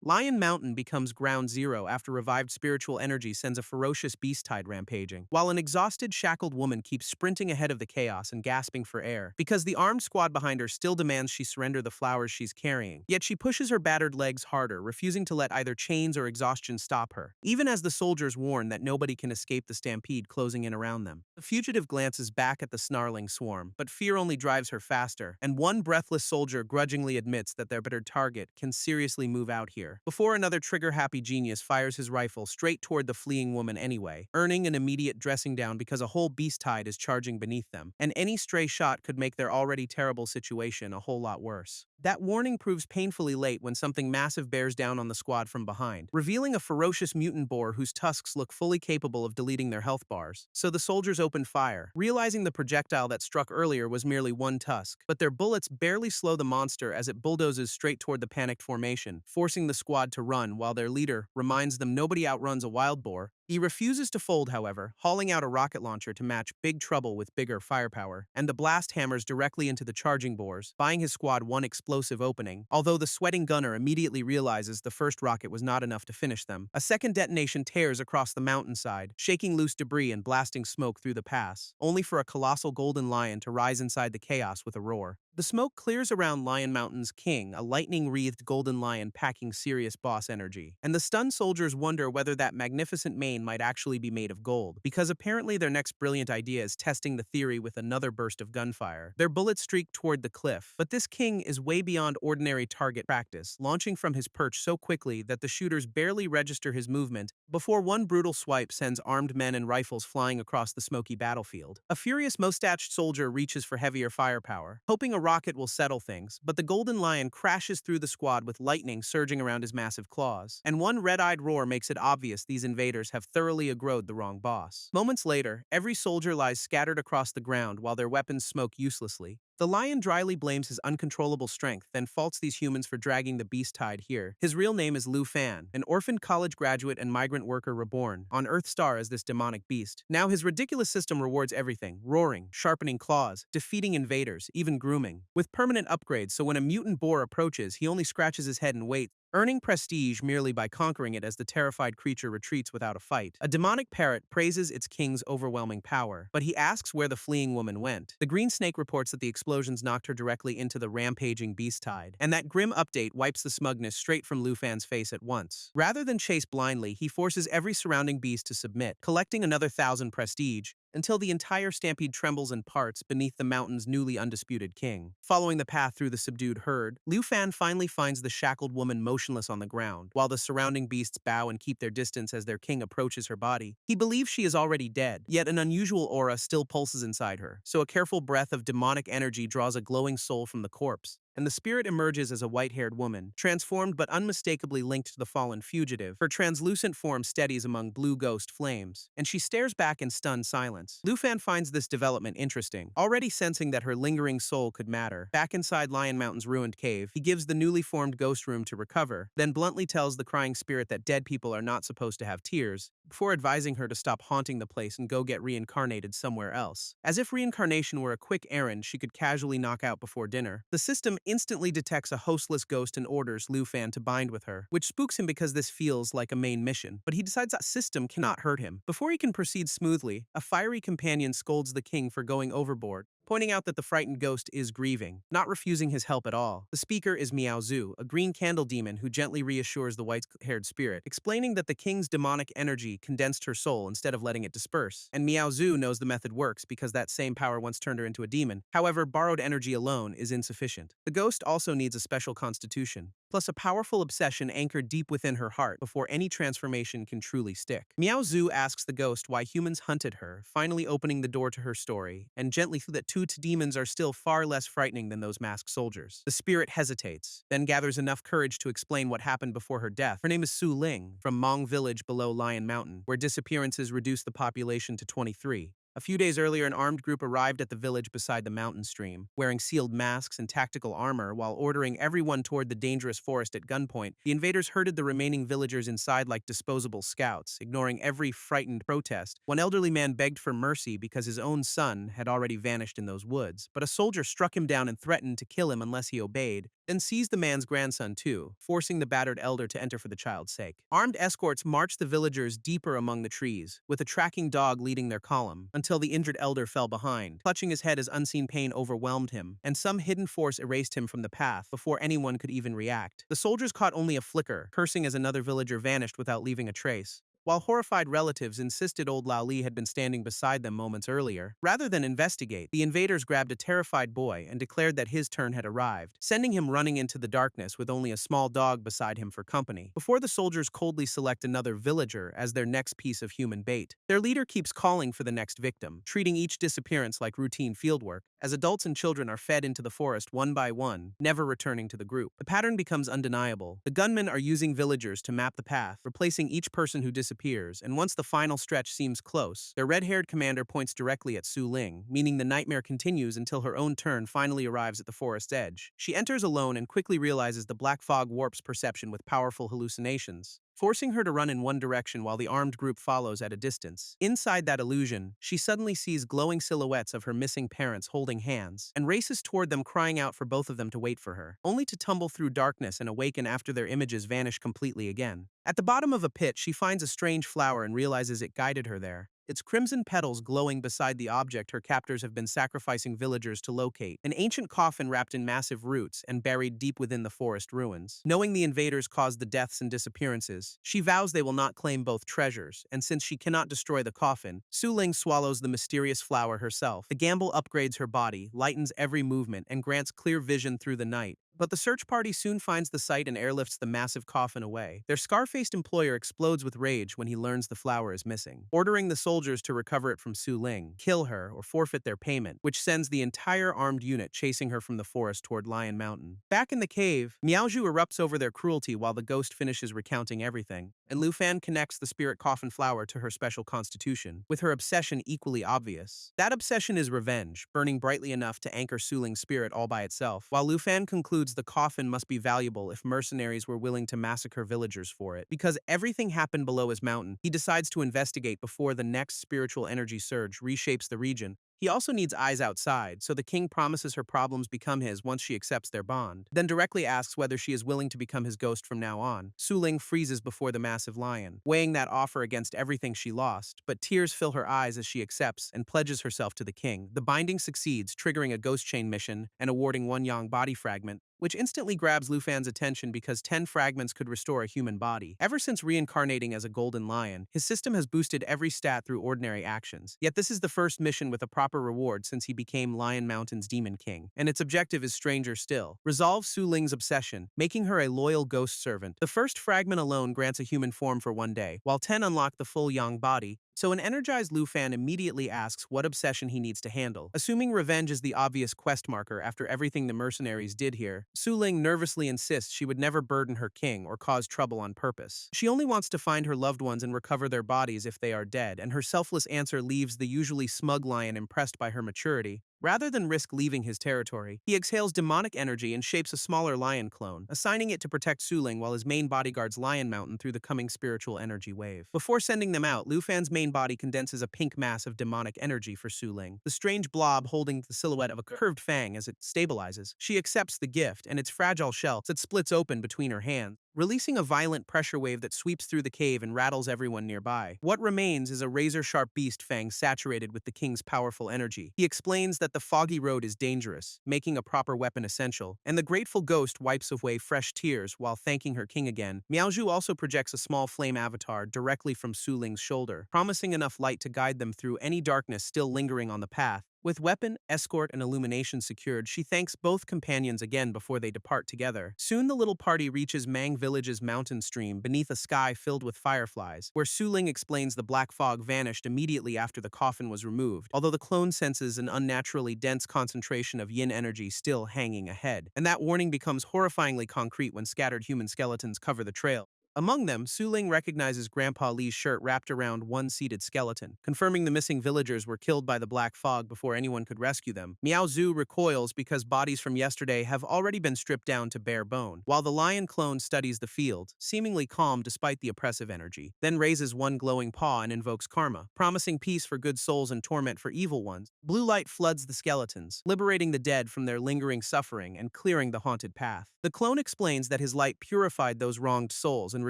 Lion Mountain becomes ground zero after revived spiritual energy sends a ferocious beast tide rampaging, while an exhausted, shackled woman keeps sprinting ahead of the chaos and gasping for air, because the armed squad behind her still demands she surrender the flowers she's carrying. Yet she pushes her battered legs harder, refusing to let either chains or exhaustion stop her, even as the soldiers warn that nobody can escape the stampede closing in around them. The fugitive glances back at the snarling swarm, but fear only drives her faster, and one breathless soldier grudgingly admits that their better target can seriously move out here, before another trigger-happy genius fires his rifle straight toward the fleeing woman anyway, earning an immediate dressing down because a whole beast tide is charging beneath them, and any stray shot could make their already terrible situation a whole lot worse. That warning proves painfully late when something massive bears down on the squad from behind, revealing a ferocious mutant boar whose tusks look fully capable of deleting their health bars. So the soldiers open fire, realizing the projectile that struck earlier was merely one tusk, but their bullets barely slow the monster as it bulldozes straight toward the panicked formation, forcing the squad to run while their leader reminds them nobody outruns a wild boar. He refuses to fold, however, hauling out a rocket launcher to match Big Trouble with bigger firepower, and the blast hammers directly into the charging boars, buying his squad one explosive opening. Although the sweating gunner immediately realizes the first rocket was not enough to finish them, a second detonation tears across the mountainside, shaking loose debris and blasting smoke through the pass, only for a colossal golden lion to rise inside the chaos with a roar. The smoke clears around Lion Mountain's king, a lightning-wreathed golden lion packing serious boss energy, and the stunned soldiers wonder whether that magnificent mane might actually be made of gold, because apparently their next brilliant idea is testing the theory with another burst of gunfire. Their bullets streak toward the cliff, but this king is way beyond ordinary target practice, launching from his perch so quickly that the shooters barely register his movement before one brutal swipe sends armed men and rifles flying across the smoky battlefield. A furious mustached soldier reaches for heavier firepower, hoping a rocket will settle things, but the golden lion crashes through the squad with lightning surging around his massive claws, and one red-eyed roar makes it obvious these invaders have thoroughly aggroed the wrong boss. Moments later, every soldier lies scattered across the ground while their weapons smoke uselessly. The lion dryly blames his uncontrollable strength, then faults these humans for dragging the beast tide here. His real name is Lu Fan, an orphaned college graduate and migrant worker reborn on Earth Star as this demonic beast. Now his ridiculous system rewards everything: roaring, sharpening claws, defeating invaders, even grooming, with permanent upgrades, so when a mutant boar approaches, he only scratches his head and waits, earning prestige merely by conquering it as the terrified creature retreats without a fight. A demonic parrot praises its king's overwhelming power, but he asks where the fleeing woman went. The green snake reports that the explosions knocked her directly into the rampaging beast tide, and that grim update wipes the smugness straight from Lufan's face at once. Rather than chase blindly, he forces every surrounding beast to submit, collecting another 1,000 prestige, until the entire stampede trembles in parts beneath the mountain's newly undisputed king. Following the path through the subdued herd, Liu Fan finally finds the shackled woman motionless on the ground, while the surrounding beasts bow and keep their distance as their king approaches her body. He believes she is already dead, yet an unusual aura still pulses inside her, so a careful breath of demonic energy draws a glowing soul from the corpse, and the spirit emerges as a white-haired woman, transformed but unmistakably linked to the fallen fugitive. Her translucent form steadies among blue ghost flames, and she stares back in stunned silence. Lufan finds this development interesting, already sensing that her lingering soul could matter. Back inside Lion Mountain's ruined cave, he gives the newly formed ghost room to recover, then bluntly tells the crying spirit that dead people are not supposed to have tears, before advising her to stop haunting the place and go get reincarnated somewhere else. As if reincarnation were a quick errand she could casually knock out before dinner, the system instantly detects a hostless ghost and orders Lufan to bind with her, which spooks him because this feels like a main mission, but he decides that system cannot hurt him. Before he can proceed smoothly, a fiery companion scolds the king for going overboard, pointing out that the frightened ghost is grieving, not refusing his help at all. The speaker is Miao Zhu, a green candle demon who gently reassures the white-haired spirit, explaining that the king's demonic energy condensed her soul instead of letting it disperse. And Miao Zhu knows the method works because that same power once turned her into a demon. However, borrowed energy alone is insufficient. The ghost also needs a special constitution, plus a powerful obsession anchored deep within her heart before any transformation can truly stick. Miao Zhu asks the ghost why humans hunted her, finally opening the door to her story, and gently that two demons are still far less frightening than those masked soldiers. The spirit hesitates, then gathers enough courage to explain what happened before her death. Her name is Su Ling, from Mong village below Lion Mountain, where disappearances reduced the population to 23. A few days earlier, an armed group arrived at the village beside the mountain stream, wearing sealed masks and tactical armor while ordering everyone toward the dangerous forest at gunpoint. The invaders herded the remaining villagers inside like disposable scouts, ignoring every frightened protest. One elderly man begged for mercy because his own son had already vanished in those woods, but a soldier struck him down and threatened to kill him unless he obeyed. then seized the man's grandson too, forcing the battered elder to enter for the child's sake. Armed escorts marched the villagers deeper among the trees, with a tracking dog leading their column, until the injured elder fell behind, clutching his head as unseen pain overwhelmed him, and some hidden force erased him from the path before anyone could even react. The soldiers caught only a flicker, cursing as another villager vanished without leaving a trace, while horrified relatives insisted old Lao Li had been standing beside them moments earlier. Rather than investigate, the invaders grabbed a terrified boy and declared that his turn had arrived, sending him running into the darkness with only a small dog beside him for company, before the soldiers coldly select another villager as their next piece of human bait. Their leader keeps calling for the next victim, treating each disappearance like routine fieldwork, as adults and children are fed into the forest one by one, never returning to the group. The pattern becomes undeniable. The gunmen are using villagers to map the path, replacing each person who disappears, and once the final stretch seems close, their red-haired commander points directly at Su Ling, meaning the nightmare continues until her own turn finally arrives at the forest's edge. She enters alone and quickly realizes the black fog warps perception with powerful hallucinations, forcing her to run in one direction while the armed group follows at a distance. Inside that illusion, she suddenly sees glowing silhouettes of her missing parents holding hands, and races toward them crying out for both of them to wait for her, only to tumble through darkness and awaken after their images vanish completely again. At the bottom of a pit, she finds a strange flower and realizes it guided her there, its crimson petals glowing beside the object her captors have been sacrificing villagers to locate, an ancient coffin wrapped in massive roots and buried deep within the forest ruins. Knowing the invaders caused the deaths and disappearances, she vows they will not claim both treasures, and since she cannot destroy the coffin, Su Ling swallows the mysterious flower herself. The gamble upgrades her body, lightens every movement, and grants clear vision through the night. But the search party soon finds the site and airlifts the massive coffin away. Their scar-faced employer explodes with rage when he learns the flower is missing, ordering the soldiers to recover it from Su Ling, kill her, or forfeit their payment, which sends the entire armed unit chasing her from the forest toward Lion Mountain. Back in the cave, Miaozhu erupts over their cruelty while the ghost finishes recounting everything, and Lu Fan connects the spirit coffin flower to her special constitution, with her obsession equally obvious. That obsession is revenge, burning brightly enough to anchor Su Ling's spirit all by itself, while Lu Fan concludes the coffin must be valuable if mercenaries were willing to massacre villagers for it. Because everything happened below his mountain, he decides to investigate before the next spiritual energy surge reshapes the region. He also needs eyes outside, so the king promises her problems become his once she accepts their bond, then directly asks whether she is willing to become his ghost from now on. Su Ling freezes before the massive lion, weighing that offer against everything she lost, but tears fill her eyes as she accepts and pledges herself to the king. The binding succeeds, triggering a ghost chain mission and awarding one yang body fragment, which instantly grabs Lu Fan's attention because 10 fragments could restore a human body. Ever since reincarnating as a golden lion, his system has boosted every stat through ordinary actions. Yet this is the first mission with a proper reward since he became Lion Mountain's Demon King, and its objective is stranger still. Resolve Su Ling's obsession, making her a loyal ghost servant. The first fragment alone grants a human form for one day, while 10 unlock the full yang body, so an energized Lu Fan immediately asks what obsession he needs to handle. Assuming revenge is the obvious quest marker after everything the mercenaries did here, Su Ling nervously insists she would never burden her king or cause trouble on purpose. She only wants to find her loved ones and recover their bodies if they are dead, and her selfless answer leaves the usually smug lion impressed by her maturity. Rather than risk leaving his territory, he exhales demonic energy and shapes a smaller lion clone, assigning it to protect Su Ling while his main body guards Lion Mountain through the coming spiritual energy wave. Before sending them out, Lu Fan's main body condenses a pink mass of demonic energy for Su Ling, the strange blob holding the silhouette of a curved fang as it stabilizes. She accepts the gift, and its fragile shell splits open between her hands, releasing a violent pressure wave that sweeps through the cave and rattles everyone nearby. What remains is a razor-sharp beast fang saturated with the king's powerful energy. He explains that the foggy road is dangerous, making a proper weapon essential, and the grateful ghost wipes away fresh tears while thanking her king again. Miaozhu also projects a small flame avatar directly from Su Ling's shoulder, promising enough light to guide them through any darkness still lingering on the path. With weapon, escort, and illumination secured, she thanks both companions again before they depart together. Soon the little party reaches Mang Village's mountain stream beneath a sky filled with fireflies, where Su Ling explains the black fog vanished immediately after the coffin was removed, although the clone senses an unnaturally dense concentration of yin energy still hanging ahead, and that warning becomes horrifyingly concrete when scattered human skeletons cover the trail. Among them, Su Ling recognizes Grandpa Li's shirt wrapped around one seated skeleton, confirming the missing villagers were killed by the black fog before anyone could rescue them. Miao Zhu recoils because bodies from yesterday have already been stripped down to bare bone, while the lion clone studies the field, seemingly calm despite the oppressive energy, then raises one glowing paw and invokes karma, promising peace for good souls and torment for evil ones. Blue light floods the skeletons, liberating the dead from their lingering suffering and clearing the haunted path. The clone explains that his light purified those wronged souls and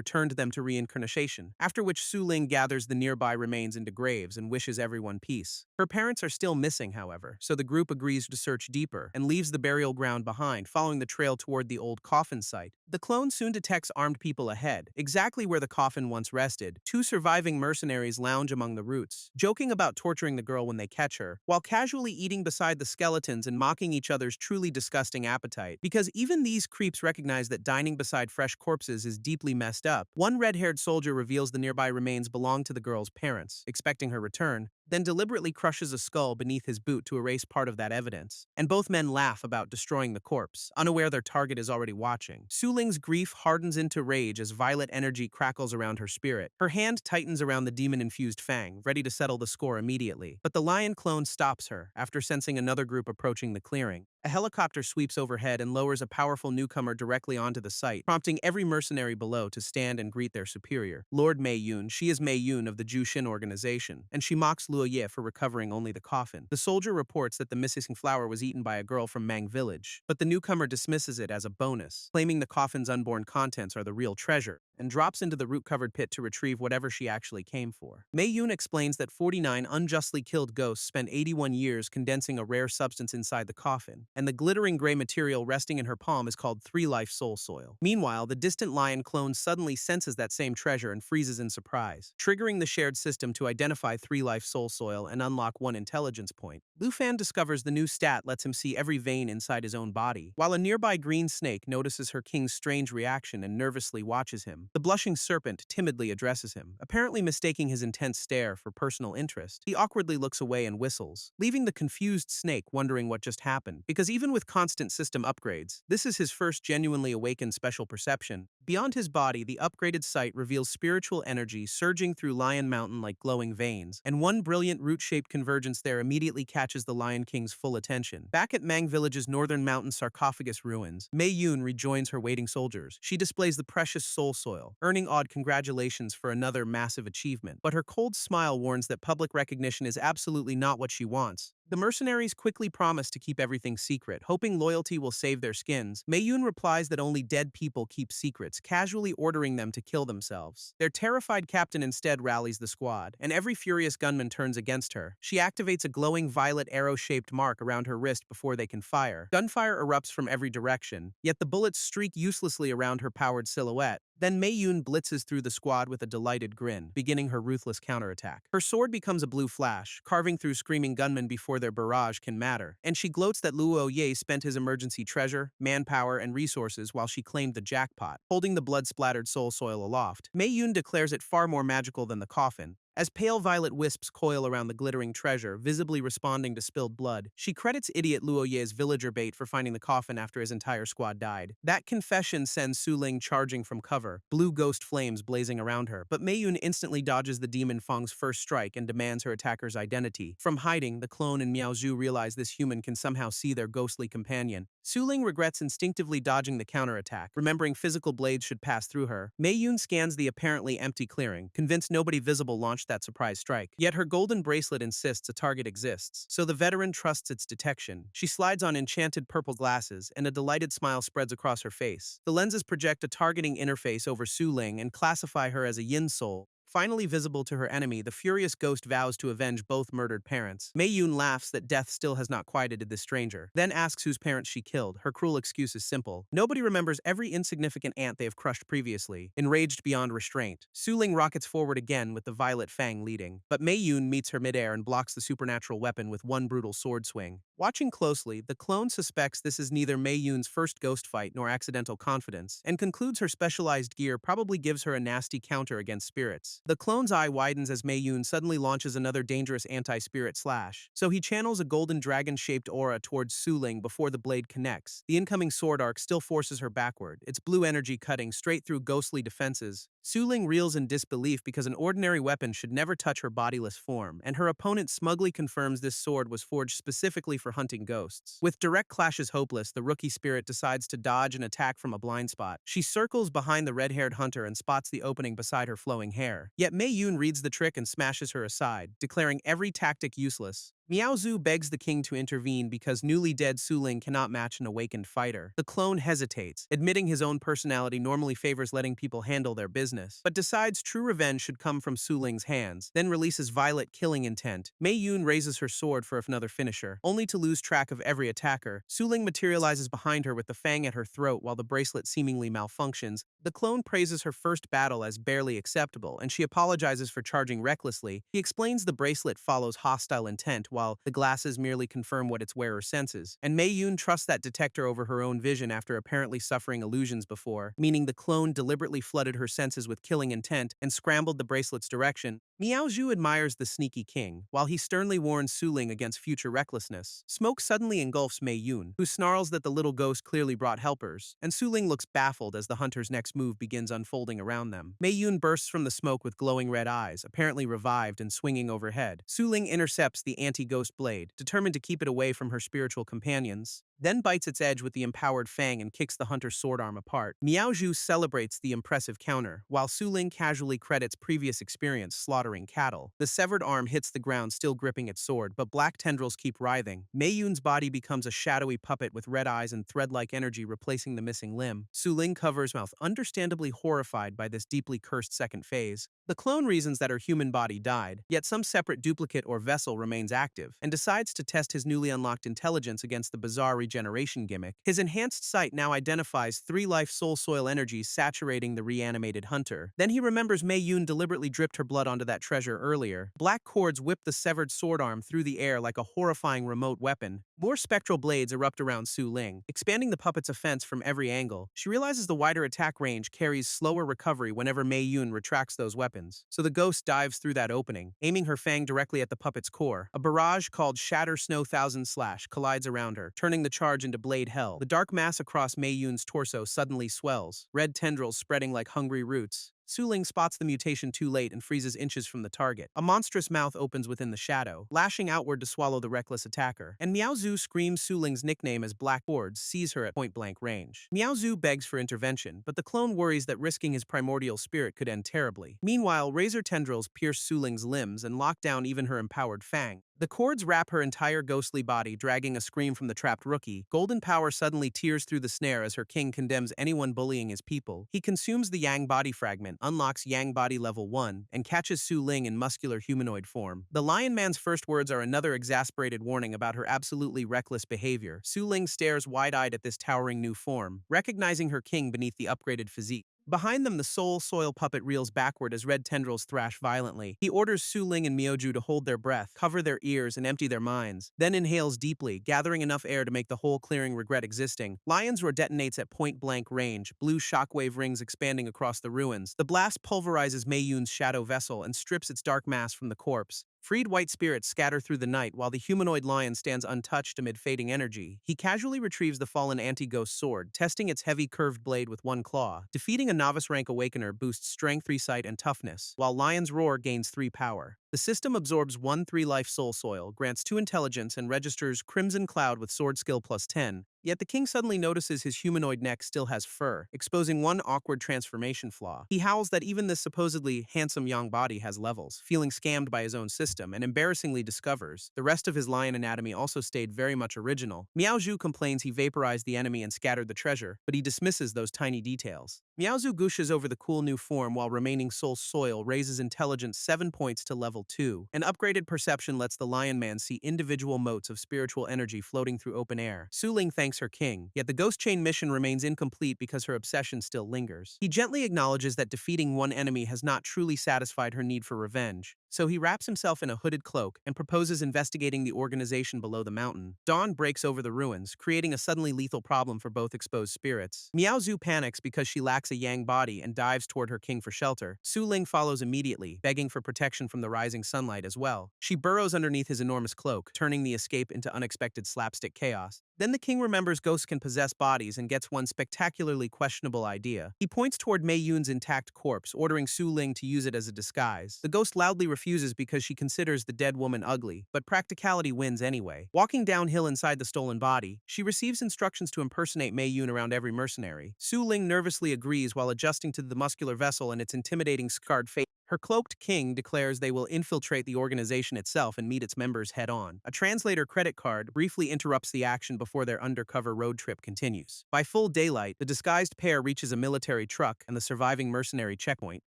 returned them to reincarnation, after which Su Ling gathers the nearby remains into graves and wishes everyone peace. Her parents are still missing, however, so the group agrees to search deeper and leaves the burial ground behind, following the trail toward the old coffin site. The clone soon detects armed people ahead, exactly where the coffin once rested. Two surviving mercenaries lounge among the roots, joking about torturing the girl when they catch her, while casually eating beside the skeletons and mocking each other's truly disgusting appetite. Because even these creeps recognize that dining beside fresh corpses is deeply messed up, one red-haired soldier reveals the nearby remains belong to the girl's parents, expecting her return, then deliberately crushes a skull beneath his boot to erase part of that evidence. And both men laugh about destroying the corpse, unaware their target is already watching. Su Ling's grief hardens into rage as violet energy crackles around her spirit. Her hand tightens around the demon-infused fang, ready to settle the score immediately. But the lion clone stops her, after sensing another group approaching the clearing. A helicopter sweeps overhead and lowers a powerful newcomer directly onto the site, prompting every mercenary below to stand and greet their superior. Lord Mei Yun, she is Mei Yun of the Jushin organization, and she mocks Luo Ye for recovering only the coffin. The soldier reports that the missing flower was eaten by a girl from Mang village, but the newcomer dismisses it as a bonus, claiming the coffin's unborn contents are the real treasure, and drops into the root-covered pit to retrieve whatever she actually came for. Mei Yun explains that 49 unjustly killed ghosts spent 81 years condensing a rare substance inside the coffin, and the glittering gray material resting in her palm is called three-life soul soil. Meanwhile, the distant lion clone suddenly senses that same treasure and freezes in surprise, triggering the shared system to identify three-life soul soil and unlock one intelligence point. Lu Fan discovers the new stat lets him see every vein inside his own body, while a nearby green snake notices her king's strange reaction and nervously watches him. The blushing serpent timidly addresses him, apparently mistaking his intense stare for personal interest. He awkwardly looks away and whistles, leaving the confused snake wondering what just happened, because even with constant system upgrades, this is his first genuinely awakened special perception. Beyond his body, the upgraded sight reveals spiritual energy surging through Lion Mountain like glowing veins, and one brilliant root-shaped convergence there immediately catches the Lion King's full attention. Back at Mang Village's northern mountain sarcophagus ruins, Mei Yun rejoins her waiting soldiers. She displays the precious soul soil, earning odd congratulations for another massive achievement. But her cold smile warns that public recognition is absolutely not what she wants. The mercenaries quickly promise to keep everything secret, hoping loyalty will save their skins. Mei Yun replies that only dead people keep secrets, casually ordering them to kill themselves. Their terrified captain instead rallies the squad, and every furious gunman turns against her. She activates a glowing violet arrow-shaped mark around her wrist before they can fire. Gunfire erupts from every direction, yet the bullets streak uselessly around her powered silhouette. Then Mei Yun blitzes through the squad with a delighted grin, beginning her ruthless counterattack. Her sword becomes a blue flash, carving through screaming gunmen before their barrage can matter, and she gloats that Luo Ye spent his emergency treasure, manpower, and resources while she claimed the jackpot. Holding the blood-splattered soul soil aloft, Mei Yun declares it far more magical than the coffin. As pale violet wisps coil around the glittering treasure, visibly responding to spilled blood, she credits idiot Luo Ye's villager bait for finding the coffin after his entire squad died. That confession sends Su Ling charging from cover, blue ghost flames blazing around her, but Mei Yun instantly dodges the demon Feng's first strike and demands her attacker's identity. From hiding, the clone and Miao Zhu realize this human can somehow see their ghostly companion. Su Ling regrets instinctively dodging the counterattack, remembering physical blades should pass through her. Mei Yun scans the apparently empty clearing, convinced nobody visible launched that surprise strike. Yet her golden bracelet insists a target exists, so the veteran trusts its detection. She slides on enchanted purple glasses, and a delighted smile spreads across her face. The lenses project a targeting interface over Su Ling and classify her as a yin soul. Finally visible to her enemy, the furious ghost vows to avenge both murdered parents. Mei Yun laughs that death still has not quieted this stranger, then asks whose parents she killed. Her cruel excuse is simple. Nobody remembers every insignificant ant they have crushed previously. Enraged beyond restraint, Su Ling rockets forward again with the violet fang leading. But Mei Yun meets her midair and blocks the supernatural weapon with one brutal sword swing. Watching closely, the clone suspects this is neither Mei Yun's first ghost fight nor accidental confidence, and concludes her specialized gear probably gives her a nasty counter against spirits. words. The clone's eye widens as Mei Yun suddenly launches another dangerous anti-spirit slash. So he channels a golden dragon-shaped aura towards Su Ling before the blade connects. The incoming sword arc still forces her backward, its blue energy cutting straight through ghostly defenses. Su Ling reels in disbelief because an ordinary weapon should never touch her bodiless form, and her opponent smugly confirms this sword was forged specifically for hunting ghosts. With direct clashes hopeless, the rookie spirit decides to dodge an attack from a blind spot. She circles behind the red-haired hunter and spots the opening beside her flowing hair. Yet Mei Yun reads the trick and smashes her aside, declaring every tactic useless. Miao Zhu begs the king to intervene because newly dead Su Ling cannot match an awakened fighter. The clone hesitates, admitting his own personality normally favors letting people handle their business, but decides true revenge should come from Su Ling's hands, then releases Violet killing intent. Mei Yun raises her sword for another finisher, only to lose track of every attacker. Su Ling materializes behind her with the fang at her throat while the bracelet seemingly malfunctions. The clone praises her first battle as barely acceptable, and she apologizes for charging recklessly. He explains the bracelet follows hostile intent, while the glasses merely confirm what its wearer senses. And Mei Yun trusts that detector over her own vision after apparently suffering illusions before, meaning the clone deliberately flooded her senses with killing intent and scrambled the bracelet's direction. Miao Zhu admires the sneaky king, while he sternly warns Su Ling against future recklessness. Smoke suddenly engulfs Mei Yun, who snarls that the little ghost clearly brought helpers, and Su Ling looks baffled as the hunter's next move begins unfolding around them. Mei Yun bursts from the smoke with glowing red eyes, apparently revived and swinging overhead. Su Ling intercepts the anti-ghost blade, determined to keep it away from her spiritual companions, then bites its edge with the empowered fang and kicks the hunter's sword arm apart. Miao Zhu celebrates the impressive counter, while Su Ling casually credits previous experience slaughtering cattle. The severed arm hits the ground still gripping its sword, but black tendrils keep writhing. Mei Yun's body becomes a shadowy puppet with red eyes and thread-like energy replacing the missing limb. Su Ling covers mouth, understandably horrified by this deeply cursed second phase. The clone reasons that her human body died, yet some separate duplicate or vessel remains active, and decides to test his newly unlocked intelligence against the bizarre regeneration gimmick. His enhanced sight now identifies 3 life soul soil energies saturating the reanimated hunter. Then he remembers Mei Yun deliberately dripped her blood onto that treasure earlier. Black cords whip the severed sword arm through the air like a horrifying remote weapon. More spectral blades erupt around Su Ling, expanding the puppet's offense from every angle. She realizes the wider attack range carries slower recovery whenever Mei Yun retracts those weapons, so the ghost dives through that opening, aiming her fang directly at the puppet's core. A barrage called Shatter Snow Thousand Slash collides around her, turning the charge into blade hell. The dark mass across Mei Yun's torso suddenly swells, red tendrils spreading like hungry roots. Su Ling spots the mutation too late and freezes inches from the target. A monstrous mouth opens within the shadow, lashing outward to swallow the reckless attacker. And Miao Zhu screams Su Ling's nickname as Black Boards sees her at point-blank range. Miao Zhu begs for intervention, but the clone worries that risking his primordial spirit could end terribly. Meanwhile, razor tendrils pierce Su Ling's limbs and lock down even her empowered fang. The cords wrap her entire ghostly body, dragging a scream from the trapped rookie. Golden power suddenly tears through the snare as her king condemns anyone bullying his people. He consumes the Yang body fragment, unlocks Yang body level 1, and catches Su Ling in muscular humanoid form. The Lion Man's first words are another exasperated warning about her absolutely reckless behavior. Su Ling stares wide-eyed at this towering new form, recognizing her king beneath the upgraded physique. Behind them, the soul soil puppet reels backward as red tendrils thrash violently. He orders Su Ling and Miao Zhu to hold their breath, cover their ears, and empty their minds, then inhales deeply, gathering enough air to make the whole clearing regret existing. Lion's roar detonates at point-blank range, blue shockwave rings expanding across the ruins. The blast pulverizes Mei Yun's shadow vessel and strips its dark mass from the corpse. Freed white spirits scatter through the night while the humanoid lion stands untouched amid fading energy. He casually retrieves the fallen anti-ghost sword, testing its heavy curved blade with one claw. Defeating a novice rank awakener boosts strength, 3 sight, and toughness, while Lion's Roar gains 3 power. The system absorbs 1 3-life soul soil, grants 2 intelligence, and registers Crimson Cloud with sword skill plus 10. Yet the king suddenly notices his humanoid neck still has fur, exposing one awkward transformation flaw. He howls that even this supposedly handsome young body has levels, feeling scammed by his own system, and embarrassingly discovers the rest of his lion anatomy also stayed very much original. Miao Zhu complains he vaporized the enemy and scattered the treasure, but he dismisses those tiny details. Miao Zhu gushes over the cool new form while remaining soul soil raises intelligence 7 points to level level 2. An upgraded perception lets the Lion Man see individual motes of spiritual energy floating through open air. Su Ling thanks her king, yet the Ghost Chain mission remains incomplete because her obsession still lingers. He gently acknowledges that defeating one enemy has not truly satisfied her need for revenge, so he wraps himself in a hooded cloak and proposes investigating the organization below the mountain. Dawn breaks over the ruins, creating a suddenly lethal problem for both exposed spirits. Miao Zhu panics because she lacks a yang body and dives toward her king for shelter. Su Ling follows immediately, begging for protection from the rising sunlight as well. She burrows underneath his enormous cloak, turning the escape into unexpected slapstick chaos. Then the king remembers ghosts can possess bodies and gets one spectacularly questionable idea. He points toward Mei Yun's intact corpse, ordering Su Ling to use it as a disguise. The ghost loudly refuses because she considers the dead woman ugly, but practicality wins anyway. Walking downhill inside the stolen body, she receives instructions to impersonate Mei Yun around every mercenary. Su Ling nervously agrees while adjusting to the muscular vessel and its intimidating scarred face. Her cloaked king declares they will infiltrate the organization itself and meet its members head-on. A translator credit card briefly interrupts the action before their undercover road trip continues. By full daylight, the disguised pair reaches a military truck and the surviving mercenary checkpoint.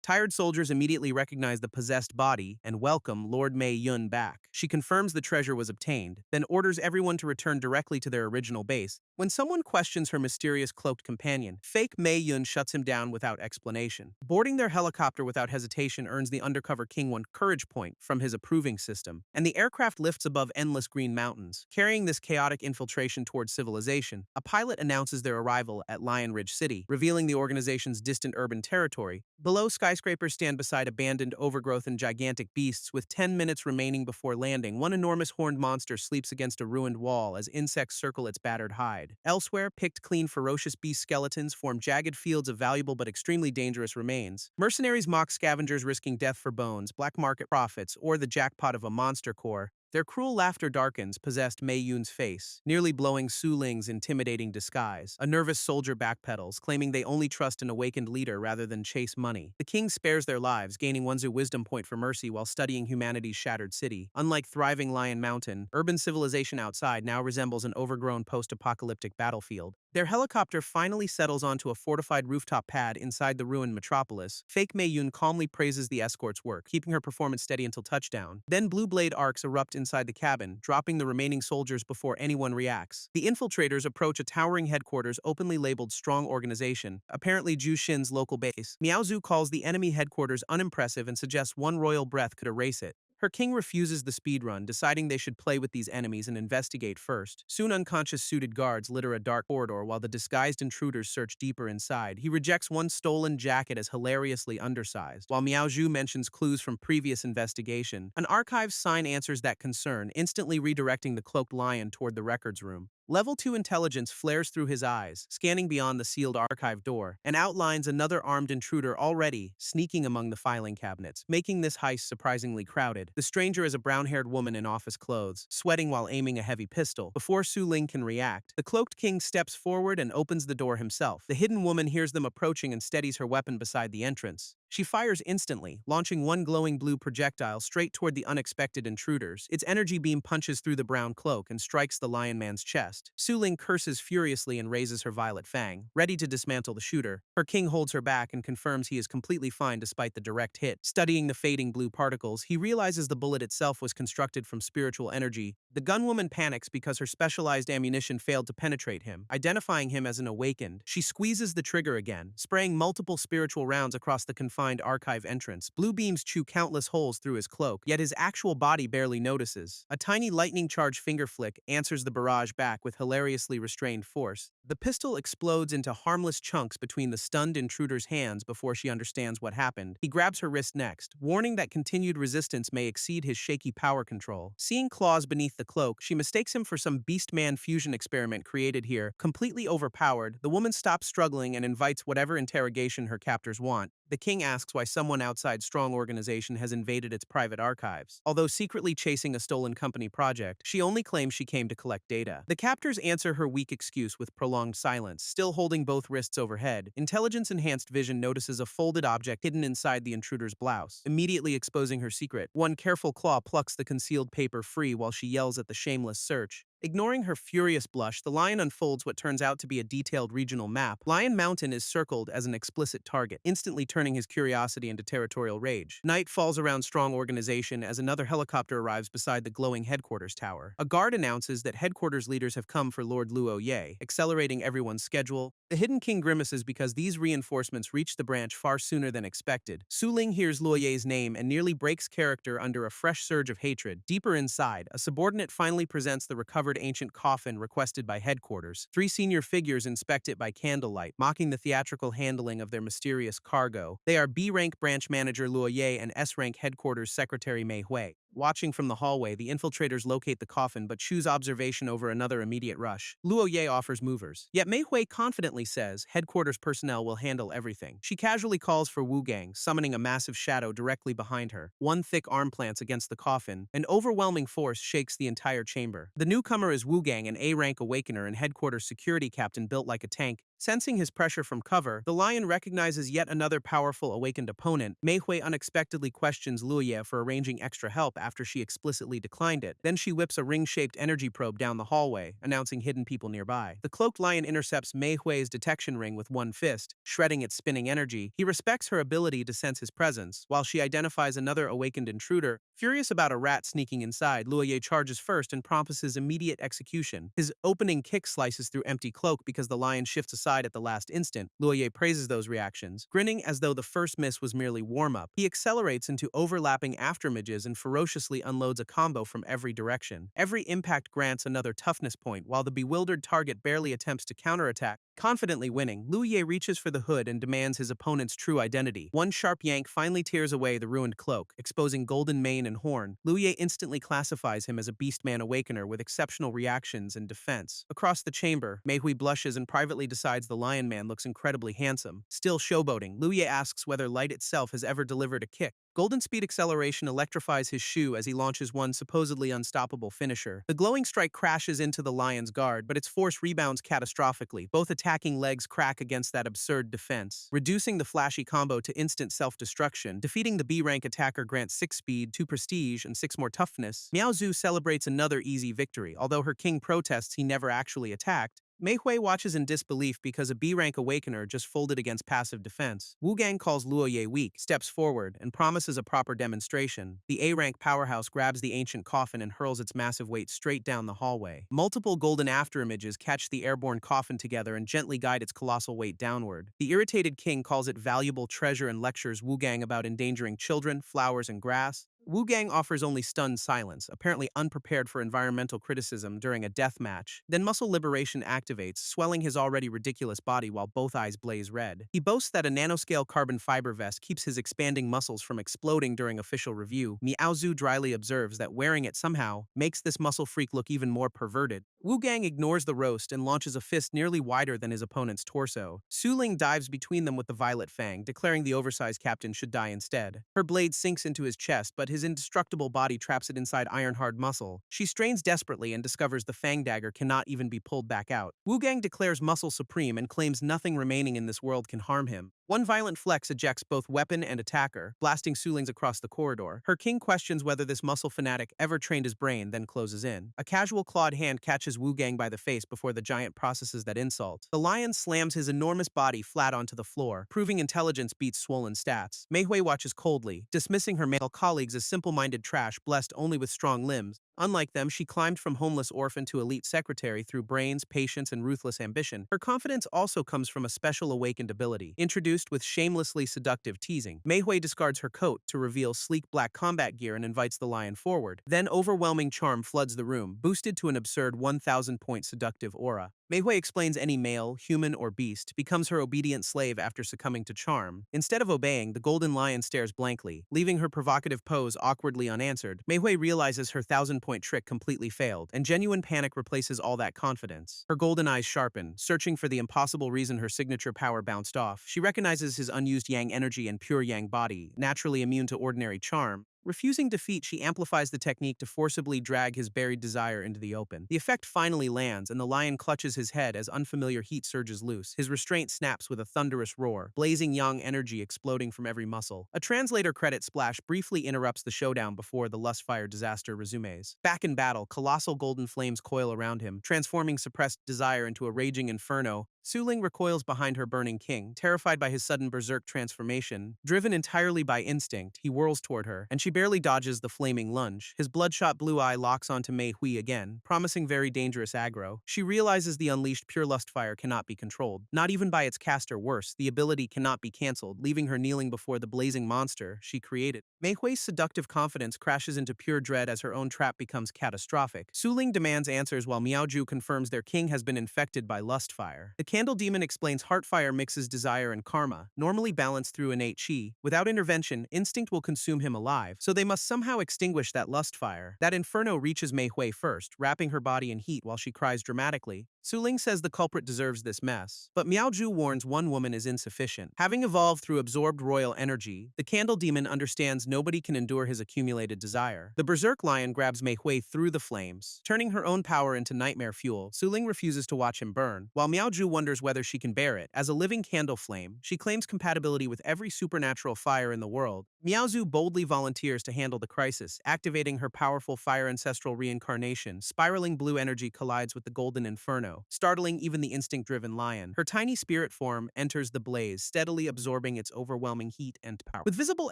Tired soldiers immediately recognize the possessed body and welcome Lord Mei Yun back. She confirms the treasure was obtained, then orders everyone to return directly to their original base. When someone questions her mysterious cloaked companion, fake Mei Yun shuts him down without explanation. Boarding their helicopter without hesitation earns the undercover king one courage point from his approving system, and the aircraft lifts above endless green mountains. Carrying this chaotic infiltration towards civilization, a pilot announces their arrival at Lion Ridge City, revealing the organization's distant urban territory. Below, skyscrapers stand beside abandoned overgrowth and gigantic beasts. With 10 minutes remaining before landing, one enormous horned monster sleeps against a ruined wall as insects circle its battered hide. Elsewhere, picked clean ferocious beast skeletons form jagged fields of valuable but extremely dangerous remains. Mercenaries mock scavengers risking death for bones, black market profits, or the jackpot of a monster core. Their cruel laughter darkens possessed Mei Yun's face, nearly blowing Su Ling's intimidating disguise. A nervous soldier backpedals, claiming they only trust an awakened leader rather than chase money. The king spares their lives, gaining one wisdom point for mercy while studying humanity's shattered city. Unlike thriving Lion Mountain, urban civilization outside now resembles an overgrown post-apocalyptic battlefield. Their helicopter finally settles onto a fortified rooftop pad inside the ruined metropolis. Fake Mei Yun calmly praises the escort's work, keeping her performance steady until touchdown. Then blue blade arcs erupt inside the cabin, dropping the remaining soldiers before anyone reacts. The infiltrators approach a towering headquarters openly labeled Strong Organization, apparently Zhu Xin's local base. Miao Zhu calls the enemy headquarters unimpressive and suggests one royal breath could erase it. Her king refuses the speedrun, deciding they should play with these enemies and investigate first. Soon unconscious suited guards litter a dark corridor while the disguised intruders search deeper inside. He rejects one stolen jacket as hilariously undersized. While Miao Zhu mentions clues from previous investigation, an archives sign answers that concern, instantly redirecting the cloaked lion toward the records room. Level 2 intelligence flares through his eyes, scanning beyond the sealed archive door, and outlines another armed intruder already sneaking among the filing cabinets, making this heist surprisingly crowded. The stranger is a brown-haired woman in office clothes, sweating while aiming a heavy pistol. Before Su Ling can react, the cloaked king steps forward and opens the door himself. The hidden woman hears them approaching and steadies her weapon beside the entrance. She fires instantly, launching one glowing blue projectile straight toward the unexpected intruders. Its energy beam punches through the brown cloak and strikes the Lion Man's chest. Su Ling curses furiously and raises her violet fang, ready to dismantle the shooter. Her king holds her back and confirms he is completely fine despite the direct hit. Studying the fading blue particles, he realizes the bullet itself was constructed from spiritual energy. The gunwoman panics because her specialized ammunition failed to penetrate him, identifying him as an awakened. She squeezes the trigger again, spraying multiple spiritual rounds across the confined archive entrance. Blue beams chew countless holes through his cloak, yet his actual body barely notices. A tiny lightning-charged finger flick answers the barrage back with hilariously restrained force. The pistol explodes into harmless chunks between the stunned intruder's hands before she understands what happened. He grabs her wrist next, warning that continued resistance may exceed his shaky power control. Seeing claws beneath the cloak, she mistakes him for some beast-man fusion experiment created here. Completely overpowered, the woman stops struggling and invites whatever interrogation her captors want. The king asks why someone outside Strong Organization has invaded its private archives. Although secretly chasing a stolen company project, she only claims she came to collect data. The captors answer her weak excuse with prolonged silence, still holding both wrists overhead. Intelligence-enhanced vision notices a folded object hidden inside the intruder's blouse, immediately exposing her secret. One careful claw plucks the concealed paper free while she yells at the shameless search. Ignoring her furious blush, the lion unfolds what turns out to be a detailed regional map. Lion Mountain is circled as an explicit target, instantly turning his curiosity into territorial rage. Night falls around Strong Organization as another helicopter arrives beside the glowing headquarters tower. A guard announces that headquarters leaders have come for Lord Luo Ye, accelerating everyone's schedule. The Hidden King grimaces because these reinforcements reach the branch far sooner than expected. Su Ling hears Luo Ye's name and nearly breaks character under a fresh surge of hatred. Deeper inside, a subordinate finally presents the recovered ancient coffin requested by headquarters. Three senior figures inspect it by candlelight, mocking the theatrical handling of their mysterious cargo. They are B-rank branch manager Luo Ye and S-rank headquarters secretary Mei Hui. Watching from the hallway, the infiltrators locate the coffin but choose observation over another immediate rush. Luo Ye offers movers. Yet Mei Hui confidently says headquarters personnel will handle everything. She casually calls for Wu Gang, summoning a massive shadow directly behind her. One thick arm plants against the coffin. An overwhelming force shakes the entire chamber. The newcomer is Wu Gang, an A-rank awakener and headquarters security captain built like a tank. Sensing his pressure from cover, the lion recognizes yet another powerful awakened opponent. Mei Hui unexpectedly questions Luo Ye for arranging extra help after she explicitly declined it. Then she whips a ring-shaped energy probe down the hallway, announcing hidden people nearby. The cloaked lion intercepts Mei Hui's detection ring with one fist, shredding its spinning energy. He respects her ability to sense his presence, while she identifies another awakened intruder. Furious about a rat sneaking inside, Luo Ye charges first and promises immediate execution. His opening kick slices through empty cloak because the lion shifts aside at the last instant. Luo Ye praises those reactions, grinning as though the first miss was merely warm-up. He accelerates into overlapping aftermages and ferociously unloads a combo from every direction. Every impact grants another toughness point, while the bewildered target barely attempts to counterattack. Confidently winning, Luo Ye reaches for the hood and demands his opponent's true identity. One sharp yank finally tears away the ruined cloak, exposing golden mane and horn. Luo Ye instantly classifies him as a Beastman Awakener with exceptional reactions and defense. Across the chamber, Mei Hui blushes and privately decides the Lion Man looks incredibly handsome. Still showboating, Luo Ye asks whether light itself has ever delivered a kick. Golden speed acceleration electrifies his shoe as he launches one supposedly unstoppable finisher. The glowing strike crashes into the lion's guard, but its force rebounds catastrophically. Both attacking legs crack against that absurd defense, reducing the flashy combo to instant self-destruction. Defeating the B-rank attacker grants 6 speed, 2 prestige, and 6 more toughness. Miao Zhu celebrates another easy victory. Although her king protests he never actually attacked, Mei Hui watches in disbelief because a B-rank awakener just folded against passive defense. Wu Gang calls Luo Ye weak, steps forward, and promises a proper demonstration. The A-rank powerhouse grabs the ancient coffin and hurls its massive weight straight down the hallway. Multiple golden afterimages catch the airborne coffin together and gently guide its colossal weight downward. The irritated king calls it valuable treasure and lectures Wu Gang about endangering children, flowers, and grass. Wu Gang offers only stunned silence, apparently unprepared for environmental criticism during a death match. Then muscle liberation activates, swelling his already ridiculous body while both eyes blaze red. He boasts that a nanoscale carbon fiber vest keeps his expanding muscles from exploding during official review. Miao Zhu dryly observes that wearing it somehow makes this muscle freak look even more perverted. Wu Gang ignores the roast and launches a fist nearly wider than his opponent's torso. Su Ling dives between them with the violet fang, declaring the oversized captain should die instead. Her blade sinks into his chest, but his indestructible body traps it inside iron-hard muscle. She strains desperately and discovers the fang dagger cannot even be pulled back out. Wu Gang declares muscle supreme and claims nothing remaining in this world can harm him. One violent flex ejects both weapon and attacker, blasting Su Ling's across the corridor. Her king questions whether this muscle fanatic ever trained his brain, then closes in. A casual clawed hand catches Wu Gang by the face before the giant processes that insult. The lion slams his enormous body flat onto the floor, proving intelligence beats swollen stats. Mei Hui watches coldly, dismissing her male colleagues as simple-minded trash blessed only with strong limbs. Unlike them, she climbed from homeless orphan to elite secretary through brains, patience, and ruthless ambition. Her confidence also comes from a special awakened ability, introduced with shamelessly seductive teasing. Mei Hui discards her coat to reveal sleek black combat gear and invites the lion forward. Then overwhelming charm floods the room, boosted to an absurd 1,000-point seductive aura. Mei Hui explains any male, human, or beast becomes her obedient slave after succumbing to charm. Instead of obeying, the golden lion stares blankly, leaving her provocative pose awkwardly unanswered. Mei Hui realizes her 1,000-point trick completely failed, and genuine panic replaces all that confidence. Her golden eyes sharpen, searching for the impossible reason her signature power bounced off. She recognizes his unused yang energy and pure yang body, naturally immune to ordinary charm. Refusing defeat, she amplifies the technique to forcibly drag his buried desire into the open. The effect finally lands, and the lion clutches his head as unfamiliar heat surges loose. His restraint snaps with a thunderous roar, blazing yang energy exploding from every muscle. A translator credit splash briefly interrupts the showdown before the Lustfire disaster resumes. Back in battle, colossal golden flames coil around him, transforming suppressed desire into a raging inferno. Su-Ling recoils behind her burning king, terrified by his sudden berserk transformation. Driven entirely by instinct, he whirls toward her, and she barely dodges the flaming lunge. His bloodshot blue eye locks onto Mei Hui again, promising very dangerous aggro. She realizes the unleashed pure lust fire cannot be controlled. Not even by its caster. Worse, the ability cannot be cancelled, leaving her kneeling before the blazing monster she created. Mei Hui's seductive confidence crashes into pure dread as her own trap becomes catastrophic. Su-Ling demands answers while Miaoju confirms their king has been infected by lust fire. The Candle Demon explains Heartfire mixes desire and karma, normally balanced through innate chi. Without intervention, instinct will consume him alive, so they must somehow extinguish that lust fire. That inferno reaches Mei Hui first, wrapping her body in heat while she cries dramatically. Su-Ling says the culprit deserves this mess, but Miaoju warns one woman is insufficient. Having evolved through absorbed royal energy, the Candle Demon understands nobody can endure his accumulated desire. The Berserk Lion grabs Mei Hui through the flames, turning her own power into nightmare fuel. Su-Ling refuses to watch him burn, while Miaoju wonders whether she can bear it. As a living candle flame, she claims compatibility with every supernatural fire in the world. Miaozu boldly volunteers to handle the crisis, activating her powerful fire ancestral reincarnation. Spiraling blue energy collides with the golden inferno, startling even the instinct-driven lion. Her tiny spirit form enters the blaze, steadily absorbing its overwhelming heat and power. With visible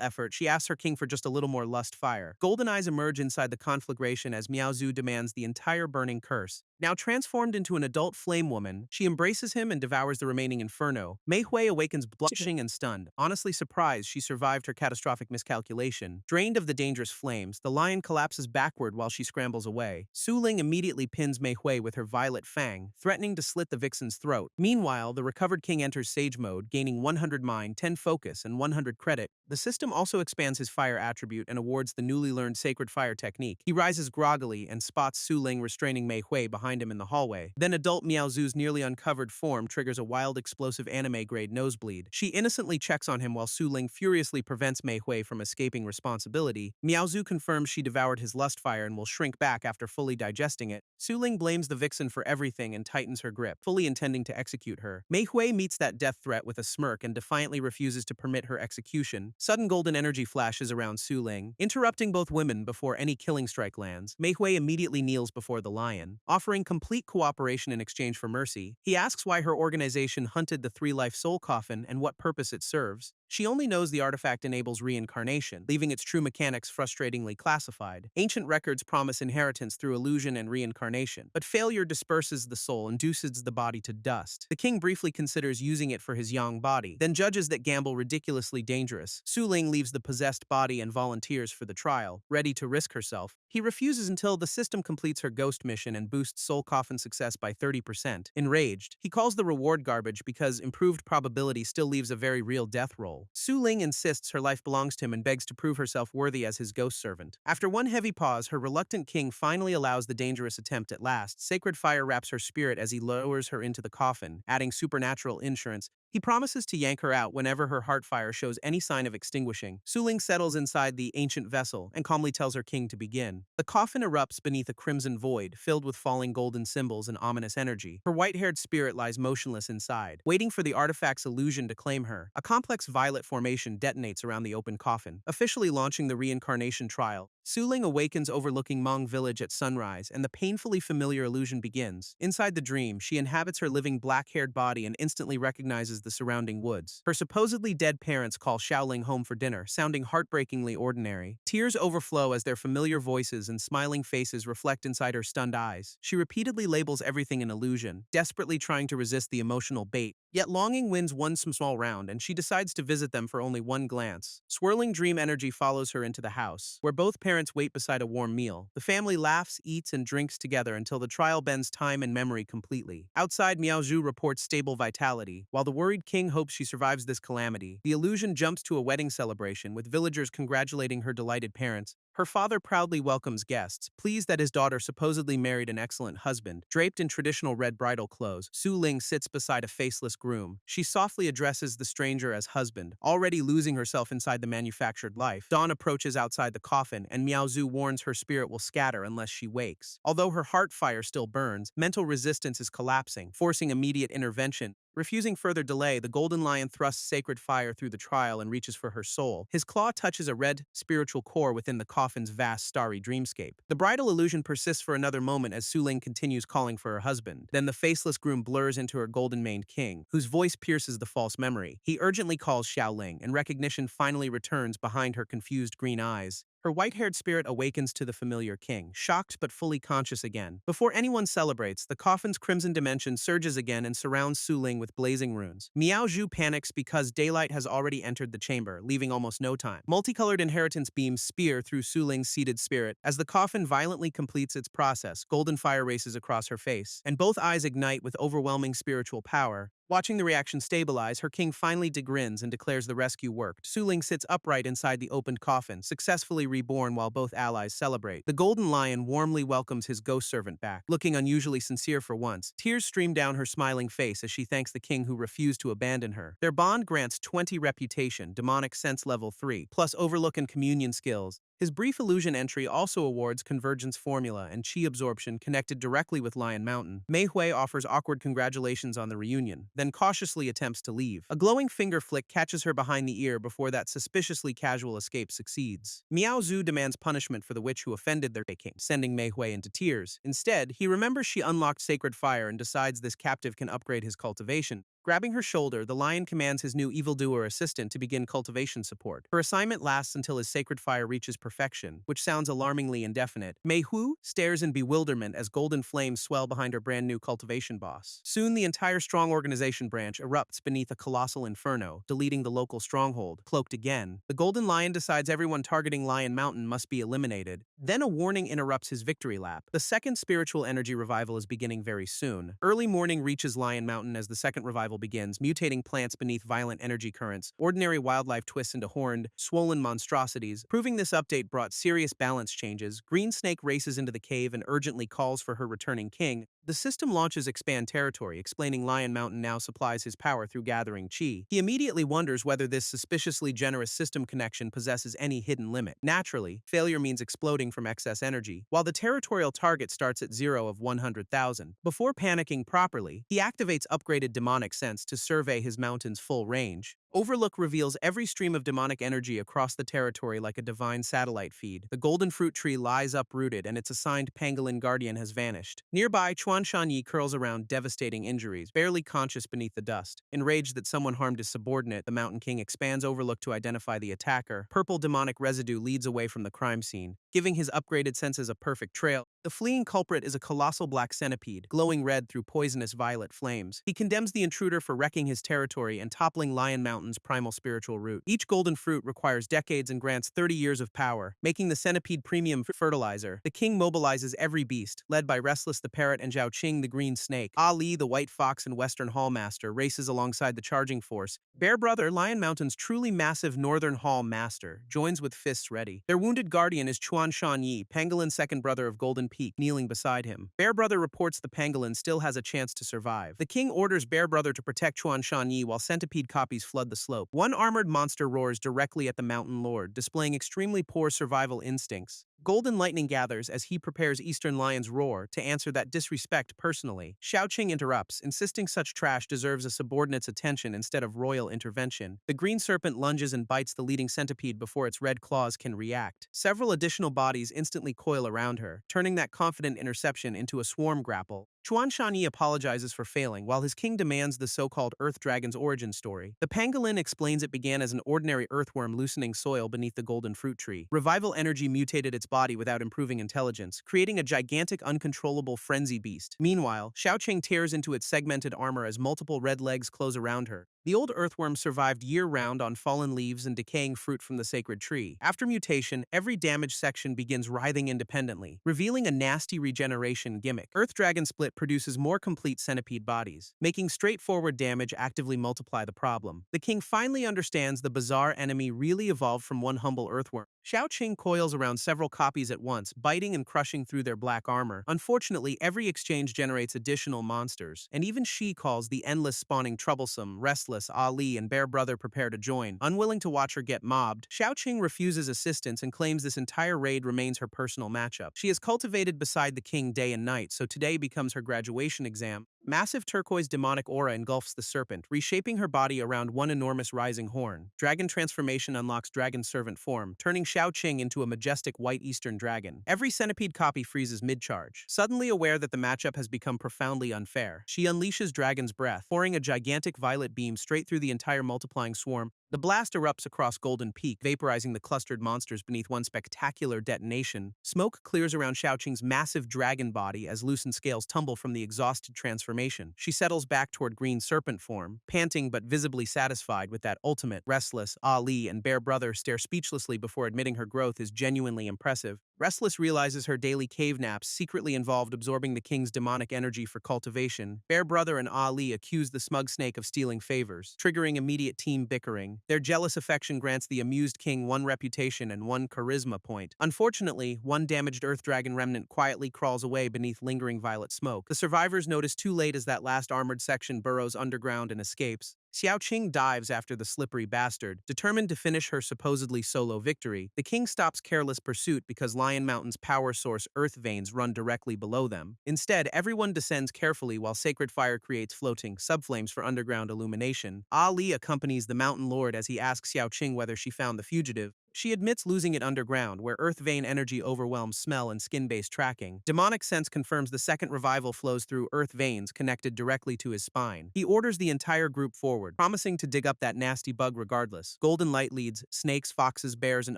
effort, she asks her king for just a little more lust fire. Golden eyes emerge inside the conflagration as Miaozu demands the entire burning curse. Now transformed into an adult flame woman, she embraces him and devours the remaining inferno. Mei Hui awakens blushing and stunned, honestly surprised she survived her catastrophic miscalculation. Drained of the dangerous flames, the lion collapses backward while she scrambles away. Su-Ling immediately pins Mei Hui with her violet fang, threatening to slit the vixen's throat. Meanwhile, the recovered king enters Sage mode, gaining 100 mind, 10 focus, and 100 credit. The system also expands his fire attribute and awards the newly learned Sacred Fire technique. He rises groggily and spots Su-Ling restraining Mei Hui behind him in the hallway. Then adult Miaozu's nearly uncovered form triggers a wild explosive anime-grade nosebleed. She innocently checks on him while Su-Ling furiously prevents Mei Hui from escaping responsibility. Miaozu confirms she devoured his lust fire and will shrink back after fully digesting it. Su-Ling blames the vixen for everything and tightens her grip, fully intending to execute her. Mei Hui meets that death threat with a smirk and defiantly refuses to permit her execution. Sudden golden energy flashes around Su-Ling, interrupting both women before any killing strike lands. Mei Hui immediately kneels before the lion, offering complete cooperation in exchange for mercy. He asks why her organization hunted the three-life soul coffin and what purpose it serves. She only knows the artifact enables reincarnation, leaving its true mechanics frustratingly classified. Ancient records promise inheritance through illusion and reincarnation, but failure disperses the soul and reduces the body to dust. The king briefly considers using it for his yang body, then judges that gamble ridiculously dangerous. Su-Ling leaves the possessed body and volunteers for the trial, ready to risk herself. He refuses until the system completes her ghost mission and boosts soul coffin success by 30%. Enraged, he calls the reward garbage because improved probability still leaves a very real death roll. Su-Ling insists her life belongs to him and begs to prove herself worthy as his ghost servant. After one heavy pause, her reluctant king finally allows the dangerous attempt at last. Sacred fire wraps her spirit as he lowers her into the coffin, adding supernatural insurance. He promises to yank her out whenever her heart fire shows any sign of extinguishing. Su-Ling settles inside the ancient vessel and calmly tells her king to begin. The coffin erupts beneath a crimson void, filled with falling golden symbols and ominous energy. Her white-haired spirit lies motionless inside, waiting for the artifact's illusion to claim her. A complex violet formation detonates around the open coffin, officially launching the reincarnation trial. Su-Ling awakens overlooking Mong village at sunrise, and the painfully familiar illusion begins. Inside the dream, she inhabits her living black-haired body and instantly recognizes the surrounding woods. Her supposedly dead parents call Xiaoling home for dinner, sounding heartbreakingly ordinary. Tears overflow as their familiar voices and smiling faces reflect inside her stunned eyes. She repeatedly labels everything an illusion, desperately trying to resist the emotional bait. Yet longing wins one small round, and she decides to visit them for only one glance. Swirling dream energy follows her into the house, where both parents wait beside a warm meal. The family laughs, eats, and drinks together until the trial bends time and memory completely. Outside, Miaozu reports stable vitality, while the worried king hopes she survives this calamity. The illusion jumps to a wedding celebration, with villagers congratulating her delighted parents. Her father proudly welcomes guests, pleased that his daughter supposedly married an excellent husband. Draped in traditional red bridal clothes, Su-Ling sits beside a faceless groom. She softly addresses the stranger as husband, already losing herself inside the manufactured life. Dawn approaches outside the coffin, and Miaozu warns her spirit will scatter unless she wakes. Although her heart fire still burns, mental resistance is collapsing, forcing immediate intervention. Refusing further delay, the golden lion thrusts sacred fire through the trial and reaches for her soul. His claw touches a red, spiritual core within the coffin's vast, starry dreamscape. The bridal illusion persists for another moment as Su Ling continues calling for her husband. Then the faceless groom blurs into her golden-maned king, whose voice pierces the false memory. He urgently calls Xiao Ling, and recognition finally returns behind her confused green eyes. Her white-haired spirit awakens to the familiar king, shocked but fully conscious again. Before anyone celebrates, the coffin's crimson dimension surges again and surrounds Su Ling with blazing runes. Miao Zhu panics because daylight has already entered the chamber, leaving almost no time. Multicolored inheritance beams spear through Su Ling's seated spirit. As the coffin violently completes its process, golden fire races across her face, and both eyes ignite with overwhelming spiritual power. Watching the reaction stabilize, her king finally grins and declares the rescue worked. Su Ling sits upright inside the opened coffin, successfully reborn while both allies celebrate. The golden lion warmly welcomes his ghost servant back, looking unusually sincere for once. Tears stream down her smiling face as she thanks the king who refused to abandon her. Their bond grants 20 reputation, demonic sense level 3, plus overlook and communion skills. His brief illusion entry also awards convergence formula and chi absorption connected directly with Lion Mountain. Mei Hui offers awkward congratulations on the reunion, then cautiously attempts to leave. A glowing finger flick catches her behind the ear before that suspiciously casual escape succeeds. Miao Zhu demands punishment for the witch who offended their king, sending Mei Hui into tears. Instead, he remembers she unlocked sacred fire and decides this captive can upgrade his cultivation. Grabbing her shoulder, the lion commands his new evildoer assistant to begin cultivation support. Her assignment lasts until his sacred fire reaches perfection, which sounds alarmingly indefinite. Mei Hu stares in bewilderment as golden flames swell behind her brand new cultivation boss. Soon, the entire strong organization branch erupts beneath a colossal inferno, deleting the local stronghold. Cloaked again, the golden lion decides everyone targeting Lion Mountain must be eliminated. Then a warning interrupts his victory lap. The second spiritual energy revival is beginning very soon. Early morning reaches Lion Mountain as the second revival begins, mutating plants beneath violent energy currents. Ordinary wildlife twists into horned, swollen monstrosities. Proving this update brought serious balance changes, Green Snake races into the cave and urgently calls for her returning king. The system launches Expand Territory, explaining Lion Mountain now supplies his power through gathering chi. He immediately wonders whether this suspiciously generous system connection possesses any hidden limit. Naturally, failure means exploding from excess energy, while the territorial target starts at 0 of 100,000. Before panicking properly, he activates upgraded demonic sense to survey his mountain's full range. Overlook reveals every stream of demonic energy across the territory like a divine satellite feed. The golden fruit tree lies uprooted and its assigned pangolin guardian has vanished. Nearby, Chuan Shanyi curls around devastating injuries, barely conscious beneath the dust. Enraged that someone harmed his subordinate, the Mountain King expands Overlook to identify the attacker. Purple demonic residue leads away from the crime scene, giving his upgraded senses a perfect trail. The fleeing culprit is a colossal black centipede, glowing red through poisonous violet flames. He condemns the intruder for wrecking his territory and toppling Lion Mountain's primal spiritual root. Each golden fruit requires decades and grants 30 years of power, making the centipede premium fertilizer. The king mobilizes every beast, led by Restless the parrot and Zhao Qing the green snake. Ali, the white fox and western hall master, races alongside the charging force. Bear Brother, Lion Mountain's truly massive northern hall master, joins with fists ready. Their wounded guardian is Chuan Shanyi, Pangolin's second brother of Golden Peak, kneeling beside him. Bear Brother reports the pangolin still has a chance to survive. The king orders Bear Brother to protect Chuan Shanyi while centipede copies flood the slope. One armored monster roars directly at the mountain lord, displaying extremely poor survival instincts. Golden lightning gathers as he prepares Eastern Lion's roar to answer that disrespect personally. Xiaoqing interrupts, insisting such trash deserves a subordinate's attention instead of royal intervention. The green serpent lunges and bites the leading centipede before its red claws can react. Several additional bodies instantly coil around her, turning that confident interception into a swarm grapple. Chuan Shanyi apologizes for failing, while his king demands the so-called Earth Dragon's origin story. The pangolin explains it began as an ordinary earthworm loosening soil beneath the golden fruit tree. Revival energy mutated its body without improving intelligence, creating a gigantic, uncontrollable frenzy beast. Meanwhile, Xiaoqing tears into its segmented armor as multiple red legs close around her. The old earthworm survived year-round on fallen leaves and decaying fruit from the sacred tree. After mutation, every damaged section begins writhing independently, revealing a nasty regeneration gimmick. Earth Dragon Split produces more complete centipede bodies, making straightforward damage actively multiply the problem. The king finally understands the bizarre enemy really evolved from one humble earthworm. Xiaoqing coils around several copies at once, biting and crushing through their black armor. Unfortunately, every exchange generates additional monsters, and even she calls the endless spawning troublesome. Restless, Ali and Bear Brother prepare to join. Unwilling to watch her get mobbed, Xiaoqing refuses assistance and claims this entire raid remains her personal matchup. She is cultivated beside the king day and night, so today becomes her graduation exam. Massive turquoise demonic aura engulfs the serpent, reshaping her body around one enormous rising horn. Dragon transformation unlocks dragon servant form, turning Xiaoqing into a majestic white eastern dragon. Every centipede copy freezes mid-charge. Suddenly aware that the matchup has become profoundly unfair, she unleashes Dragon's Breath, pouring a gigantic violet beam straight through the entire multiplying swarm. The blast erupts across Golden Peak, vaporizing the clustered monsters beneath one spectacular detonation. Smoke clears around Xiaoqing's massive dragon body as loosened scales tumble from the exhausted transformation. She settles back toward green serpent form, panting but visibly satisfied with that ultimate. Restless, Ali and Bear Brother stare speechlessly before admitting her growth is genuinely impressive. Restless realizes her daily cave naps secretly involved absorbing the king's demonic energy for cultivation. Bear Brother and Ali accuse the smug snake of stealing favors, triggering immediate team bickering. Their jealous affection grants the amused king one reputation and one charisma point. Unfortunately, one damaged earth dragon remnant quietly crawls away beneath lingering violet smoke. The survivors notice too late as that last armored section burrows underground and escapes. Xiaoqing dives after the slippery bastard. Determined to finish her supposedly solo victory, the king stops careless pursuit because Lion Mountain's power source earth veins run directly below them. Instead, everyone descends carefully while sacred fire creates floating subflames for underground illumination. Ali accompanies the mountain lord as he asks Xiaoqing whether she found the fugitive. She admits losing it underground, where earth vein energy overwhelms smell and skin-based tracking. Demonic sense confirms the second revival flows through earth veins connected directly to his spine. He orders the entire group forward, promising to dig up that nasty bug regardless. Golden light leads snakes, foxes, bears, and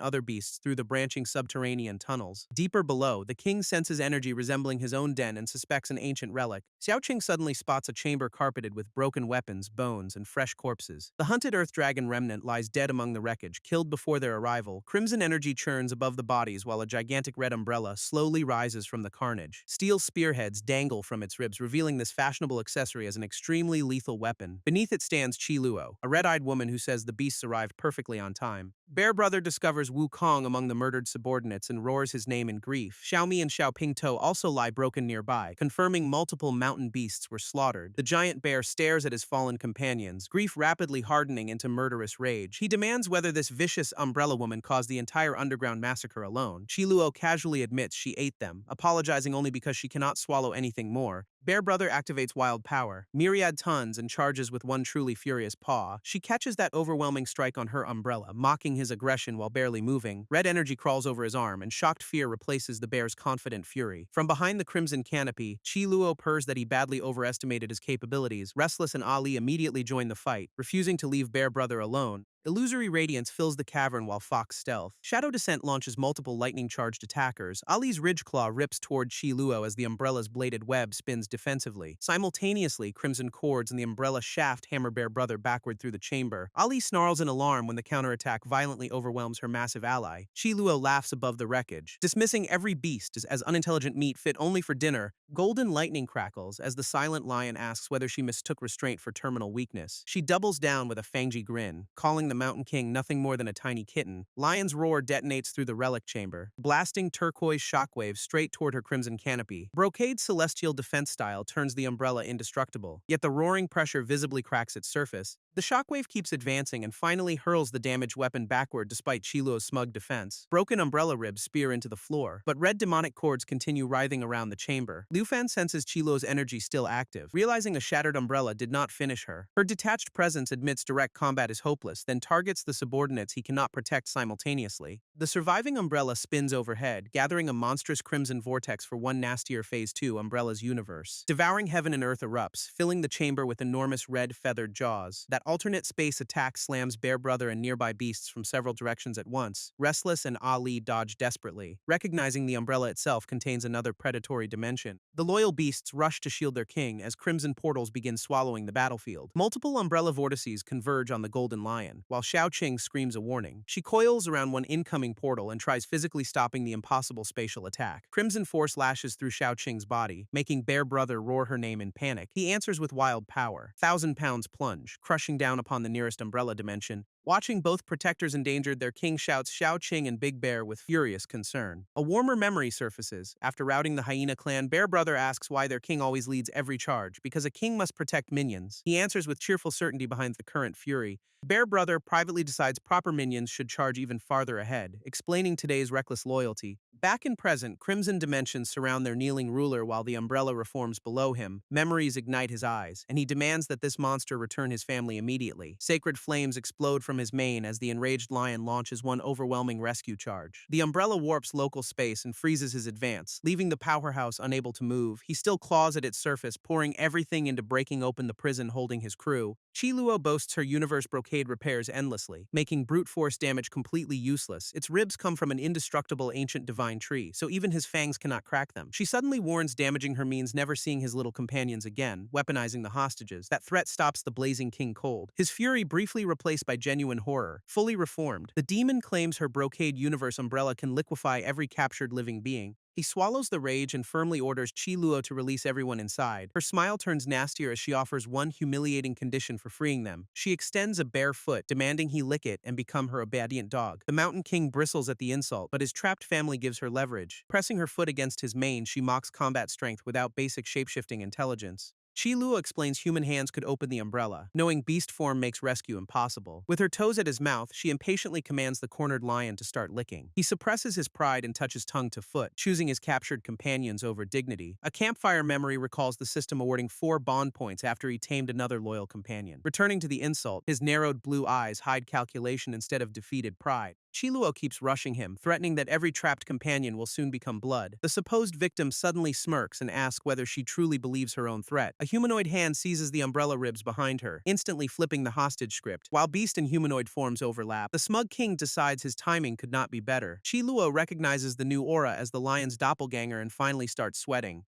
other beasts through the branching subterranean tunnels. Deeper below, the king senses energy resembling his own den and suspects an ancient relic. Xiaoqing suddenly spots a chamber carpeted with broken weapons, bones, and fresh corpses. The hunted earth dragon remnant lies dead among the wreckage, killed before their arrival. Crimson energy churns above the bodies while a gigantic red umbrella slowly rises from the carnage. Steel spearheads dangle from its ribs, revealing this fashionable accessory as an extremely lethal weapon. Beneath it stands Chi Luo, a red-eyed woman who says the beasts arrived perfectly on time. Bear Brother discovers Wu Kong among the murdered subordinates and roars his name in grief. Xiaomi and Xiaoping To also lie broken nearby, confirming multiple mountain beasts were slaughtered. The giant bear stares at his fallen companions, grief rapidly hardening into murderous rage. He demands whether this vicious umbrella woman caused the entire underground massacre alone. Chi Luo casually admits she ate them, apologizing only because she cannot swallow anything more. Bear Brother activates Wild Power, Myriad tons, and charges with one truly furious paw. She catches that overwhelming strike on her umbrella, mocking his aggression while barely moving. Red energy crawls over his arm, and shocked fear replaces the bear's confident fury. From behind the crimson canopy, Chi Luo purrs that he badly overestimated his capabilities. Restless and Ali immediately join the fight, refusing to leave Bear Brother alone. Illusory radiance fills the cavern while Fox stealth. Shadow Descent launches multiple lightning-charged attackers. Ali's Ridgeclaw rips toward Chi Luo as the umbrella's bladed web spins defensively. Simultaneously, crimson cords and the umbrella shaft hammer Bear Brother backward through the chamber. Ali snarls in alarm when the counterattack violently overwhelms her massive ally. Chi Luo laughs above the wreckage, dismissing every beast as unintelligent meat fit only for dinner. Golden lightning crackles as the silent lion asks whether she mistook restraint for terminal weakness. She doubles down with a fangy grin, calling the Mountain King nothing more than a tiny kitten. Lion's roar detonates through the relic chamber, blasting turquoise shockwaves straight toward her crimson canopy. Brocade's celestial defense style turns the umbrella indestructible, yet the roaring pressure visibly cracks its surface. The shockwave keeps advancing and finally hurls the damaged weapon backward despite Chi Luo's smug defense. Broken umbrella ribs spear into the floor, but red demonic cords continue writhing around the chamber. Liu Fan senses Chi Luo's energy still active, realizing a shattered umbrella did not finish her. Her detached presence admits direct combat is hopeless, then targets the subordinates he cannot protect simultaneously. The surviving umbrella spins overhead, gathering a monstrous crimson vortex for one nastier Phase 2 Umbrella's universe. Devouring heaven and earth erupts, filling the chamber with enormous red feathered jaws. That alternate space attack slams Bear Brother and nearby beasts from several directions at once. Restless and Ali dodge desperately, recognizing the umbrella itself contains another predatory dimension. The loyal beasts rush to shield their king as crimson portals begin swallowing the battlefield. Multiple umbrella vortices converge on the Golden Lion, while Xiao Qing screams a warning. She coils around one incoming portal and tries physically stopping the impossible spatial attack. Crimson force lashes through Xiao Qing's body, making Bear Brother roar her name in panic. He answers with wild power. 1,000 pounds plunge, crushing down upon the nearest umbrella dimension. Watching both protectors endangered, their king shouts Xiao Qing and Big Bear with furious concern. A warmer memory surfaces. After routing the hyena clan, Bear Brother asks why their king always leads every charge, because a king must protect minions. He answers with cheerful certainty behind the current fury. Bear Brother privately decides proper minions should charge even farther ahead, explaining today's reckless loyalty. Back in present, crimson dimensions surround their kneeling ruler while the umbrella reforms below him. Memories ignite his eyes, and he demands that this monster return his family immediately. Sacred flames explode from his mane as the enraged lion launches one overwhelming rescue charge. The umbrella warps local space and freezes his advance, leaving the powerhouse unable to move. He still claws at its surface, pouring everything into breaking open the prison holding his crew. Chiluo boasts her universe brocade repairs endlessly, making brute force damage completely useless. Its ribs come from an indestructible ancient divine tree, so even his fangs cannot crack them. She suddenly warns damaging her means never seeing his little companions again, weaponizing the hostages. That threat stops the blazing king cold. His fury briefly replaced by genuine horror. Fully reformed, the demon claims her brocade universe umbrella can liquefy every captured living being. He swallows the rage and firmly orders Chiluo to release everyone inside. Her smile turns nastier as she offers one humiliating condition for freeing them. She extends a bare foot, demanding he lick it and become her obedient dog. The Mountain King bristles at the insult, but his trapped family gives her leverage. Pressing her foot against his mane, she mocks combat strength without basic shapeshifting intelligence. Chiluo explains human hands could open the umbrella, knowing beast form makes rescue impossible. With her toes at his mouth, she impatiently commands the cornered lion to start licking. He suppresses his pride and touches tongue to foot, choosing his captured companions over dignity. A campfire memory recalls the system awarding 4 bond points after he tamed another loyal companion. Returning to the insult, his narrowed blue eyes hide calculation instead of defeated pride. Chiluo keeps rushing him, threatening that every trapped companion will soon become blood. The supposed victim suddenly smirks and asks whether she truly believes her own threat. A humanoid hand seizes the umbrella ribs behind her, instantly flipping the hostage script. While beast and humanoid forms overlap, the smug king decides his timing could not be better. Chiluo recognizes the new aura as the lion's doppelganger and finally starts sweating.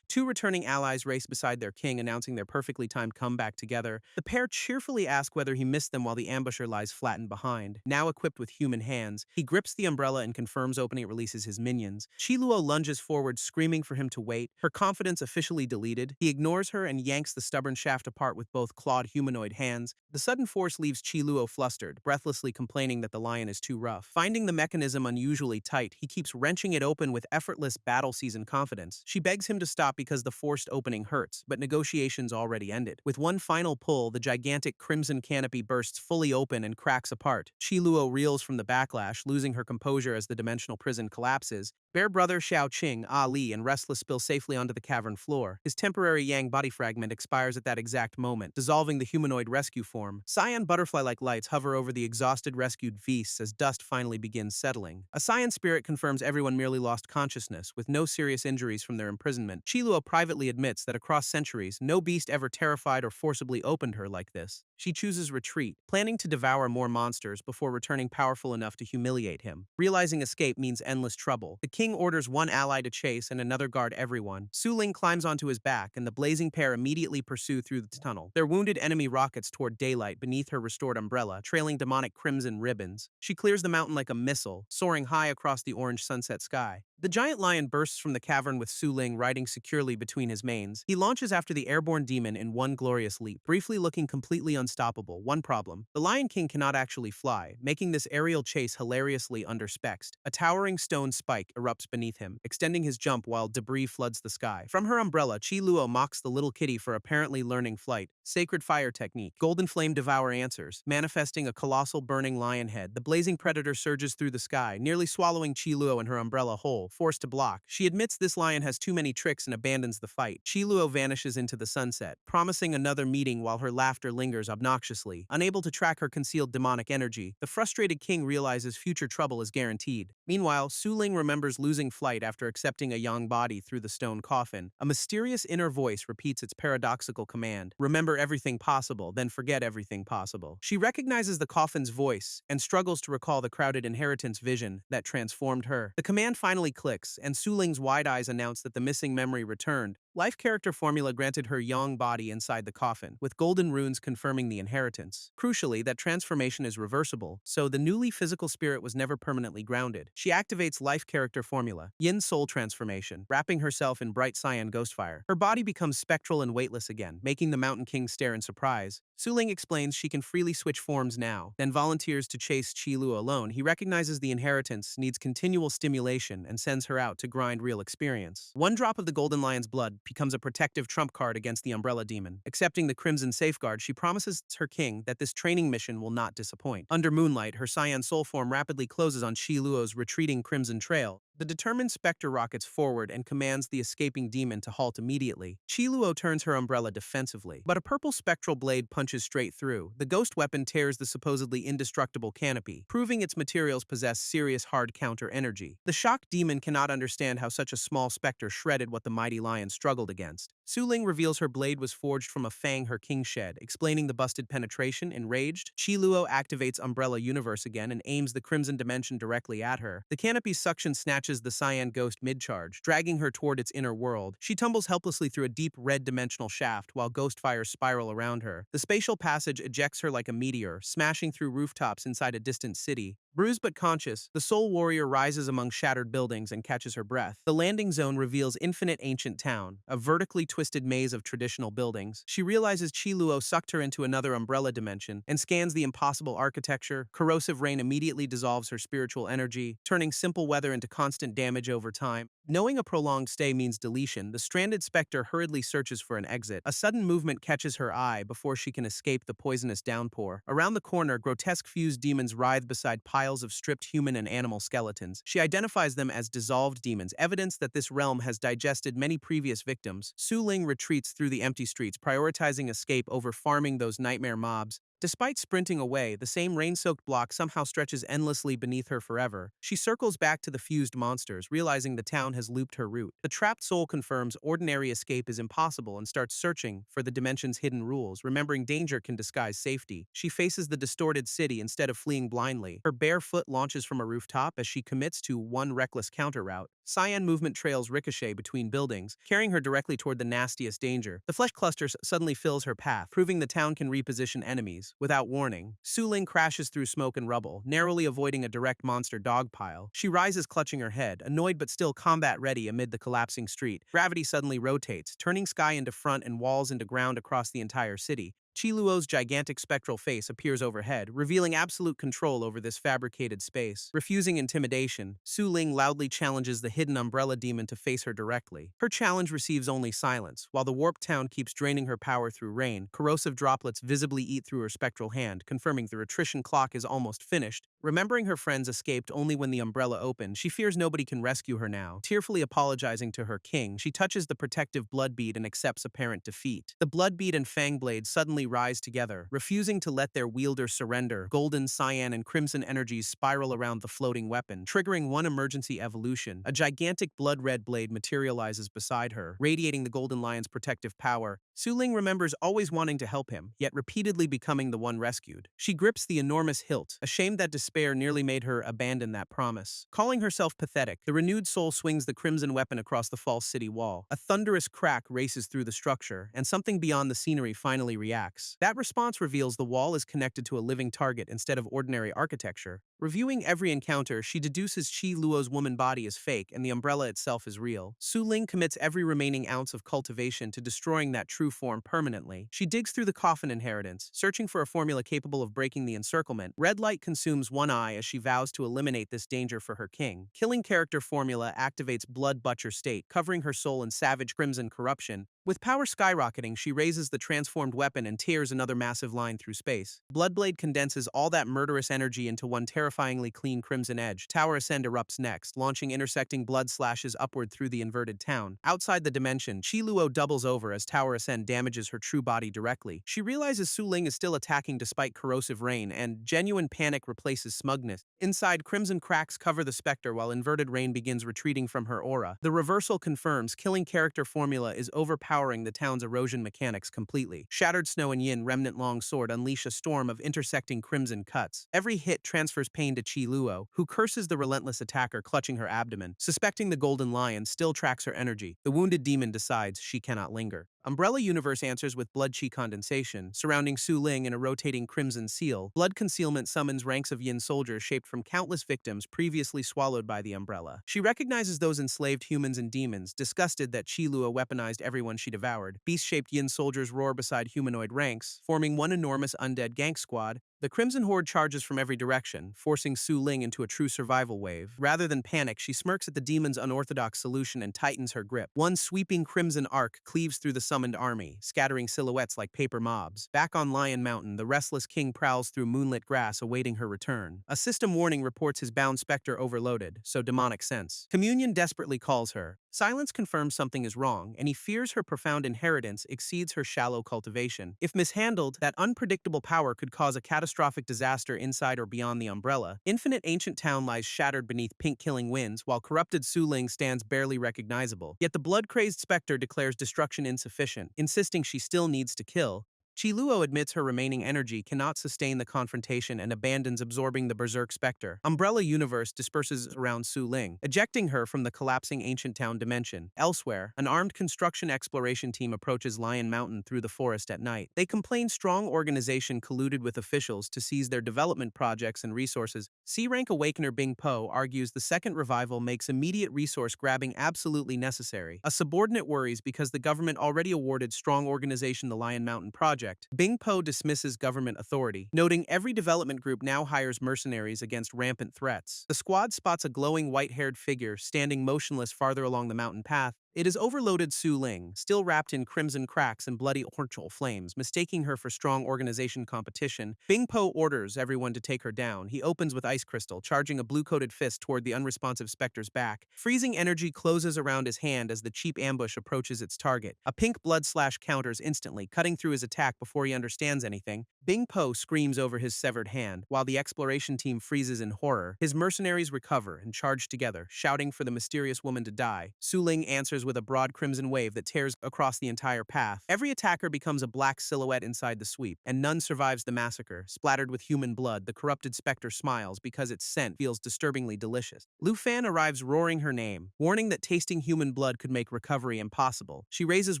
2 returning allies race beside their king, announcing their perfectly timed comeback together. The pair cheerfully ask whether he missed them while the ambusher lies flattened behind. Now equipped with human hands, he grips the umbrella and confirms opening it releases his minions. Chiluo lunges forward, screaming for him to wait. Her confidence officially deleted. He ignores her and yanks the stubborn shaft apart with both clawed humanoid hands. The sudden force leaves Chiluo flustered, breathlessly complaining that the lion is too rough. Finding the mechanism unusually tight, he keeps wrenching it open with effortless battle-seasoned confidence. She begs him to stop because the forced opening hurts, but negotiations already ended. With one final pull, the gigantic crimson canopy bursts fully open and cracks apart. Chiluo reels from the backlash, losing her composure as the dimensional prison collapses. Bear Brother Xiao Qing, Ali, and Restless spill safely onto the cavern floor. His temporary yang body fragment expires at that exact moment, dissolving the humanoid rescue form. Cyan butterfly-like lights hover over the exhausted rescued beasts as dust finally begins settling. A Cyan spirit confirms everyone merely lost consciousness, with no serious injuries from their imprisonment. Chiluo privately admits that across centuries, no beast ever terrified or forcibly opened her like this. She chooses retreat, planning to devour more monsters before returning powerful enough to humiliate him. Realizing escape means endless trouble, the king orders one ally to chase and another guard everyone. Su Ling climbs onto his back, and the blazing pair immediately pursue through the tunnel. Their wounded enemy rockets toward daylight beneath her restored umbrella, trailing demonic crimson ribbons. She clears the mountain like a missile, soaring high across the orange sunset sky. The giant lion bursts from the cavern with Su Ling riding securely between his manes. He launches after the airborne demon in one glorious leap, briefly looking completely unstoppable. One problem: the Lion King cannot actually fly, making this aerial chase hilariously under-spexed. A towering stone spike erupts beneath him, extending his jump while debris floods the sky. From her umbrella, Chiluo mocks the little kitty for apparently learning flight. Sacred fire technique. Golden flame devour answers, manifesting a colossal burning lion head. The blazing predator surges through the sky, nearly swallowing Chiluo and her umbrella whole. forced to block. She admits this lion has too many tricks and abandons the fight. Chiluo vanishes into the sunset, promising another meeting while her laughter lingers obnoxiously. Unable to track her concealed demonic energy, the frustrated king realizes future trouble is guaranteed. Meanwhile, Su Ling remembers losing flight after accepting a young body through the stone coffin. A mysterious inner voice repeats its paradoxical command: remember everything possible, then forget everything possible. She recognizes the coffin's voice and struggles to recall the crowded inheritance vision that transformed her. The command finally clicks, and Su Ling's wide eyes announce that the missing memory returned. Life character formula granted her yang body inside the coffin, with golden runes confirming the inheritance. Crucially, that transformation is reversible, so the newly physical spirit was never permanently grounded. She activates life character formula, yin soul transformation, wrapping herself in bright cyan ghostfire. Her body becomes spectral and weightless again, making the Mountain King stare in surprise. Su Ling explains she can freely switch forms now, then volunteers to chase Qilu alone. He recognizes the inheritance needs continual stimulation and sends her out to grind real experience. One drop of the Golden Lion's blood becomes a protective trump card against the Umbrella Demon. Accepting the Crimson Safeguard, she promises her king that this training mission will not disappoint. Under moonlight, her cyan soul form rapidly closes on Qiluo's retreating Crimson Trail. The determined Spectre rockets forward and commands the escaping demon to halt immediately. Qiluo turns her umbrella defensively, but a purple spectral blade punches straight through. The ghost weapon tears the supposedly indestructible canopy, proving its materials possess serious hard counter energy. The shocked demon cannot understand how such a small spectre shredded what the mighty lion struggled against. Su Ling reveals her blade was forged from a fang her king shed, explaining the busted penetration. Enraged, Qiluo activates Umbrella Universe again and aims the Crimson Dimension directly at her. The canopy's suction snatches the cyan ghost mid-charge, dragging her toward its inner world. She tumbles helplessly through a deep red dimensional shaft while ghost fires spiral around her. The spatial passage ejects her like a meteor, smashing through rooftops inside a distant city. Bruised but conscious, the Soul Warrior rises among shattered buildings and catches her breath. The landing zone reveals Infinite Ancient Town, a vertically twisted maze of traditional buildings. She realizes Qiluo sucked her into another umbrella dimension and scans the impossible architecture. Corrosive rain immediately dissolves her spiritual energy, turning simple weather into constant damage over time. Knowing a prolonged stay means deletion, the stranded specter hurriedly searches for an exit. A sudden movement catches her eye before she can escape the poisonous downpour. Around the corner, grotesque fused demons writhe beside piles of stripped human and animal skeletons. She identifies them as dissolved demons, evidence that this realm has digested many previous victims. Su Ling retreats through the empty streets, prioritizing escape over farming those nightmare mobs. Despite sprinting away, the same rain-soaked block somehow stretches endlessly beneath her forever. She circles back to the fused monsters, realizing the town has looped her route. The trapped soul confirms ordinary escape is impossible and starts searching for the dimension's hidden rules. Remembering danger can disguise safety, she faces the distorted city instead of fleeing blindly. Her bare foot launches from a rooftop as she commits to one reckless counter route. Cyan movement trails ricochet between buildings, carrying her directly toward the nastiest danger. The flesh cluster suddenly fills her path, proving the town can reposition enemies. Without warning, Su Ling crashes through smoke and rubble, narrowly avoiding a direct monster dog pile. She rises clutching her head, annoyed but still combat-ready amid the collapsing street. Gravity suddenly rotates, turning sky into front and walls into ground across the entire city. Qiluo's gigantic spectral face appears overhead, revealing absolute control over this fabricated space. Refusing intimidation, Su Ling loudly challenges the hidden umbrella demon to face her directly. Her challenge receives only silence, while the warped town keeps draining her power through rain. Corrosive droplets visibly eat through her spectral hand, confirming the attrition clock is almost finished. Remembering her friends escaped only when the umbrella opened, she fears nobody can rescue her now. Tearfully apologizing to her king, she touches the protective blood bead and accepts apparent defeat. The blood bead and fang blade suddenly rise together, refusing to let their wielder surrender. Golden, cyan, and crimson energies spiral around the floating weapon, triggering one emergency evolution. A gigantic blood-red blade materializes beside her, radiating the Golden Lion's protective power. Su Ling remembers always wanting to help him, yet repeatedly becoming the one rescued. She grips the enormous hilt, ashamed that despair nearly made her abandon that promise. Calling herself pathetic, the renewed soul swings the crimson weapon across the false city wall. A thunderous crack races through the structure, and something beyond the scenery finally reacts. That response reveals the wall is connected to a living target instead of ordinary architecture. Reviewing every encounter, she deduces Qiluo's woman body is fake and the umbrella itself is real. Su Ling commits every remaining ounce of cultivation to destroying that true form permanently. She digs through the coffin inheritance, searching for a formula capable of breaking the encirclement. Red light consumes one eye as she vows to eliminate this danger for her king. Killing character formula activates Blood Butcher State, covering her soul in savage crimson corruption. With power skyrocketing, she raises the transformed weapon and tears another massive line through space. Bloodblade condenses all that murderous energy into one terrifyingly clean crimson edge. Tower Ascend erupts next, launching intersecting blood slashes upward through the inverted town. Outside the dimension, Chi Luo doubles over as Tower Ascend damages her true body directly. She realizes Su Ling is still attacking despite corrosive rain, and genuine panic replaces smugness. Inside, crimson cracks cover the specter while inverted rain begins retreating from her aura. The reversal confirms killing character formula is overpowering the town's erosion mechanics completely. Shattered Snow and Yin Remnant Long Sword unleash a storm of intersecting crimson cuts. Every hit transfers pain to Chi Luo, who curses the relentless attacker clutching her abdomen. Suspecting the Golden Lion still tracks her energy, the wounded demon decides she cannot linger. Umbrella Universe answers with blood chi condensation, surrounding Su Ling in a rotating crimson seal. Blood concealment summons ranks of Yin soldiers shaped from countless victims previously swallowed by the Umbrella. She recognizes those enslaved humans and demons, disgusted that Chi Lua weaponized everyone she devoured. Beast-shaped Yin soldiers roar beside humanoid ranks, forming one enormous undead gank squad. The Crimson Horde charges from every direction, forcing Su Ling into a true survival wave. Rather than panic, she smirks at the demon's unorthodox solution and tightens her grip. One sweeping crimson arc cleaves through the summoned army, scattering silhouettes like paper mobs. Back on Lion Mountain, the restless king prowls through moonlit grass awaiting her return. A system warning reports his bound specter overloaded, so demonic sense. Communion desperately calls her. Silence confirms something is wrong, and he fears her profound inheritance exceeds her shallow cultivation. If mishandled, that unpredictable power could cause a catastrophic disaster inside or beyond the Umbrella. Infinite Ancient Town lies shattered beneath pink-killing winds, while corrupted Su Ling stands barely recognizable. Yet the blood-crazed specter declares destruction insufficient, insisting she still needs to kill. Chi Luo admits her remaining energy cannot sustain the confrontation and abandons absorbing the Berserk Spectre. Umbrella Universe disperses around Su Ling, ejecting her from the collapsing Ancient Town dimension. Elsewhere, an armed construction exploration team approaches Lion Mountain through the forest at night. They complain strong organization colluded with officials to seize their development projects and resources. C-rank Awakener Bing Po argues the second revival makes immediate resource grabbing absolutely necessary. A subordinate worries because the government already awarded strong organization the Lion Mountain project. Bing Po dismisses government authority, noting every development group now hires mercenaries against rampant threats. The squad spots a glowing white-haired figure standing motionless farther along the mountain path. It is overloaded Su Ling, still wrapped in crimson cracks and bloody orchal flames, mistaking her for strong organization competition. Bing Po orders everyone to take her down. He opens with Ice Crystal, charging a blue-coated fist toward the unresponsive specter's back. Freezing energy closes around his hand as the cheap ambush approaches its target. A pink blood slash counters instantly, cutting through his attack before he understands anything. Bing Po screams over his severed hand, while the exploration team freezes in horror. His mercenaries recover and charge together, shouting for the mysterious woman to die. Su Ling answers with a broad crimson wave that tears across the entire path. Every attacker becomes a black silhouette inside the sweep, and none survives the massacre. Splattered with human blood, the corrupted specter smiles because its scent feels disturbingly delicious. Lu Fan arrives roaring her name, warning that tasting human blood could make recovery impossible. She raises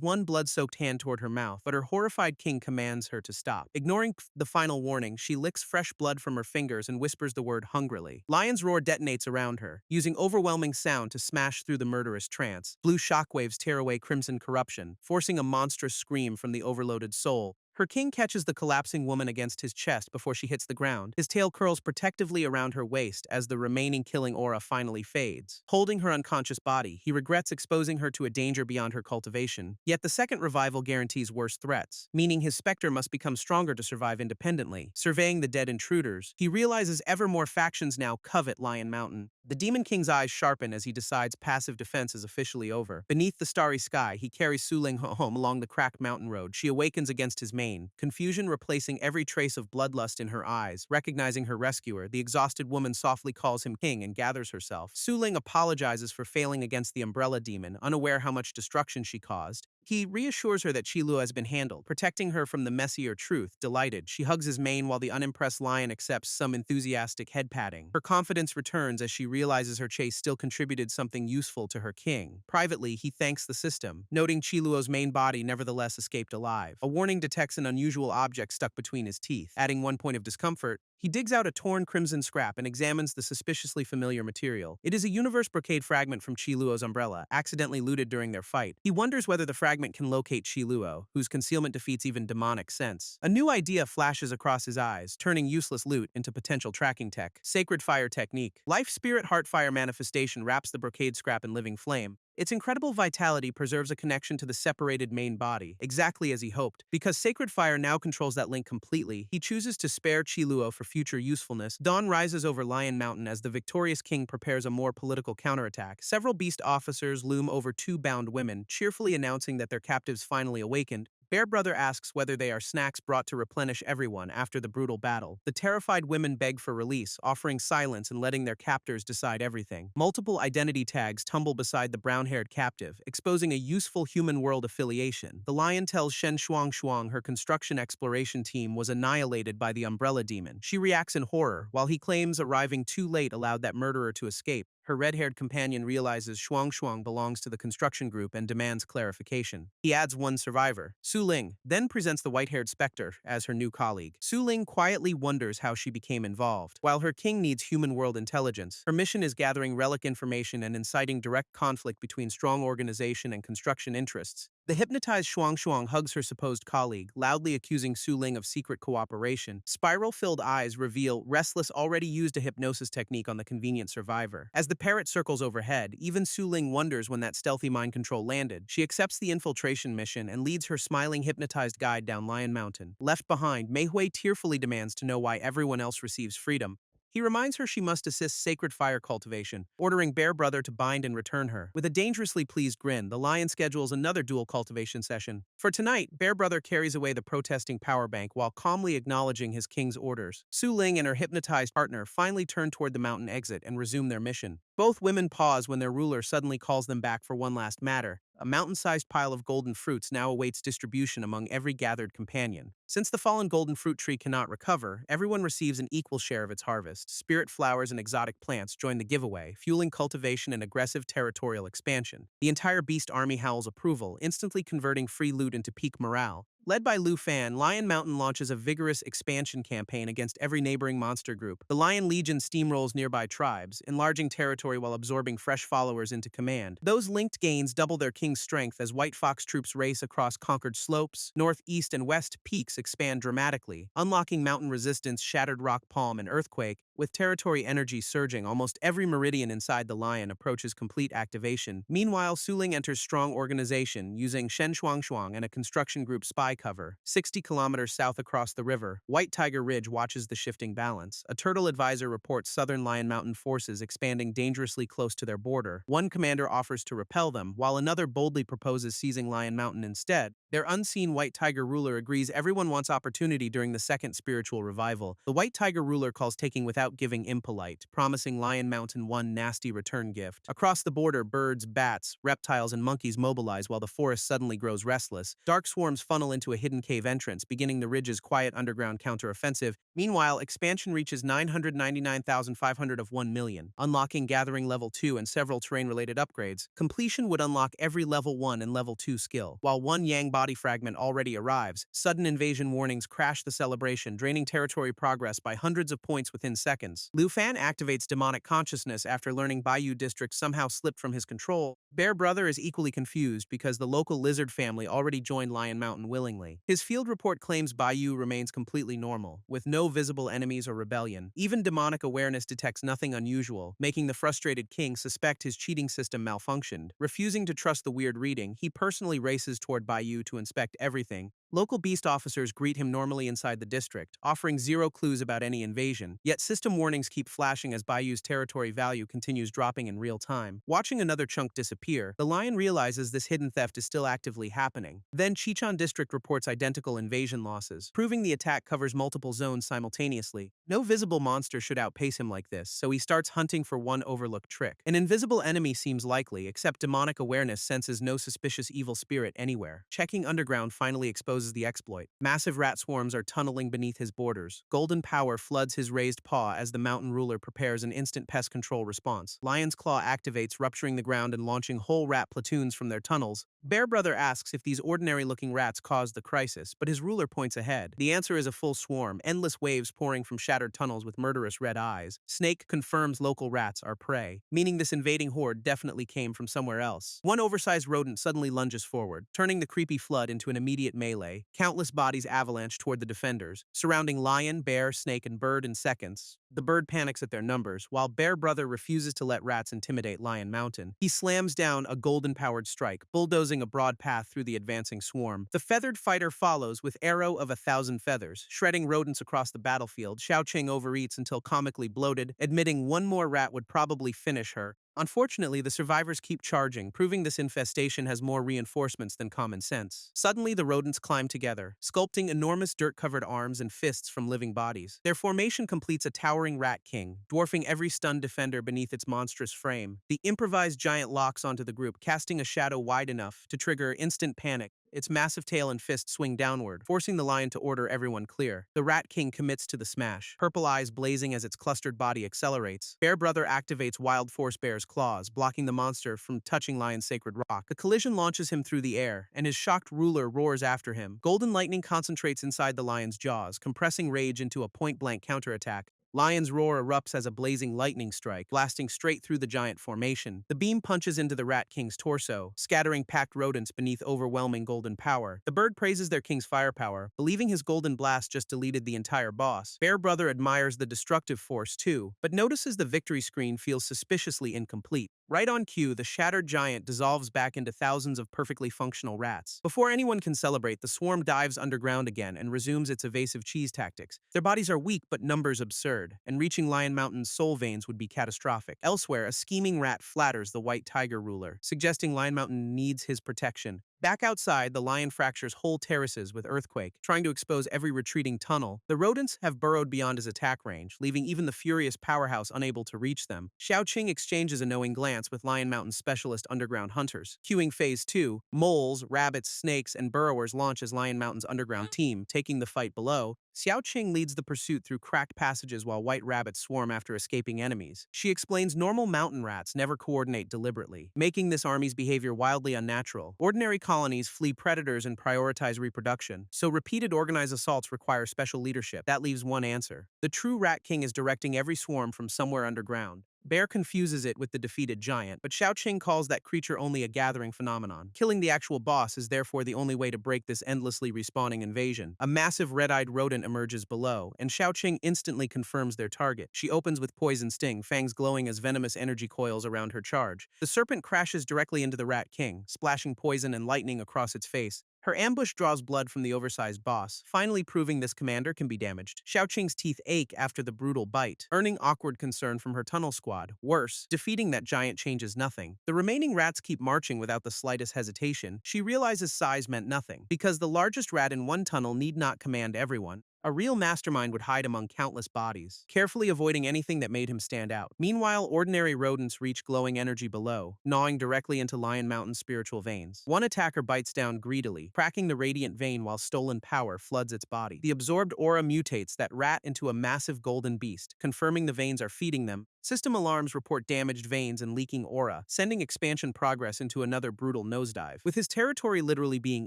one blood-soaked hand toward her mouth, but her horrified king commands her to stop. Ignoring the final warning, she licks fresh blood from her fingers and whispers the word hungrily. Lion's roar detonates around her, using overwhelming sound to smash through the murderous trance. Blue shockwaves tear away crimson corruption, forcing a monstrous scream from the overloaded soul. Her king catches the collapsing woman against his chest before she hits the ground. His tail curls protectively around her waist as the remaining killing aura finally fades. Holding her unconscious body, he regrets exposing her to a danger beyond her cultivation. Yet the second revival guarantees worse threats, meaning his specter must become stronger to survive independently. Surveying the dead intruders, he realizes ever more factions now covet Lion Mountain. The Demon King's eyes sharpen as he decides passive defense is officially over. Beneath the starry sky, he carries Su Ling home along the cracked mountain road. She awakens against his mane, confusion replacing every trace of bloodlust in her eyes. Recognizing her rescuer, the exhausted woman softly calls him king and gathers herself. Su Ling apologizes for failing against the umbrella demon, unaware how much destruction she caused. He reassures her that Chi Lu has been handled, protecting her from the messier truth. Delighted, she hugs his mane while the unimpressed lion accepts some enthusiastic head patting. Her confidence returns as she realizes her chase still contributed something useful to her king. Privately, he thanks the system, noting Chi Luo's main body nevertheless escaped alive. A warning detects an unusual object stuck between his teeth, adding one point of discomfort. He digs out a torn crimson scrap and examines the suspiciously familiar material. It is a universe brocade fragment from Chi Luo's umbrella, accidentally looted during their fight. He wonders whether the fragment can locate Chi Luo, whose concealment defeats even demonic sense. A new idea flashes across his eyes, turning useless loot into potential tracking tech. Sacred Fire Technique. Life Spirit Heartfire Manifestation wraps the brocade scrap in living flame. Its incredible vitality preserves a connection to the separated main body, exactly as he hoped. Because Sacred Fire now controls that link completely, he chooses to spare Chiluo for future usefulness. Dawn rises over Lion Mountain as the victorious king prepares a more political counterattack. Several beast officers loom over two bound women, cheerfully announcing that their captives finally awakened. Bear Brother asks whether they are snacks brought to replenish everyone after the brutal battle. The terrified women beg for release, offering silence and letting their captors decide everything. Multiple identity tags tumble beside the brown-haired captive, exposing a useful human world affiliation. The lion tells Shen Shuang her construction exploration team was annihilated by the Umbrella Demon. She reacts in horror, while he claims arriving too late allowed that murderer to escape. Her red-haired companion realizes Shuang belongs to the construction group and demands clarification. He adds one survivor. Su Ling then presents the white-haired specter as her new colleague. Su Ling quietly wonders how she became involved. While her king needs human world intelligence, her mission is gathering relic information and inciting direct conflict between strong organization and construction interests. The hypnotized Shuang hugs her supposed colleague, loudly accusing Su Ling of secret cooperation. Spiral-filled eyes reveal Restless already used a hypnosis technique on the convenient survivor. As the parrot circles overhead, even Su Ling wonders when that stealthy mind control landed. She accepts the infiltration mission and leads her smiling hypnotized guide down Lion Mountain. Left behind, Mei tearfully demands to know why everyone else receives freedom. He reminds her she must assist Sacred Fire cultivation, ordering Bear Brother to bind and return her. With a dangerously pleased grin, the lion schedules another dual cultivation session. For tonight, Bear Brother carries away the protesting power bank while calmly acknowledging his king's orders. Su Ling and her hypnotized partner finally turn toward the mountain exit and resume their mission. Both women pause when their ruler suddenly calls them back for one last matter. A mountain-sized pile of golden fruits now awaits distribution among every gathered companion. Since the fallen golden fruit tree cannot recover, everyone receives an equal share of its harvest. Spirit flowers and exotic plants join the giveaway, fueling cultivation and aggressive territorial expansion. The entire beast army howls approval, instantly converting free loot into peak morale. Led by Lu Fan, Lion Mountain launches a vigorous expansion campaign against every neighboring monster group. The Lion Legion steamrolls nearby tribes, enlarging territory while absorbing fresh followers into command. Those linked gains double their king's strength as White Fox troops race across conquered slopes. North, east, and west peaks expand dramatically, unlocking mountain resistance, shattered rock palm, and earthquake. With territory energy surging, almost every meridian inside the lion approaches complete activation. Meanwhile, Su Ling enters strong organization, using Shen Shuang and a construction group spy cover. 60 kilometers south across the river, White Tiger Ridge watches the shifting balance. A turtle advisor reports southern Lion Mountain forces expanding dangerously close to their border. One commander offers to repel them, while another boldly proposes seizing Lion Mountain instead. Their unseen White Tiger ruler agrees everyone wants opportunity during the second spiritual revival. The White Tiger ruler calls taking without giving impolite, promising Lion Mountain one nasty return gift. Across the border, birds, bats, reptiles, and monkeys mobilize while the forest suddenly grows restless. Dark swarms funnel into a hidden cave entrance, beginning the ridge's quiet underground counteroffensive. Meanwhile, expansion reaches 999,500 of 1 million, unlocking Gathering Level 2 and several terrain-related upgrades. Completion would unlock every Level 1 and Level 2 skill. While one Yang body fragment already arrives, sudden invasion warnings crash the celebration, draining territory progress by hundreds of points within seconds. Lu Fan activates demonic consciousness after learning Bayou District somehow slipped from his control. Bear Brother is equally confused because the local lizard family already joined Lion Mountain willingly. His field report claims Bayou remains completely normal, with no visible enemies or rebellion. Even demonic awareness detects nothing unusual, making the frustrated king suspect his cheating system malfunctioned. Refusing to trust the weird reading, he personally races toward Bayou to inspect everything. Local beast officers greet him normally inside the district, offering zero clues about any invasion, yet system warnings keep flashing as Bayou's territory value continues dropping in real time. Watching another chunk disappear, the lion realizes this hidden theft is still actively happening. Then Cheon District reports identical invasion losses, proving the attack covers multiple zones simultaneously. No visible monster should outpace him like this, so he starts hunting for one overlooked trick. An invisible enemy seems likely, except demonic awareness senses no suspicious evil spirit anywhere. Checking underground finally exposes the exploit. Massive rat swarms are tunneling beneath his borders. Golden power floods his raised paw as the mountain ruler prepares an instant pest control response. Lion's Claw activates, rupturing the ground and launching whole rat platoons from their tunnels. Bear Brother asks if these ordinary-looking rats caused the crisis, but his ruler points ahead. The answer is a full swarm, endless waves pouring from shattered tunnels with murderous red eyes. Snake confirms local rats are prey, meaning this invading horde definitely came from somewhere else. One oversized rodent suddenly lunges forward, turning the creepy flood into an immediate melee. melee, countless bodies avalanche toward the defenders, surrounding lion, bear, snake, and bird in seconds. The bird panics at their numbers, while Bear Brother refuses to let rats intimidate Lion Mountain. He slams down a golden-powered strike, bulldozing a broad path through the advancing swarm. The feathered fighter follows with Arrow of 1,000 Feathers, shredding rodents across the battlefield. Xiaoqing overeats until comically bloated, admitting one more rat would probably finish her. Unfortunately, the survivors keep charging, proving this infestation has more reinforcements than common sense. Suddenly, the rodents climb together, sculpting enormous dirt-covered arms and fists from living bodies. Their formation completes a towering rat king, dwarfing every stunned defender beneath its monstrous frame. The improvised giant locks onto the group, casting a shadow wide enough to trigger instant panic. Its massive tail and fist swing downward, forcing the lion to order everyone clear. The Rat King commits to the smash, purple eyes blazing as its clustered body accelerates. Bear Brother activates Wild Force Bear's claws, blocking the monster from touching Lion's sacred rock. The collision launches him through the air, and his shocked ruler roars after him. Golden lightning concentrates inside the lion's jaws, compressing rage into a point-blank counterattack. Lion's roar erupts as a blazing lightning strike, blasting straight through the giant formation. The beam punches into the Rat King's torso, scattering packed rodents beneath overwhelming golden power. The bird praises their king's firepower, believing his golden blast just deleted the entire boss. Bear Brother admires the destructive force too, but notices the victory screen feels suspiciously incomplete. Right on cue, the shattered giant dissolves back into thousands of perfectly functional rats. Before anyone can celebrate, the swarm dives underground again and resumes its evasive cheese tactics. Their bodies are weak but numbers absurd, and reaching Lion Mountain's soul veins would be catastrophic. Elsewhere, a scheming rat flatters the White Tiger ruler, suggesting Lion Mountain needs his protection. Back outside, the lion fractures whole terraces with Earthquake, trying to expose every retreating tunnel. The rodents have burrowed beyond his attack range, leaving even the furious powerhouse unable to reach them. Xiaoqing exchanges a knowing glance with Lion Mountain's specialist underground hunters. Cueing Phase 2, moles, rabbits, snakes, and burrowers launch as Lion Mountain's underground team, taking the fight below. Xiaoqing leads the pursuit through cracked passages while white rabbits swarm after escaping enemies. She explains normal mountain rats never coordinate deliberately, making this army's behavior wildly unnatural. Ordinary colonies flee predators and prioritize reproduction, so repeated organized assaults require special leadership. That leaves one answer. The true Rat King is directing every swarm from somewhere underground. Bear confuses it with the defeated giant, but Xiaoqing calls that creature only a gathering phenomenon. Killing the actual boss is therefore the only way to break this endlessly respawning invasion. A massive red-eyed rodent emerges below, and Xiaoqing instantly confirms their target. She opens with Poison Sting, fangs glowing as venomous energy coils around her charge. The serpent crashes directly into the Rat King, splashing poison and lightning across its face. Her ambush draws blood from the oversized boss, finally proving this commander can be damaged. Xiaoqing's teeth ache after the brutal bite, earning awkward concern from her tunnel squad. Worse, defeating that giant changes nothing. The remaining rats keep marching without the slightest hesitation. She realizes size meant nothing, because the largest rat in one tunnel need not command everyone. A real mastermind would hide among countless bodies, carefully avoiding anything that made him stand out. Meanwhile, ordinary rodents reach glowing energy below, gnawing directly into Lion Mountain's spiritual veins. One attacker bites down greedily, cracking the radiant vein while stolen power floods its body. The absorbed aura mutates that rat into a massive golden beast, confirming the veins are feeding them. System alarms report damaged veins and leaking aura, sending expansion progress into another brutal nosedive. With his territory literally being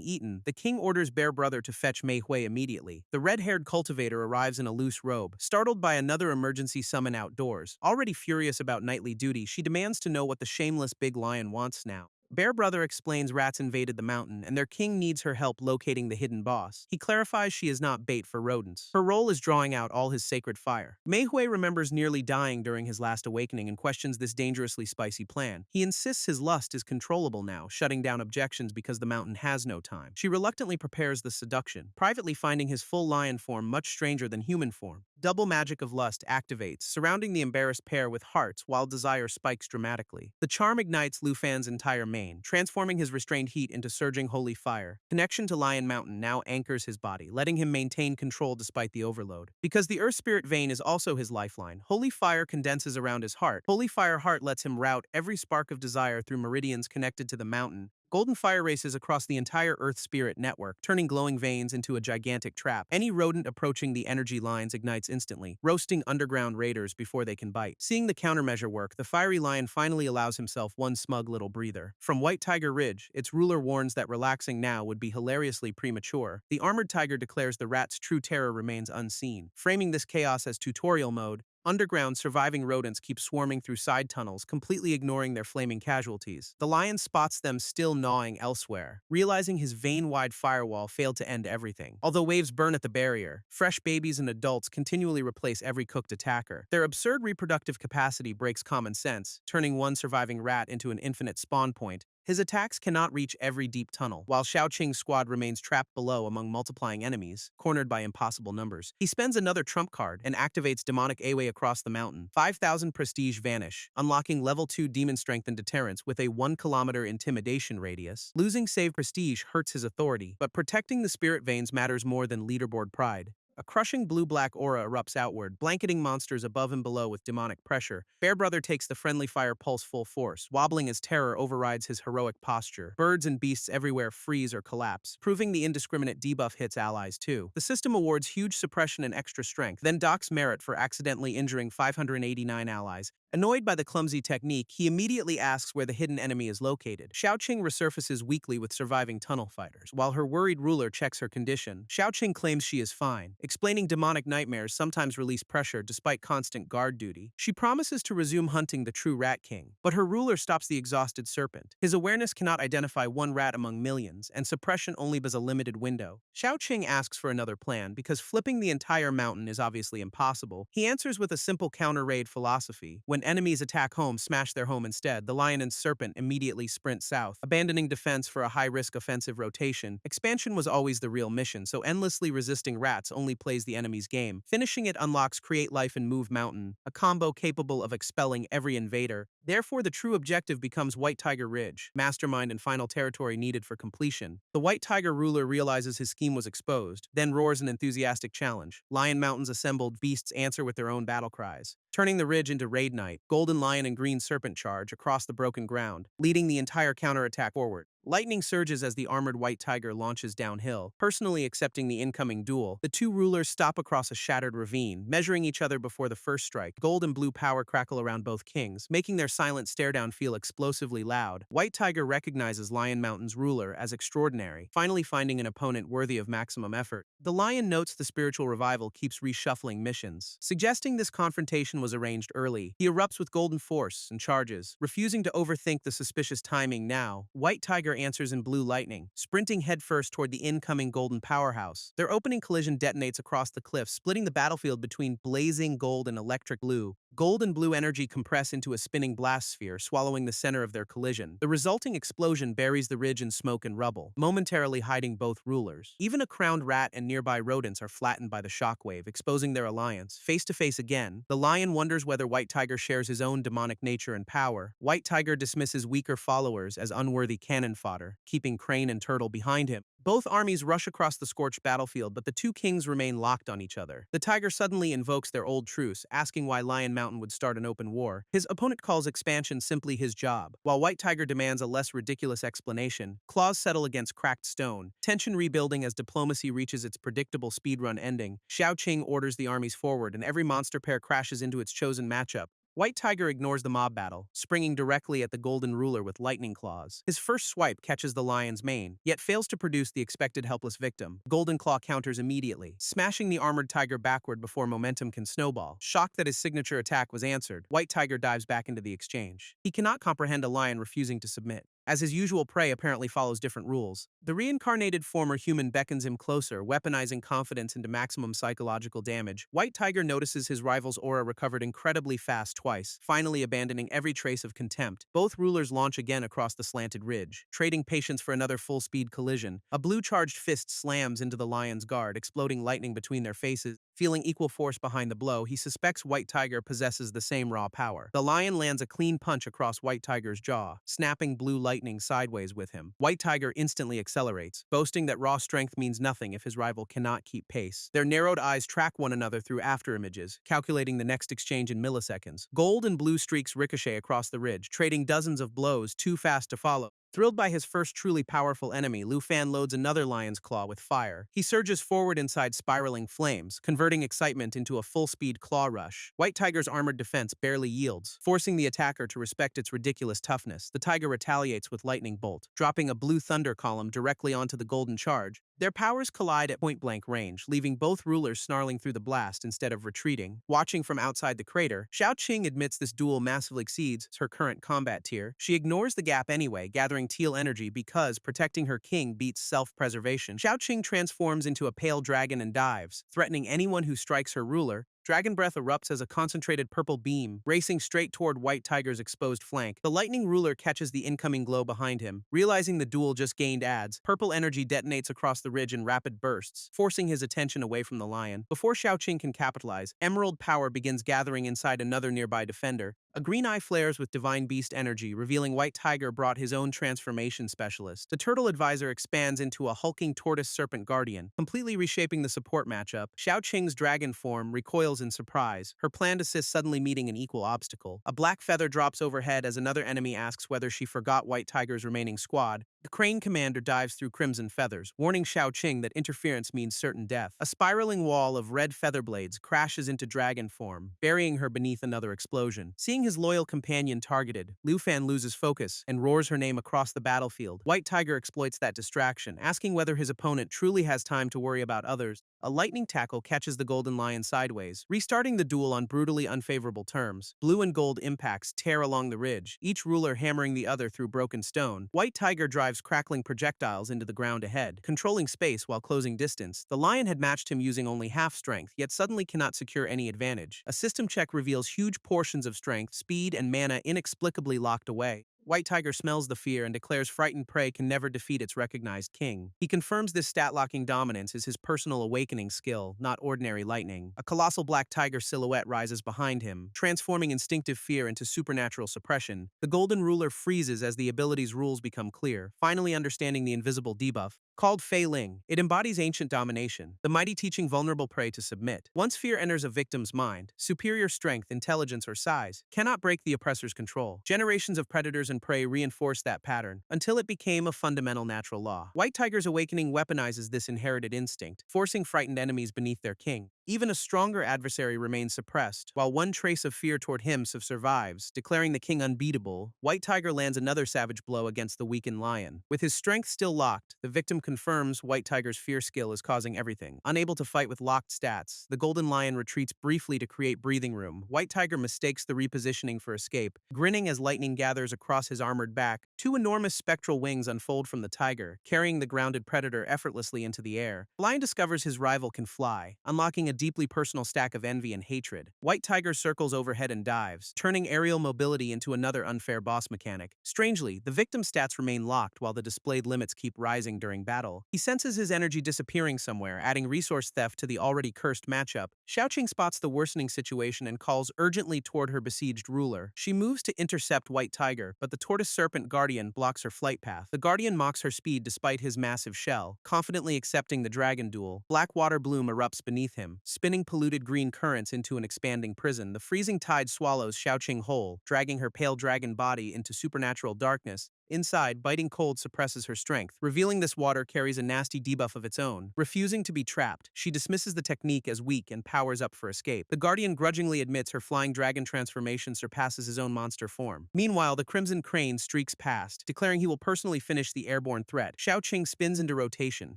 eaten, the king orders Bear Brother to fetch Mei Hui immediately. The red-haired cultivator arrives in a loose robe, startled by another emergency summon outdoors. Already furious about nightly duty, she demands to know what the shameless big lion wants now. Bear Brother explains rats invaded the mountain, and their king needs her help locating the hidden boss. He clarifies she is not bait for rodents. Her role is drawing out all his sacred fire. Mei Hui remembers nearly dying during his last awakening and questions this dangerously spicy plan. He insists his lust is controllable now, shutting down objections because the mountain has no time. She reluctantly prepares the seduction, privately finding his full lion form much stranger than human form. Double magic of lust activates, surrounding the embarrassed pair with hearts while desire spikes dramatically. The charm ignites Lu Fan's entire mane, transforming his restrained heat into surging holy fire. Connection to Lion Mountain now anchors his body, letting him maintain control despite the overload. Because the Earth Spirit vein is also his lifeline, holy fire condenses around his heart. Holy fire heart lets him route every spark of desire through meridians connected to the mountain. Golden fire races across the entire Earth Spirit network, turning glowing veins into a gigantic trap. Any rodent approaching the energy lines ignites instantly, roasting underground raiders before they can bite. Seeing the countermeasure work, the fiery lion finally allows himself one smug little breather. From White Tiger Ridge, its ruler warns that relaxing now would be hilariously premature. The armored tiger declares the rat's true terror remains unseen. Framing this chaos as tutorial mode, Underground, surviving rodents keep swarming through side tunnels, completely ignoring their flaming casualties. The lion spots them still gnawing elsewhere, realizing his vein-wide firewall failed to end everything. Although waves burn at the barrier, fresh babies and adults continually replace every cooked attacker. Their absurd reproductive capacity breaks common sense, turning one surviving rat into an infinite spawn point. His attacks cannot reach every deep tunnel, while Xiaoqing's squad remains trapped below among multiplying enemies, cornered by impossible numbers. He spends another trump card and activates demonic Away across the mountain. 5,000 prestige vanish, unlocking level 2 demon strength and deterrence with a 1 kilometer intimidation radius. Losing save prestige hurts his authority, but protecting the spirit veins matters more than leaderboard pride. A crushing blue-black aura erupts outward, blanketing monsters above and below with demonic pressure. Bear Brother takes the friendly fire pulse full force, wobbling as terror overrides his heroic posture. Birds and beasts everywhere freeze or collapse, proving the indiscriminate debuff hits allies too. The system awards huge suppression and extra strength, then docks merit for accidentally injuring 589 allies. Annoyed by the clumsy technique, he immediately asks where the hidden enemy is located. Xiaoqing resurfaces weakly with surviving tunnel fighters. While her worried ruler checks her condition, Xiaoqing claims she is fine, explaining demonic nightmares sometimes release pressure despite constant guard duty. She promises to resume hunting the true Rat King, but her ruler stops the exhausted serpent. His awareness cannot identify one rat among millions, and suppression only has a limited window. Xiaoqing asks for another plan because flipping the entire mountain is obviously impossible. He answers with a simple counter-raid philosophy. When enemies attack home, smash their home instead. The lion and serpent immediately sprint south, abandoning defense for a high-risk offensive rotation. Expansion was always the real mission, so endlessly resisting rats only plays the enemy's game. Finishing it unlocks Create Life and Move Mountain, a combo capable of expelling every invader. Therefore, the true objective becomes White Tiger Ridge, mastermind and final territory needed for completion. The White Tiger ruler realizes his scheme was exposed, then roars an enthusiastic challenge. Lion Mountain's assembled beasts answer with their own battle cries, turning the ridge into raid night. Golden Lion and Green Serpent charge across the broken ground, leading the entire counterattack forward. Lightning surges as the armored White Tiger launches downhill, personally accepting the incoming duel. The two rulers stop across a shattered ravine, measuring each other before the first strike. Gold and blue power crackle around both kings, making their silent stare-down feel explosively loud. White Tiger recognizes Lion Mountain's ruler as extraordinary, finally finding an opponent worthy of maximum effort. The lion notes the spiritual revival keeps reshuffling missions, suggesting this confrontation was arranged early. He erupts with golden force and charges, refusing to overthink the suspicious timing now. White Tiger answers in blue lightning, sprinting headfirst toward the incoming golden powerhouse. Their opening collision detonates across the cliff, splitting the battlefield between blazing gold and electric blue. Gold and blue energy compress into a spinning blast sphere, swallowing the center of their collision. The resulting explosion buries the ridge in smoke and rubble, momentarily hiding both rulers. Even a crowned rat and nearby rodents are flattened by the shockwave, exposing their alliance. Face to face again, the lion wonders whether White Tiger shares his own demonic nature and power. White Tiger dismisses weaker followers as unworthy cannon fodder, keeping Crane and Turtle behind him. Both armies rush across the scorched battlefield, but the two kings remain locked on each other. The tiger suddenly invokes their old truce, asking why Lion Mountain would start an open war. His opponent calls expansion simply his job, while White Tiger demands a less ridiculous explanation. Claws settle against cracked stone, tension rebuilding as diplomacy reaches its predictable speedrun ending. Xiaoqing orders the armies forward, and every monster pair crashes into its chosen matchup. White Tiger ignores the mob battle, springing directly at the golden ruler with lightning claws. His first swipe catches the lion's mane, yet fails to produce the expected helpless victim. Golden Claw counters immediately, smashing the armored tiger backward before momentum can snowball. Shocked that his signature attack was answered, White Tiger dives back into the exchange. He cannot comprehend a lion refusing to submit, as his usual prey apparently follows different rules. The reincarnated former human beckons him closer, weaponizing confidence into maximum psychological damage. White Tiger notices his rival's aura recovered incredibly fast twice, finally abandoning every trace of contempt. Both rulers launch again across the slanted ridge, trading patience for another full-speed collision. A blue-charged fist slams into the lion's guard, exploding lightning between their faces. Feeling equal force behind the blow, he suspects White Tiger possesses the same raw power. The lion lands a clean punch across White Tiger's jaw, snapping blue lightning sideways with him. White Tiger instantly accelerates, boasting that raw strength means nothing if his rival cannot keep pace. Their narrowed eyes track one another through afterimages, calculating the next exchange in milliseconds. Gold and blue streaks ricochet across the ridge, trading dozens of blows too fast to follow. Thrilled by his first truly powerful enemy, Lu Fan loads another lion's claw with fire. He surges forward inside spiraling flames, converting excitement into a full-speed claw rush. White Tiger's armored defense barely yields, forcing the attacker to respect its ridiculous toughness. The tiger retaliates with lightning bolt, dropping a blue thunder column directly onto the golden charge. Their powers collide at point-blank range, leaving both rulers snarling through the blast instead of retreating. Watching from outside the crater, Xiaoqing admits this duel massively exceeds her current combat tier. She ignores the gap anyway, gathering teal energy because protecting her king beats self-preservation. Xiaoqing transforms into a pale dragon and dives, threatening anyone who strikes her ruler. Dragon Breath erupts as a concentrated purple beam, racing straight toward White Tiger's exposed flank. The lightning ruler catches the incoming glow behind him. Realizing the duel just gained adds, purple energy detonates across the ridge in rapid bursts, forcing his attention away from the lion. Before Xiaoqing can capitalize, emerald power begins gathering inside another nearby defender. A green eye flares with divine beast energy, revealing White Tiger brought his own transformation specialist. The turtle advisor expands into a hulking tortoise serpent guardian, completely reshaping the support matchup. Xiaoqing's dragon form recoils in surprise, her planned assist suddenly meeting an equal obstacle. A black feather drops overhead as another enemy asks whether she forgot White Tiger's remaining squad. The crane commander dives through crimson feathers, warning Xiaoqing that interference means certain death. A spiraling wall of red feather blades crashes into dragon form, burying her beneath another explosion. Seeing his loyal companion targeted, Liu Fan loses focus and roars her name across the battlefield. White Tiger exploits that distraction, asking whether his opponent truly has time to worry about others. A lightning tackle catches the golden lion sideways, restarting the duel on brutally unfavorable terms. Blue and gold impacts tear along the ridge, each ruler hammering the other through broken stone. White Tiger drives crackling projectiles into the ground ahead, controlling space while closing distance. The lion had matched him using only half strength, yet suddenly cannot secure any advantage. A system check reveals huge portions of strength, speed, and mana inexplicably locked away. White Tiger smells the fear and declares frightened prey can never defeat its recognized king. He confirms this stat-locking dominance is his personal awakening skill, not ordinary lightning. A colossal black tiger silhouette rises behind him, transforming instinctive fear into supernatural suppression. The Golden Ruler freezes as the ability's rules become clear, finally understanding the invisible debuff. Called Fei Ling, it embodies ancient domination, the mighty teaching vulnerable prey to submit. Once fear enters a victim's mind, superior strength, intelligence, or size cannot break the oppressor's control. Generations of predators and prey reinforced that pattern, until it became a fundamental natural law. White Tiger's awakening weaponizes this inherited instinct, forcing frightened enemies beneath their king. Even a stronger adversary remains suppressed, while one trace of fear toward him survives, declaring the king unbeatable. White Tiger lands another savage blow against the weakened lion. With his strength still locked, the victim confirms White Tiger's fear skill is causing everything. Unable to fight with locked stats, the golden lion retreats briefly to create breathing room. White Tiger mistakes the repositioning for escape, grinning as lightning gathers across his armored back. Two enormous spectral wings unfold from the tiger, carrying the grounded predator effortlessly into the air. The lion discovers his rival can fly, unlocking a deeply personal stack of envy and hatred. White Tiger circles overhead and dives, turning aerial mobility into another unfair boss mechanic. Strangely, the victim's stats remain locked while the displayed limits keep rising during battle. He senses his energy disappearing somewhere, adding resource theft to the already cursed matchup. Xiaoqing spots the worsening situation and calls urgently toward her besieged ruler. She moves to intercept White Tiger, but the tortoise serpent guardian blocks her flight path. The guardian mocks her speed despite his massive shell, confidently accepting the dragon duel. Black water bloom erupts beneath him, spinning polluted green currents into an expanding prison. The freezing tide swallows Xiaoqing whole, dragging her pale dragon body into supernatural darkness. Inside, biting cold suppresses her strength, revealing this water carries a nasty debuff of its own. Refusing to be trapped, she dismisses the technique as weak and powers up for escape. The Guardian grudgingly admits her flying dragon transformation surpasses his own monster form. Meanwhile, the Crimson Crane streaks past, declaring he will personally finish the airborne threat. Xiaoqing spins into rotation,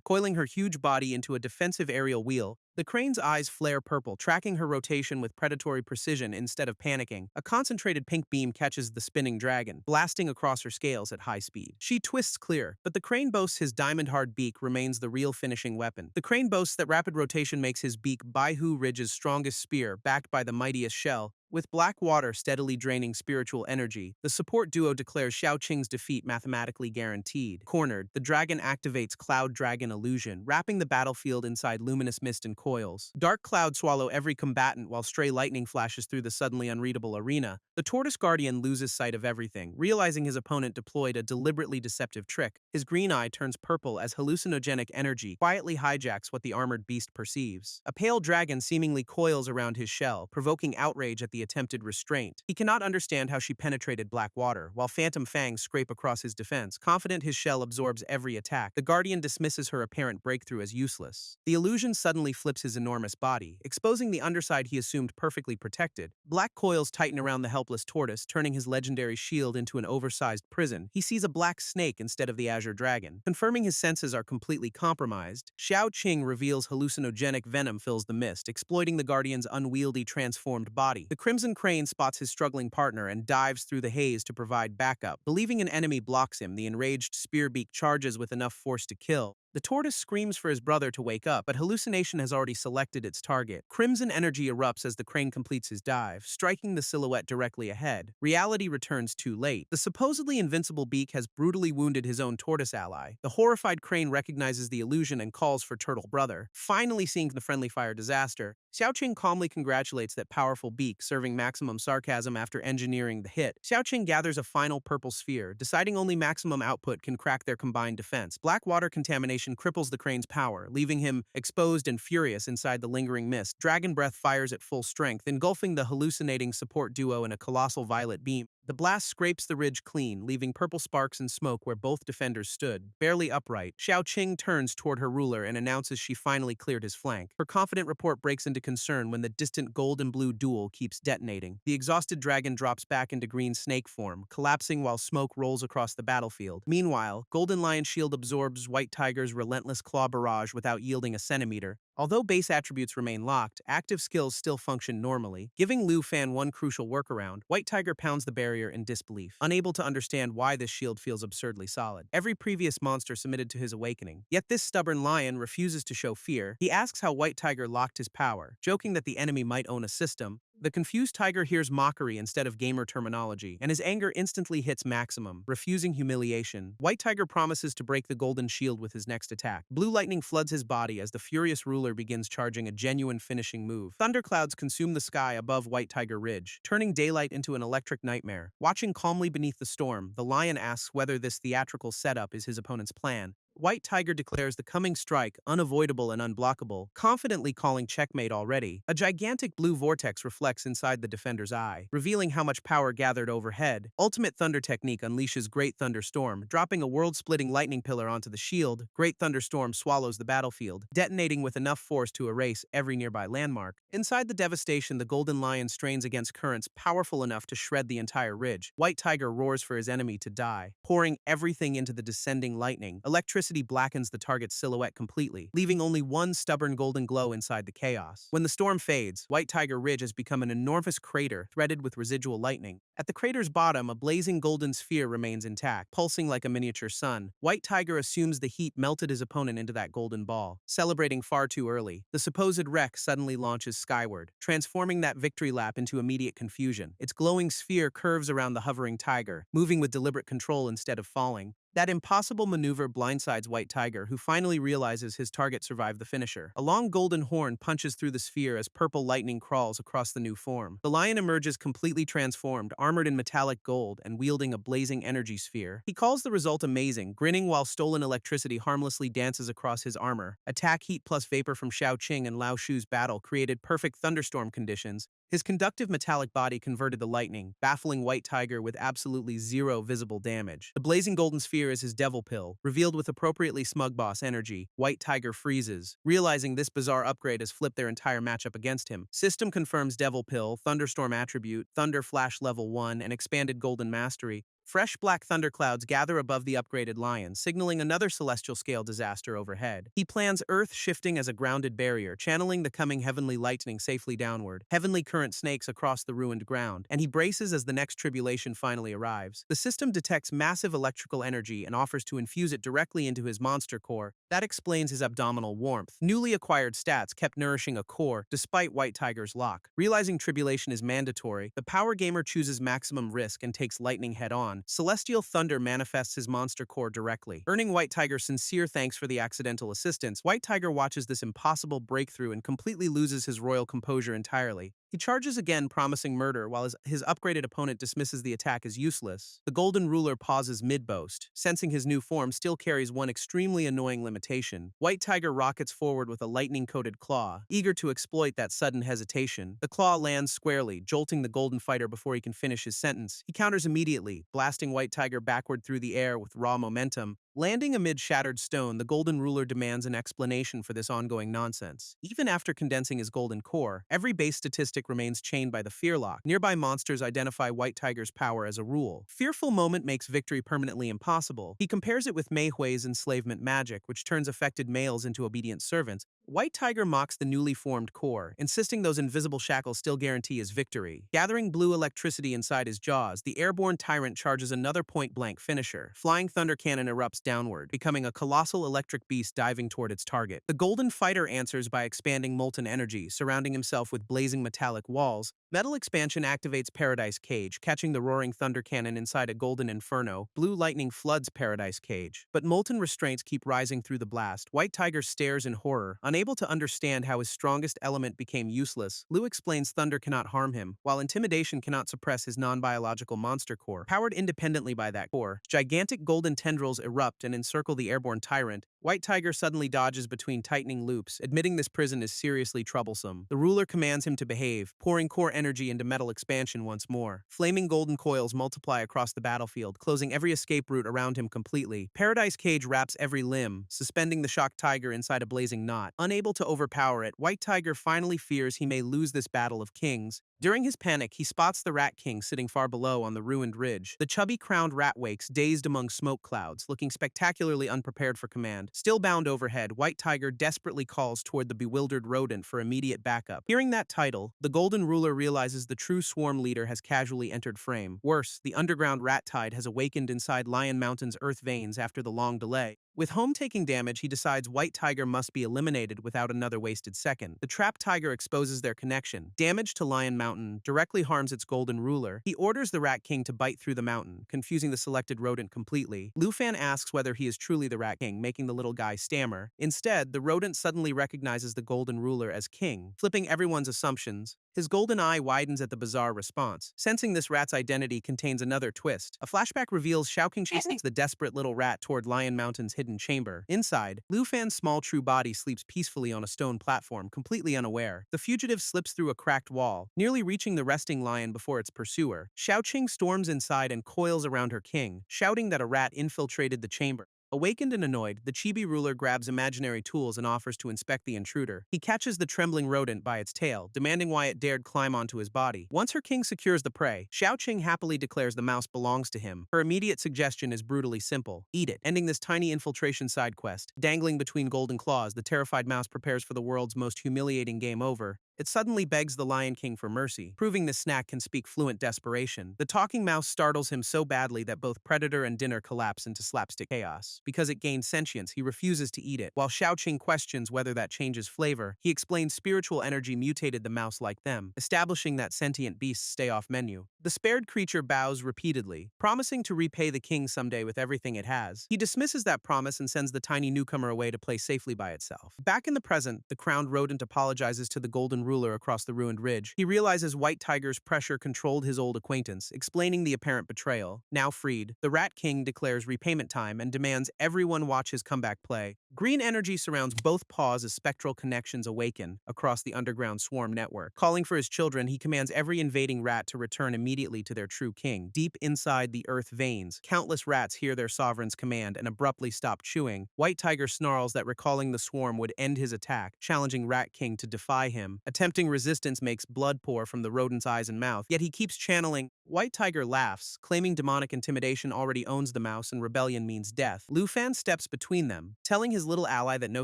coiling her huge body into a defensive aerial wheel. The crane's eyes flare purple, tracking her rotation with predatory precision instead of panicking. A concentrated pink beam catches the spinning dragon, blasting across her scales at high speed. She twists clear, but the crane boasts his diamond-hard beak remains the real finishing weapon. The crane boasts that rapid rotation makes his beak Baihu Ridge's strongest spear, backed by the mightiest shell. With black water steadily draining spiritual energy, the support duo declares Xiaoqing's defeat mathematically guaranteed. Cornered, the dragon activates Cloud Dragon Illusion, wrapping the battlefield inside luminous mist and coils. Dark clouds swallow every combatant while stray lightning flashes through the suddenly unreadable arena. The Tortoise Guardian loses sight of everything, realizing his opponent deployed a deliberately deceptive trick. His green eye turns purple as hallucinogenic energy quietly hijacks what the armored beast perceives. A pale dragon seemingly coils around his shell, provoking outrage at the the attempted restraint. He cannot understand how she penetrated black water, while phantom fangs scrape across his defense. Confident his shell absorbs every attack, the Guardian dismisses her apparent breakthrough as useless. The illusion suddenly flips his enormous body, exposing the underside he assumed perfectly protected. Black coils tighten around the helpless tortoise, turning his legendary shield into an oversized prison. He sees a black snake instead of the azure dragon. Confirming his senses are completely compromised, Xiao Qing reveals hallucinogenic venom fills the mist, exploiting the Guardian's unwieldy transformed body. The Crimson Crane spots his struggling partner and dives through the haze to provide backup. Believing an enemy blocks him, the enraged Spearbeak charges with enough force to kill. The tortoise screams for his brother to wake up, but hallucination has already selected its target. Crimson energy erupts as the crane completes his dive, striking the silhouette directly ahead. Reality returns too late. The supposedly invincible beak has brutally wounded his own tortoise ally. The horrified crane recognizes the illusion and calls for Turtle Brother. Finally seeing the friendly fire disaster, Xiaoqing calmly congratulates that powerful beak, serving maximum sarcasm after engineering the hit. Xiaoqing gathers a final purple sphere, deciding only maximum output can crack their combined defense. Black water contamination cripples the crane's power, leaving him exposed and furious inside the lingering mist. Dragon Breath fires at full strength, engulfing the hallucinating support duo in a colossal violet beam. The blast scrapes the ridge clean, leaving purple sparks and smoke where both defenders stood, barely upright. Xiao Qing turns toward her ruler and announces she finally cleared his flank. Her confident report breaks into concern when the distant gold and blue duel keeps detonating. The exhausted dragon drops back into green snake form, collapsing while smoke rolls across the battlefield. Meanwhile, Golden Lion Shield absorbs White Tiger's relentless claw barrage without yielding a centimeter. Although base attributes remain locked, active skills still function normally. Giving Lu Fan one crucial workaround, White Tiger pounds the barrier in disbelief, unable to understand why this shield feels absurdly solid. Every previous monster submitted to his awakening, yet this stubborn lion refuses to show fear. He asks how White Tiger locked his power, joking that the enemy might own a system. The confused tiger hears mockery instead of gamer terminology, and his anger instantly hits maximum, refusing humiliation. White Tiger promises to break the golden shield with his next attack. Blue lightning floods his body as the furious ruler begins charging a genuine finishing move. Thunderclouds consume the sky above White Tiger Ridge, turning daylight into an electric nightmare. Watching calmly beneath the storm, the lion asks whether this theatrical setup is his opponent's plan. White Tiger declares the coming strike unavoidable and unblockable, confidently calling checkmate already. A gigantic blue vortex reflects inside the defender's eye, revealing how much power gathered overhead. Ultimate Thunder technique unleashes Great Thunderstorm, dropping a world-splitting lightning pillar onto the shield. Great Thunderstorm swallows the battlefield, detonating with enough force to erase every nearby landmark. Inside the devastation, the Golden Lion strains against currents powerful enough to shred the entire ridge. White Tiger roars for his enemy to die, pouring everything into the descending lightning. Electricity blackens the target's silhouette completely, leaving only one stubborn golden glow inside the chaos. When the storm fades, White Tiger Ridge has become an enormous crater threaded with residual lightning. At the crater's bottom, a blazing golden sphere remains intact, pulsing like a miniature sun. White Tiger assumes the heat melted his opponent into that golden ball. Celebrating far too early, the supposed wreck suddenly launches skyward, transforming that victory lap into immediate confusion. Its glowing sphere curves around the hovering tiger, moving with deliberate control instead of falling. That impossible maneuver blindsides White Tiger, who finally realizes his target survived the finisher. A long golden horn punches through the sphere as purple lightning crawls across the new form. The lion emerges completely transformed, armored in metallic gold and wielding a blazing energy sphere. He calls the result amazing, grinning while stolen electricity harmlessly dances across his armor. Attack heat plus vapor from Xiao Qing and Lao Shu's battle created perfect thunderstorm conditions. His conductive metallic body converted the lightning, baffling White Tiger with absolutely zero visible damage. The blazing golden sphere is his devil pill, revealed with appropriately smug boss energy. White Tiger freezes, realizing this bizarre upgrade has flipped their entire matchup against him. System confirms devil pill, thunderstorm attribute, thunder flash level 1, and expanded golden mastery. Fresh black thunderclouds gather above the upgraded lion, signaling another celestial scale disaster overhead. He plans earth shifting as a grounded barrier, channeling the coming heavenly lightning safely downward. Heavenly current snakes across the ruined ground, and he braces as the next tribulation finally arrives. The system detects massive electrical energy and offers to infuse it directly into his monster core. That explains his abdominal warmth. Newly acquired stats kept nourishing a core, despite White Tiger's lock. Realizing tribulation is mandatory, the power gamer chooses maximum risk and takes lightning head-on. Celestial Thunder manifests his monster core directly, earning White Tiger sincere thanks for the accidental assistance. White Tiger watches this impossible breakthrough and completely loses his royal composure entirely. He charges again, promising murder, while his upgraded opponent dismisses the attack as useless. The Golden Ruler pauses mid-boast, sensing his new form still carries one extremely annoying limitation. White Tiger rockets forward with a lightning-coated claw, eager to exploit that sudden hesitation. The claw lands squarely, jolting the Golden Fighter before he can finish his sentence. He counters immediately, blasting White Tiger backward through the air with raw momentum. Landing amid shattered stone, the Golden Ruler demands an explanation for this ongoing nonsense. Even after condensing his golden core, every base statistic remains chained by the fear lock. Nearby monsters identify White Tiger's power as a rule. Fearful moment makes victory permanently impossible. He compares it with Manhua's enslavement magic, which turns affected males into obedient servants. White Tiger mocks the newly formed core, insisting those invisible shackles still guarantee his victory. Gathering blue electricity inside his jaws, the airborne tyrant charges another point-blank finisher. Flying thunder cannon erupts downward, becoming a colossal electric beast diving toward its target. The Golden Fighter answers by expanding molten energy, surrounding himself with blazing metallic walls. Metal expansion activates Paradise Cage, catching the roaring thunder cannon inside a golden inferno. Blue lightning floods Paradise Cage, but molten restraints keep rising through the blast. White Tiger stares in horror, unable to understand how his strongest element became useless. Lu explains thunder cannot harm him, while intimidation cannot suppress his non-biological monster core. Powered independently by that core, gigantic golden tendrils erupt and encircle the airborne tyrant. White Tiger suddenly dodges between tightening loops, admitting this prison is seriously troublesome. The ruler commands him to behave, pouring core energy into metal expansion once more. Flaming golden coils multiply across the battlefield, closing every escape route around him completely. Paradise Cage wraps every limb, suspending the shocked tiger inside a blazing knot. Unable to overpower it, White Tiger finally fears he may lose this battle of kings. During his panic, he spots the Rat King sitting far below on the ruined ridge. The chubby-crowned rat wakes, dazed among smoke clouds, looking spectacularly unprepared for command. Still bound overhead, White Tiger desperately calls toward the bewildered rodent for immediate backup. Hearing that title, the Golden Ruler realizes the true swarm leader has casually entered frame. Worse, the underground rat tide has awakened inside Lion Mountain's earth veins after the long delay. With home taking damage, he decides White Tiger must be eliminated without another wasted second. The trapped tiger exposes their connection. Damage to Lion Mountain directly harms its Golden Ruler. He orders the Rat King to bite through the mountain, confusing the selected rodent completely. Lufan asks whether he is truly the Rat King, making the little guy stammer. Instead, the rodent suddenly recognizes the Golden Ruler as king, flipping everyone's assumptions. His golden eye widens at the bizarre response. Sensing this rat's identity contains another twist. A flashback reveals Xiaoqing chases the desperate little rat toward Lion Mountain's hidden chamber. Inside, Lufan's small true body sleeps peacefully on a stone platform, completely unaware. The fugitive slips through a cracked wall, nearly reaching the resting lion before its pursuer. Xiaoqing storms inside and coils around her king, shouting that a rat infiltrated the chamber. Awakened and annoyed, the chibi ruler grabs imaginary tools and offers to inspect the intruder. He catches the trembling rodent by its tail, demanding why it dared climb onto his body. Once her king secures the prey, Xiaoqing happily declares the mouse belongs to him. Her immediate suggestion is brutally simple: eat it. Ending this tiny infiltration side quest, dangling between golden claws, the terrified mouse prepares for the world's most humiliating game over. It suddenly begs the Lion King for mercy, proving this snack can speak fluent desperation. The talking mouse startles him so badly that both predator and dinner collapse into slapstick chaos. Because it gains sentience, he refuses to eat it. While Xiaoqing questions whether that changes flavor, he explains spiritual energy mutated the mouse like them, establishing that sentient beasts stay off menu. The spared creature bows repeatedly, promising to repay the king someday with everything it has. He dismisses that promise and sends the tiny newcomer away to play safely by itself. Back in the present, the crowned rodent apologizes to the Golden Ruler across the ruined ridge. He realizes White Tiger's pressure controlled his old acquaintance, explaining the apparent betrayal. Now freed, the Rat King declares repayment time and demands everyone watch his comeback play. Green energy surrounds both paws as spectral connections awaken across the underground swarm network. Calling for his children, he commands every invading rat to return immediately to their true king. Deep inside the earth veins, countless rats hear their sovereign's command and abruptly stop chewing. White Tiger snarls that recalling the swarm would end his attack, challenging Rat King to defy him. Attempting resistance makes blood pour from the rodent's eyes and mouth, yet he keeps channeling. White Tiger laughs, claiming demonic intimidation already owns the mouse and rebellion means death. Lufan steps between them, telling his little ally that no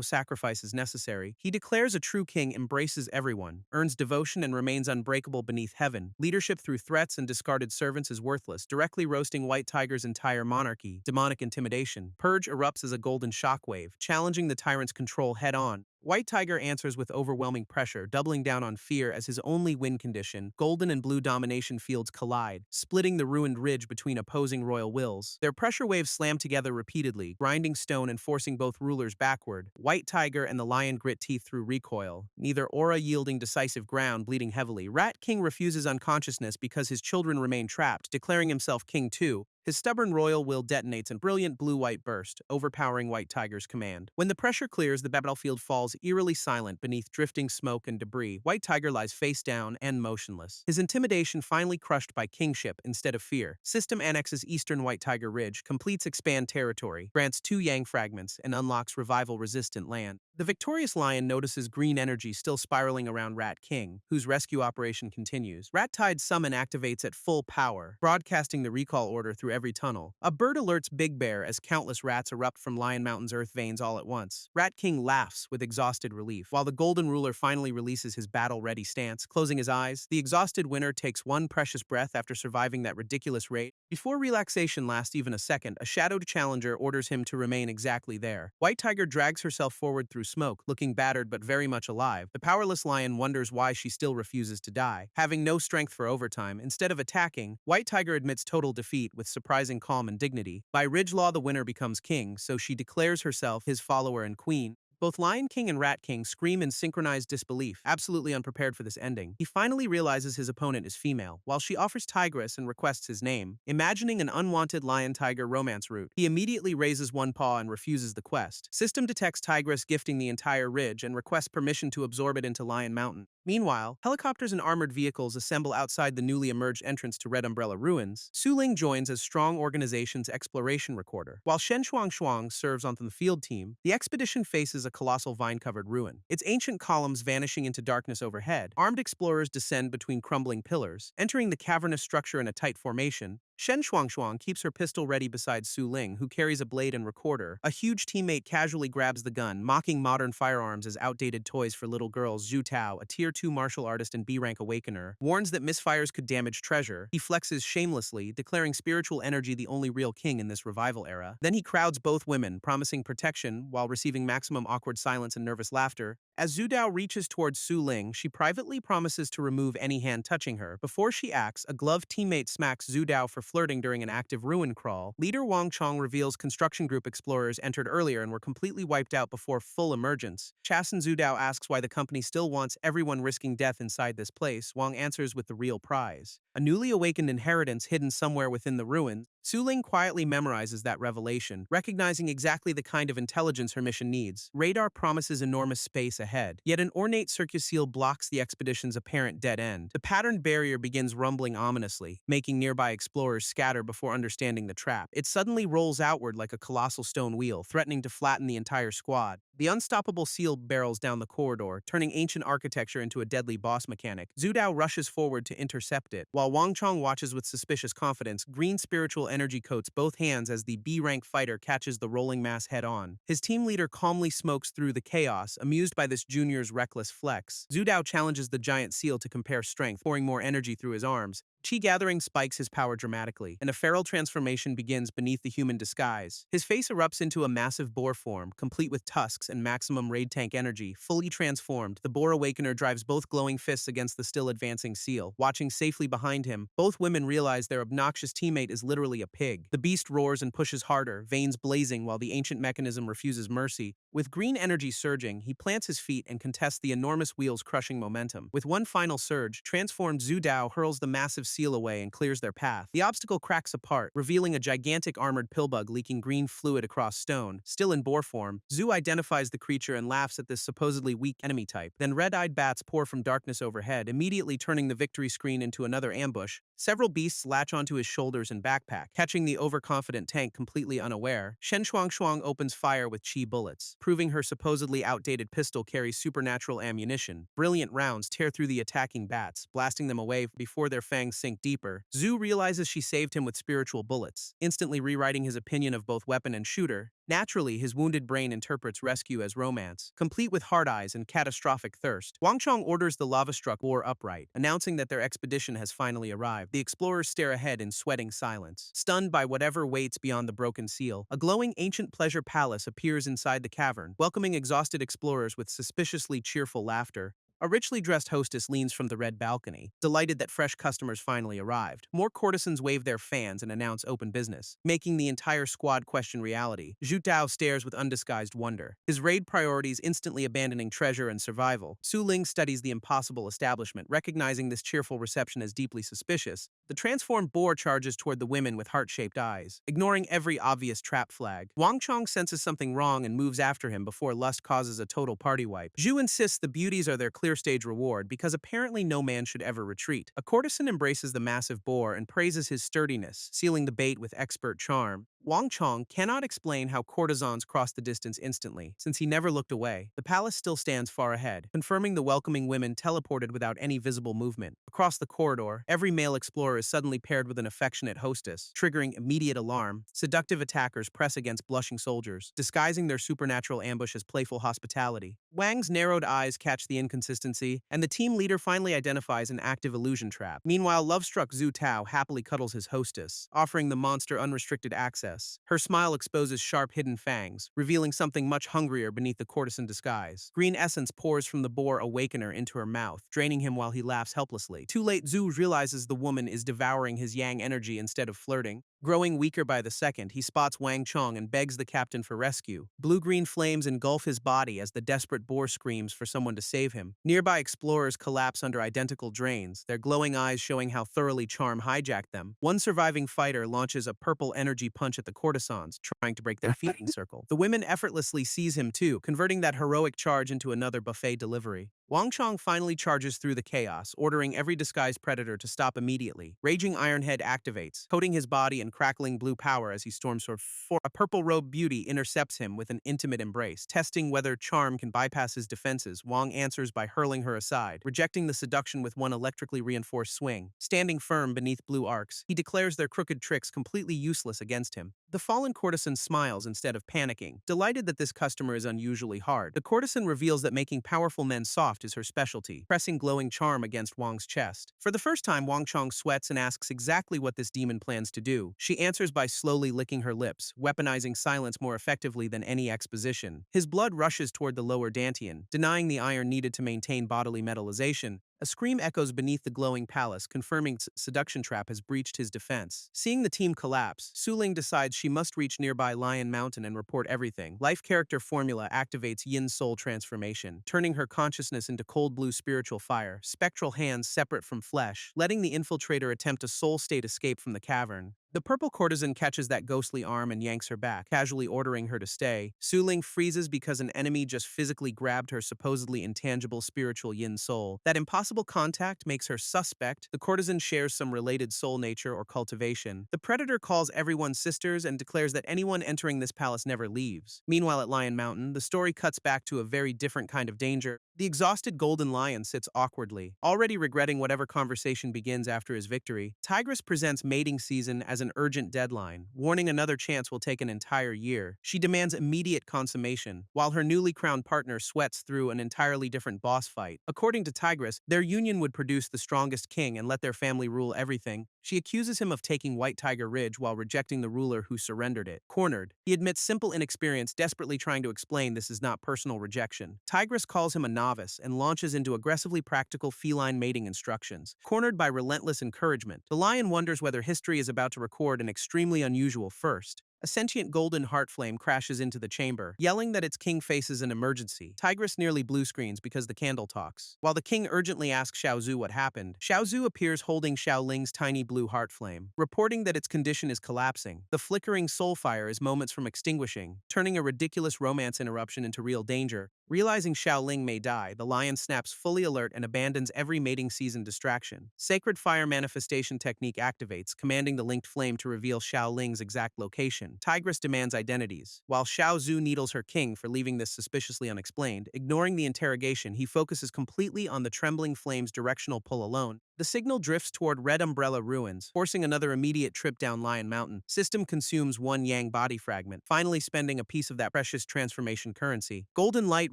sacrifice is necessary. He declares a true king embraces everyone, earns devotion and remains unbreakable beneath heaven. Leadership through threats and discarded servants is worthless, directly roasting White Tiger's entire monarchy. Demonic intimidation. Purge erupts as a golden shockwave, challenging the tyrant's control head-on. White Tiger answers with overwhelming pressure, doubling down on fear as his only win condition. Golden and blue domination fields collide, splitting the ruined ridge between opposing royal wills. Their pressure waves slam together repeatedly, grinding stone and forcing both rulers backward. White Tiger and the lion grit teeth through recoil, neither aura yielding decisive ground, bleeding heavily. Rat King refuses unconsciousness because his children remain trapped, declaring himself king too. His stubborn royal will detonates in brilliant blue-white burst, overpowering White Tiger's command. When the pressure clears, the battlefield falls eerily silent beneath drifting smoke and debris. White Tiger lies face down and motionless, his intimidation finally crushed by kingship instead of fear. System annexes eastern White Tiger Ridge, completes expand territory, grants 2 Yang fragments, and unlocks revival-resistant land. The victorious lion notices green energy still spiraling around Rat King, whose rescue operation continues. Rat Tide Summon activates at full power, broadcasting the recall order through every tunnel. A bird alerts Big Bear as countless rats erupt from Lion Mountain's earth veins all at once. Rat King laughs with exhausted relief, while the Golden Ruler finally releases his battle-ready stance. Closing his eyes, the exhausted winner takes one precious breath after surviving that ridiculous raid. Before relaxation lasts even a second, a shadowed challenger orders him to remain exactly there. White Tiger drags herself forward through smoke, looking battered but very much alive. The powerless lion wonders why she still refuses to die. Having no strength for overtime, instead of attacking, White Tiger admits total defeat with surprising calm and dignity. By Ridge law, the winner becomes king, so she declares herself his follower and queen. Both Lion King and Rat King scream in synchronized disbelief, absolutely unprepared for this ending. He finally realizes his opponent is female, while she offers Tigress and requests his name. Imagining an unwanted lion-tiger romance route, he immediately raises one paw and refuses the quest. System detects Tigress gifting the entire ridge and requests permission to absorb it into Lion Mountain. Meanwhile, helicopters and armored vehicles assemble outside the newly emerged entrance to Red Umbrella Ruins. Su Ling joins as Strong Organization's exploration recorder. While Shen Shuang serves on the field team, the expedition faces a colossal vine-covered ruin, its ancient columns vanishing into darkness overhead. Armed explorers descend between crumbling pillars, entering the cavernous structure in a tight formation. Shen Shuang keeps her pistol ready beside Su Ling, who carries a blade and recorder. A huge teammate casually grabs the gun, mocking modern firearms as outdated toys for little girls. Zhu Tao, a Tier 2 martial artist and B-rank awakener, warns that misfires could damage treasure. He flexes shamelessly, declaring spiritual energy the only real king in this revival era. Then he crowds both women, promising protection while receiving maximum awkward silence and nervous laughter. As Zhu Dao reaches towards Su Ling, she privately promises to remove any hand touching her. Before she acts, a gloved teammate smacks Zhu Dao for flirting during an active ruin crawl. Leader Wang Chong reveals construction group explorers entered earlier and were completely wiped out before full emergence. Chasen Zhu Dao asks why the company still wants everyone risking death inside this place. Wang answers with the real prize, a newly awakened inheritance hidden somewhere within the ruins. Su Ling quietly memorizes that revelation, recognizing exactly the kind of intelligence her mission needs. Radar promises enormous space ahead, yet an ornate circus seal blocks the expedition's apparent dead end. The patterned barrier begins rumbling ominously, making nearby explorers scatter before understanding the trap. It suddenly rolls outward like a colossal stone wheel, threatening to flatten the entire squad. The unstoppable seal barrels down the corridor, turning ancient architecture into a deadly boss mechanic. Zhu Dao rushes forward to intercept it, while Wang Chong watches with suspicious confidence. Green spiritual energy coats both hands as the B-rank fighter catches the rolling mass head-on. His team leader calmly smokes through the chaos, amused by this junior's reckless flex. Zhu Dao challenges the giant seal to compare strength, pouring more energy through his arms. Qi Gathering spikes his power dramatically, and a feral transformation begins beneath the human disguise. His face erupts into a massive boar form, complete with tusks and maximum raid tank energy. Fully transformed, the Boar Awakener drives both glowing fists against the still advancing seal. Watching safely behind him, both women realize their obnoxious teammate is literally a pig. The beast roars and pushes harder, veins blazing while the ancient mechanism refuses mercy. With green energy surging, he plants his feet and contests the enormous wheel's crushing momentum. With one final surge, transformed Zhu Dao hurls the massive seal away and clears their path. The obstacle cracks apart, revealing a gigantic armored pillbug leaking green fluid across stone. Still in boar form, Zhu identifies the creature and laughs at this supposedly weak enemy type. Then red-eyed bats pour from darkness overhead, immediately turning the victory screen into another ambush. Several beasts latch onto his shoulders and backpack, catching the overconfident tank completely unaware. Shen Shuang opens fire with chi bullets, proving her supposedly outdated pistol carries supernatural ammunition. Brilliant rounds tear through the attacking bats, blasting them away before their fangs sink deeper. Zhu realizes she saved him with spiritual bullets, instantly rewriting his opinion of both weapon and shooter. Naturally, his wounded brain interprets rescue as romance, complete with hard eyes and catastrophic thirst. Wang Chong orders the lava-struck boar upright, announcing that their expedition has finally arrived. arrive, the explorers stare ahead in sweating silence. Stunned by whatever waits beyond the broken seal, a glowing ancient pleasure palace appears inside the cavern, welcoming exhausted explorers with suspiciously cheerful laughter. A richly dressed hostess leans from the red balcony, delighted that fresh customers finally arrived. More courtesans wave their fans and announce open business, making the entire squad question reality. Zhu Dao stares with undisguised wonder, his raid priorities instantly abandoning treasure and survival. Su Ling studies the impossible establishment, recognizing this cheerful reception as deeply suspicious. The transformed boar charges toward the women with heart-shaped eyes, ignoring every obvious trap flag. Wang Chong senses something wrong and moves after him before lust causes a total party wipe. Zhu insists the beauties are their clear stage reward because apparently no man should ever retreat. A courtesan embraces the massive boar and praises his sturdiness, sealing the bait with expert charm. Wang Chong cannot explain how courtesans cross the distance instantly, since he never looked away. The palace still stands far ahead, confirming the welcoming women teleported without any visible movement. Across the corridor, every male explorer is suddenly paired with an affectionate hostess, triggering immediate alarm. Seductive attackers press against blushing soldiers, disguising their supernatural ambush as playful hospitality. Wang's narrowed eyes catch the inconsistency, and the team leader finally identifies an active illusion trap. Meanwhile, love-struck Zhu Tao happily cuddles his hostess, offering the monster unrestricted access. Her smile exposes sharp hidden fangs, revealing something much hungrier beneath the courtesan disguise. Green essence pours from the boar awakener into her mouth, draining him while he laughs helplessly. Too late, Zhu realizes the woman is devouring his yang energy instead of flirting. Growing weaker by the second, he spots Wang Chong and begs the captain for rescue. Blue-green flames engulf his body as the desperate boar screams for someone to save him. Nearby explorers collapse under identical drains, their glowing eyes showing how thoroughly charm hijacked them. One surviving fighter launches a purple energy punch at the courtesans, trying to break their feeding circle. The women effortlessly seize him too, converting that heroic charge into another buffet delivery. Wang Chong finally charges through the chaos, ordering every disguised predator to stop immediately. Raging Ironhead activates, coating his body in crackling blue power as he storms for a purple-robed beauty intercepts him with an intimate embrace. Testing whether charm can bypass his defenses, Wang answers by hurling her aside, rejecting the seduction with one electrically reinforced swing. Standing firm beneath blue arcs, he declares their crooked tricks completely useless against him. The fallen courtesan smiles instead of panicking, delighted that this customer is unusually hard. The courtesan reveals that making powerful men soft is her specialty, pressing glowing charm against Wang's chest. For the first time, Wang Chong sweats and asks exactly what this demon plans to do. She answers by slowly licking her lips, weaponizing silence more effectively than any exposition. His blood rushes toward the lower dantian, denying the iron needed to maintain bodily metallization. A scream echoes beneath the glowing palace, confirming seduction trap has breached his defense. Seeing the team collapse, Su Ling decides she must reach nearby Lion Mountain and report everything. Life character formula activates Yin soul transformation, turning her consciousness into cold blue spiritual fire, spectral hands separate from flesh, letting the infiltrator attempt a soul state escape from the cavern. The purple courtesan catches that ghostly arm and yanks her back, casually ordering her to stay. Su Ling freezes because an enemy just physically grabbed her supposedly intangible spiritual yin soul. That impossible contact makes her suspect. The courtesan shares some related soul nature or cultivation. The predator calls everyone sisters and declares that anyone entering this palace never leaves. Meanwhile at Lion Mountain, the story cuts back to a very different kind of danger. The exhausted golden lion sits awkwardly, already regretting whatever conversation begins after his victory. Tigress presents mating season as an urgent deadline, warning another chance will take an entire year. She demands immediate consummation, while her newly crowned partner sweats through an entirely different boss fight. According to Tigress, their union would produce the strongest king and let their family rule everything. She accuses him of taking White Tiger Ridge while rejecting the ruler who surrendered it. Cornered, he admits simple inexperience, desperately trying to explain this is not personal rejection. Tigress calls him a novice and launches into aggressively practical feline mating instructions. Cornered by relentless encouragement, the lion wonders whether history is about to record an extremely unusual first. A sentient golden heart flame crashes into the chamber, yelling that its king faces an emergency. Tigress nearly blue screens because the candle talks. While the king urgently asks Xiao Zhu what happened, Xiao Zhu appears holding Xiao Ling's tiny blue heart flame, reporting that its condition is collapsing. The flickering soul fire is moments from extinguishing, turning a ridiculous romance interruption into real danger. Realizing Xiao Ling may die, the lion snaps fully alert and abandons every mating season distraction. Sacred fire manifestation technique activates, commanding the linked flame to reveal Xiao Ling's exact location. Tigress demands identities, while Xiao Zhu needles her king for leaving this suspiciously unexplained. Ignoring the interrogation, he focuses completely on the trembling flame's directional pull alone. The signal drifts toward Red Umbrella ruins, forcing another immediate trip down Lion Mountain. System consumes one Yang body fragment, finally spending a piece of that precious transformation currency. Golden light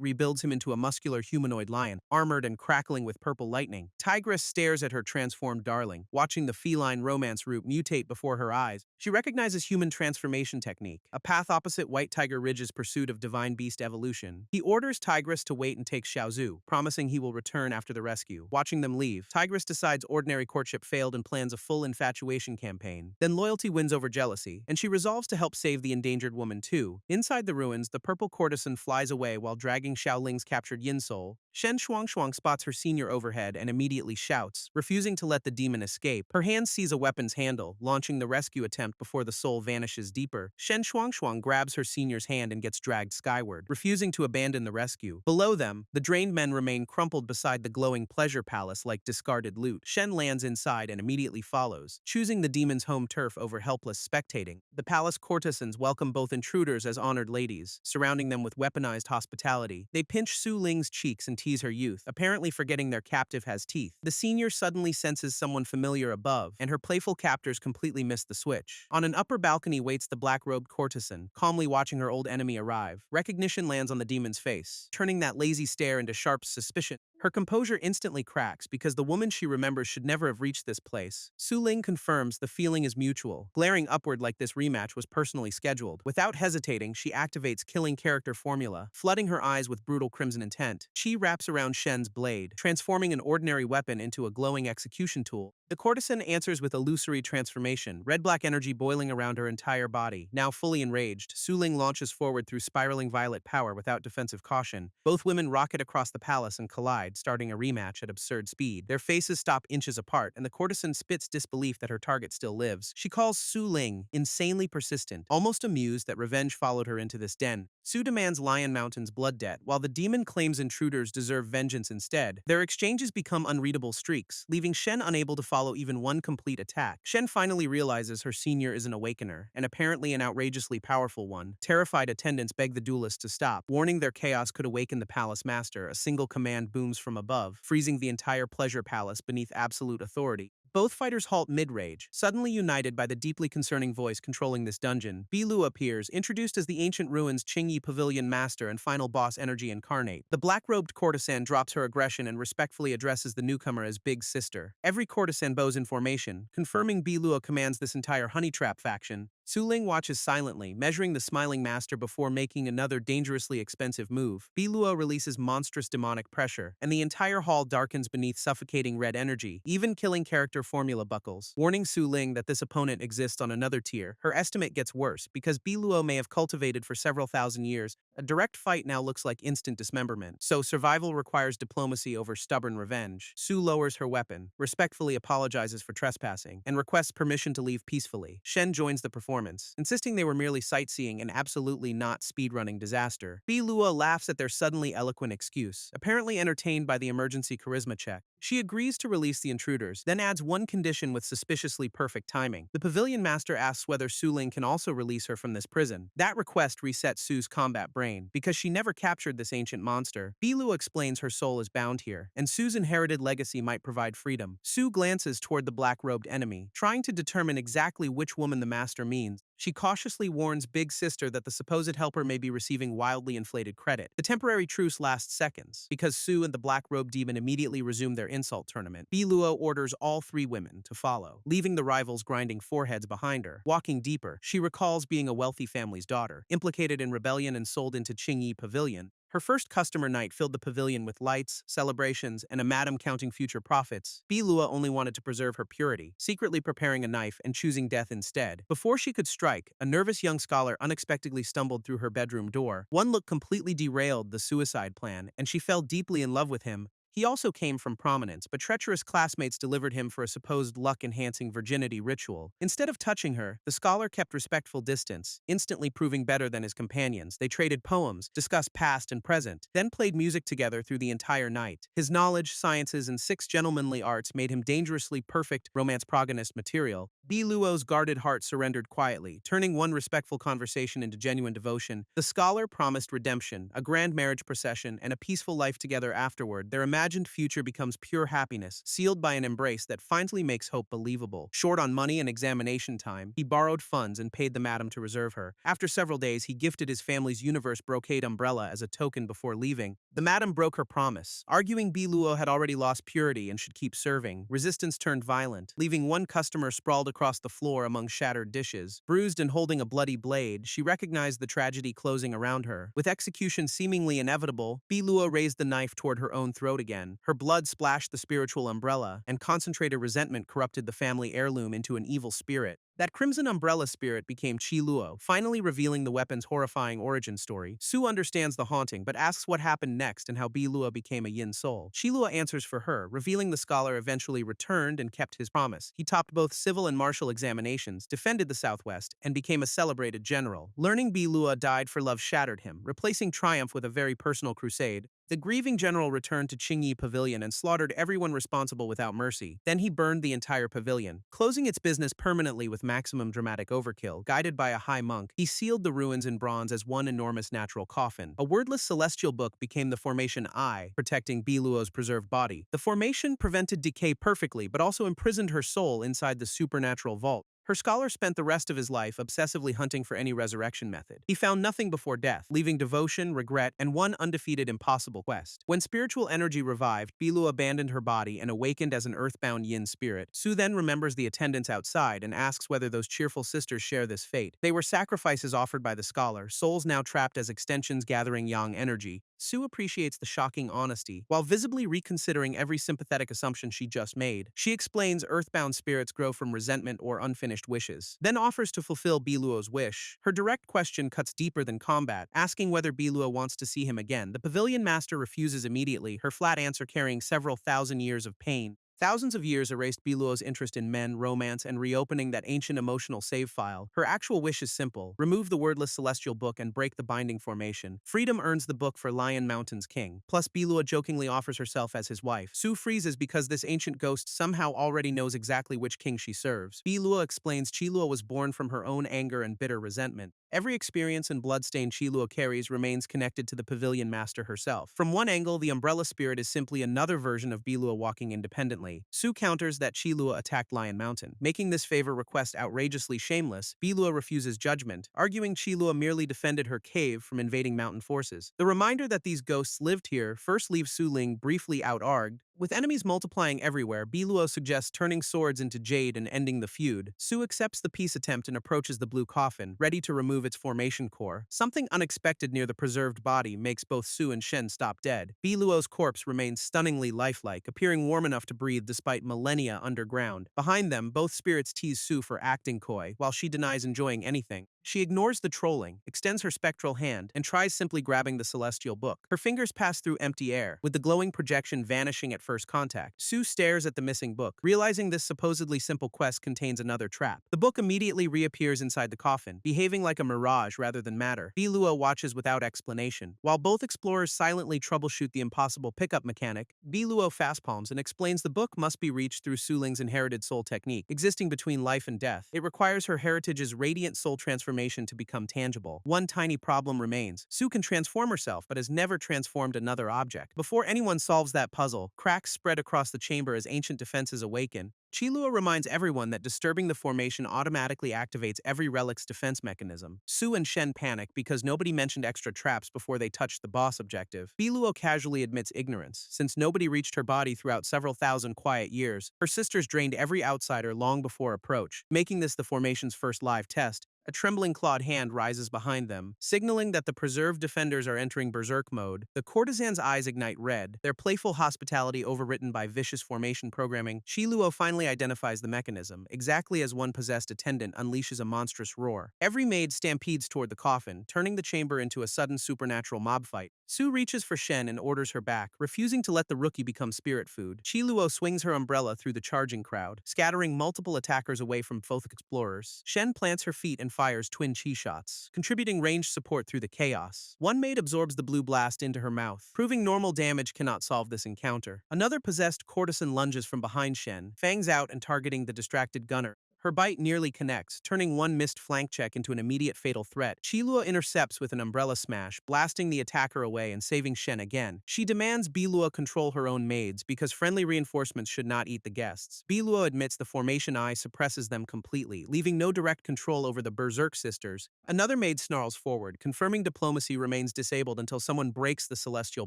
rebuilds him into a muscular humanoid lion, armored and crackling with purple lightning. Tigress stares at her transformed darling, watching the feline romance root mutate before her eyes. She recognizes human transformation technique, a path opposite White Tiger Ridge's pursuit of divine beast evolution. He orders Tigress to wait and take Xiaozu, promising he will return after the rescue. Watching them leave, Tigress decides ordinary courtship failed and plans a full infatuation campaign. Then loyalty wins over jealousy, and she resolves to help save the endangered woman too. Inside the ruins, the purple courtesan flies away while dragging Xiaoling's captured yin soul. Shen Shuangshuang spots her senior overhead and immediately shouts, refusing to let the demon escape. Her hand sees a weapon's handle, launching the rescue attempt before the soul vanishes deeper. Shen Shuangshuang grabs her senior's hand and gets dragged skyward, refusing to abandon the rescue. Below them, the drained men remain crumpled beside the glowing pleasure palace like discarded loot. Shen lands inside and immediately follows, choosing the demon's home turf over helpless spectating. The palace courtesans welcome both intruders as honored ladies, surrounding them with weaponized hospitality. They pinch Su Ling's cheeks and tease her youth, apparently forgetting their captive has teeth. The senior suddenly senses someone familiar above, and her playful captors completely miss the switch. On an upper balcony waits the black-robed courtesan, calmly watching her old enemy arrive. Recognition lands on the demon's face, turning that lazy stare into sharp suspicion. Her composure instantly cracks because the woman she remembers should never have reached this place. Su Ling confirms the feeling is mutual, glaring upward like this rematch was personally scheduled. Without hesitating, she activates killing character formula, flooding her eyes with brutal crimson intent. Chi wraps around Shen's blade, transforming an ordinary weapon into a glowing execution tool. The courtesan answers with illusory transformation, red-black energy boiling around her entire body. Now fully enraged, Su Ling launches forward through spiraling violet power without defensive caution. Both women rocket across the palace and collide, starting a rematch at absurd speed. Their faces stop inches apart, and the courtesan spits disbelief that her target still lives. She calls Su Ling insanely persistent, almost amused that revenge followed her into this den. Su demands Lion Mountain's blood debt, while the demon claims intruders deserve vengeance instead. Their exchanges become unreadable streaks, leaving Shen unable to follow even one complete attack. Shen finally realizes her senior is an awakener, and apparently an outrageously powerful one. Terrified attendants beg the duelists to stop, warning their chaos could awaken the palace master. A single command booms from above, freezing the entire pleasure palace beneath absolute authority. Both fighters halt mid-rage, suddenly united by the deeply concerning voice controlling this dungeon. Bilu appears, introduced as the ancient ruins Qingyi Pavilion Master and final boss Energy Incarnate. The black-robed courtesan drops her aggression and respectfully addresses the newcomer as Big Sister. Every courtesan bows in formation, confirming Bilua commands this entire honey trap faction. Su Ling watches silently, measuring the smiling master before making another dangerously expensive move. Bilua releases monstrous demonic pressure, and the entire hall darkens beneath suffocating red energy. Even killing character formula buckles, warning Su Ling that this opponent exists on another tier. Her estimate gets worse, because Bilua may have cultivated for several thousand years. A direct fight now looks like instant dismemberment, so survival requires diplomacy over stubborn revenge. Su lowers her weapon, respectfully apologizes for trespassing, and requests permission to leave peacefully. Shen joins the performance, insisting they were merely sightseeing and absolutely not speedrunning disaster. Bilua laughs at their suddenly eloquent excuse, apparently entertained by the emergency charisma check. She agrees to release the intruders, then adds one condition with suspiciously perfect timing. The pavilion master asks whether Su Ling can also release her from this prison. That request resets Su's combat brain, because she never captured this ancient monster. Bilu explains her soul is bound here, and Su's inherited legacy might provide freedom. Su glances toward the black-robed enemy, trying to determine exactly which woman the master means. She cautiously warns Big Sister that the supposed helper may be receiving wildly inflated credit. The temporary truce lasts seconds, because Su and the black-robed demon immediately resume their insult tournament. Biluo orders all three women to follow, leaving the rivals grinding foreheads behind her. Walking deeper, she recalls being a wealthy family's daughter, implicated in rebellion and sold into Qingyi Pavilion. Her first customer night filled the pavilion with lights, celebrations, and a madam counting future profits. Bilua only wanted to preserve her purity, secretly preparing a knife and choosing death instead. Before she could strike, a nervous young scholar unexpectedly stumbled through her bedroom door. One look completely derailed the suicide plan, and she fell deeply in love with him. He also came from prominence, but treacherous classmates delivered him for a supposed luck-enhancing virginity ritual. Instead of touching her, the scholar kept respectful distance, instantly proving better than his companions. They traded poems, discussed past and present, then played music together through the entire night. His knowledge, sciences, and 6 gentlemanly arts made him dangerously perfect romance protagonist material. Biluo's guarded heart surrendered quietly, turning one respectful conversation into genuine devotion. The scholar promised redemption, a grand marriage procession, and a peaceful life together afterward. Their imagined future becomes pure happiness, sealed by an embrace that finally makes hope believable. Short on money and examination time, he borrowed funds and paid the madam to reserve her. After several days, he gifted his family's universe brocade umbrella as a token before leaving. The madam broke her promise, arguing Biluo had already lost purity and should keep serving. Resistance turned violent, leaving one customer sprawled across the floor among shattered dishes. Bruised and holding a bloody blade, she recognized the tragedy closing around her. With execution seemingly inevitable, Biluo raised the knife toward her own throat again. Her blood splashed the spiritual umbrella, and concentrated resentment corrupted the family heirloom into an evil spirit. That crimson umbrella spirit became Chi-Luo, finally revealing the weapon's horrifying origin story. Su understands the haunting, but asks what happened next and how Biluo became a yin soul. Chi-Luo answers for her, revealing the scholar eventually returned and kept his promise. He topped both civil and martial examinations, defended the Southwest, and became a celebrated general. Learning Biluo died for love shattered him, replacing triumph with a very personal crusade. The grieving general returned to Qingyi Pavilion and slaughtered everyone responsible without mercy. Then he burned the entire pavilion, closing its business permanently with maximum dramatic overkill. Guided by a high monk, he sealed the ruins in bronze as one enormous natural coffin. A wordless celestial book became the formation I, protecting Biluo's preserved body. The formation prevented decay perfectly, but also imprisoned her soul inside the supernatural vault. Her scholar spent the rest of his life obsessively hunting for any resurrection method. He found nothing before death, leaving devotion, regret, and one undefeated impossible quest. When spiritual energy revived, Bilu abandoned her body and awakened as an earthbound yin spirit. Su then remembers the attendants outside and asks whether those cheerful sisters share this fate. They were sacrifices offered by the scholar, souls now trapped as extensions gathering yang energy. Su appreciates the shocking honesty, while visibly reconsidering every sympathetic assumption she just made. She explains earthbound spirits grow from resentment or unfinished wishes, then offers to fulfill Biluo's wish. Her direct question cuts deeper than combat, asking whether Biluo wants to see him again. The pavilion master refuses immediately, her flat answer carrying several thousand years of pain. Thousands of years erased Biluo's interest in men, romance, and reopening that ancient emotional save file. Her actual wish is simple: remove the wordless celestial book and break the binding formation. Freedom earns the book for Lion Mountain's king. Plus, Biluo jokingly offers herself as his wife. Su freezes because this ancient ghost somehow already knows exactly which king she serves. Biluo explains Chiluo was born from her own anger and bitter resentment. Every experience and bloodstain Chiluo carries remains connected to the pavilion master herself. From one angle, the umbrella spirit is simply another version of Biluo walking independently. Su counters that Chiluo attacked Lion Mountain, making this favor request outrageously shameless. Biluo refuses judgment, arguing Chiluo merely defended her cave from invading mountain forces. The reminder that these ghosts lived here first leaves Su Ling briefly out-argued. With enemies multiplying everywhere, Biluo suggests turning swords into jade and ending the feud. Su accepts the peace attempt and approaches the blue coffin, ready to remove its formation core. Something unexpected near the preserved body makes both Su and Shen stop dead. Biluo's corpse remains stunningly lifelike, appearing warm enough to breathe despite millennia underground. Behind them, both spirits tease Su for acting coy, while she denies enjoying anything. She ignores the trolling, extends her spectral hand, and tries simply grabbing the celestial book. Her fingers pass through empty air, with the glowing projection vanishing at first contact. Su stares at the missing book, realizing this supposedly simple quest contains another trap. The book immediately reappears inside the coffin, behaving like a mirage rather than matter. Biluo watches without explanation. While both explorers silently troubleshoot the impossible pickup mechanic, Biluo fastpalms and explains the book must be reached through Su Ling's inherited soul technique, existing between life and death. It requires her heritage's radiant soul transformation to become tangible. One tiny problem remains. Su can transform herself, but has never transformed another object. Before anyone solves that puzzle, cracks spread across the chamber as ancient defenses awaken. Chiluo reminds everyone that disturbing the formation automatically activates every relic's defense mechanism. Su and Shen panic because nobody mentioned extra traps before they touched the boss objective. Biluo casually admits ignorance, since nobody reached her body throughout several thousand quiet years. Her sisters drained every outsider long before approach, making this the formation's first live test. A trembling clawed hand rises behind them, signaling that the preserved defenders are entering berserk mode. The courtesan's eyes ignite red, their playful hospitality overwritten by vicious formation programming. Chiluo finally identifies the mechanism, exactly as one possessed attendant unleashes a monstrous roar. Every maid stampedes toward the coffin, turning the chamber into a sudden supernatural mob fight. Su reaches for Shen and orders her back, refusing to let the rookie become spirit food. Chiluo swings her umbrella through the charging crowd, scattering multiple attackers away from both explorers. Shen plants her feet and fires twin chi shots, contributing ranged support through the chaos. One maid absorbs the blue blast into her mouth, proving normal damage cannot solve this encounter. Another possessed courtesan lunges from behind Shen, fangs out and targeting the distracted gunner. Her bite nearly connects, turning one missed flank check into an immediate fatal threat. Chilua intercepts with an umbrella smash, blasting the attacker away and saving Shen again. She demands Bilua control her own maids because friendly reinforcements should not eat the guests. Bilua admits the formation eye suppresses them completely, leaving no direct control over the Berserk sisters. Another maid snarls forward, confirming diplomacy remains disabled until someone breaks the celestial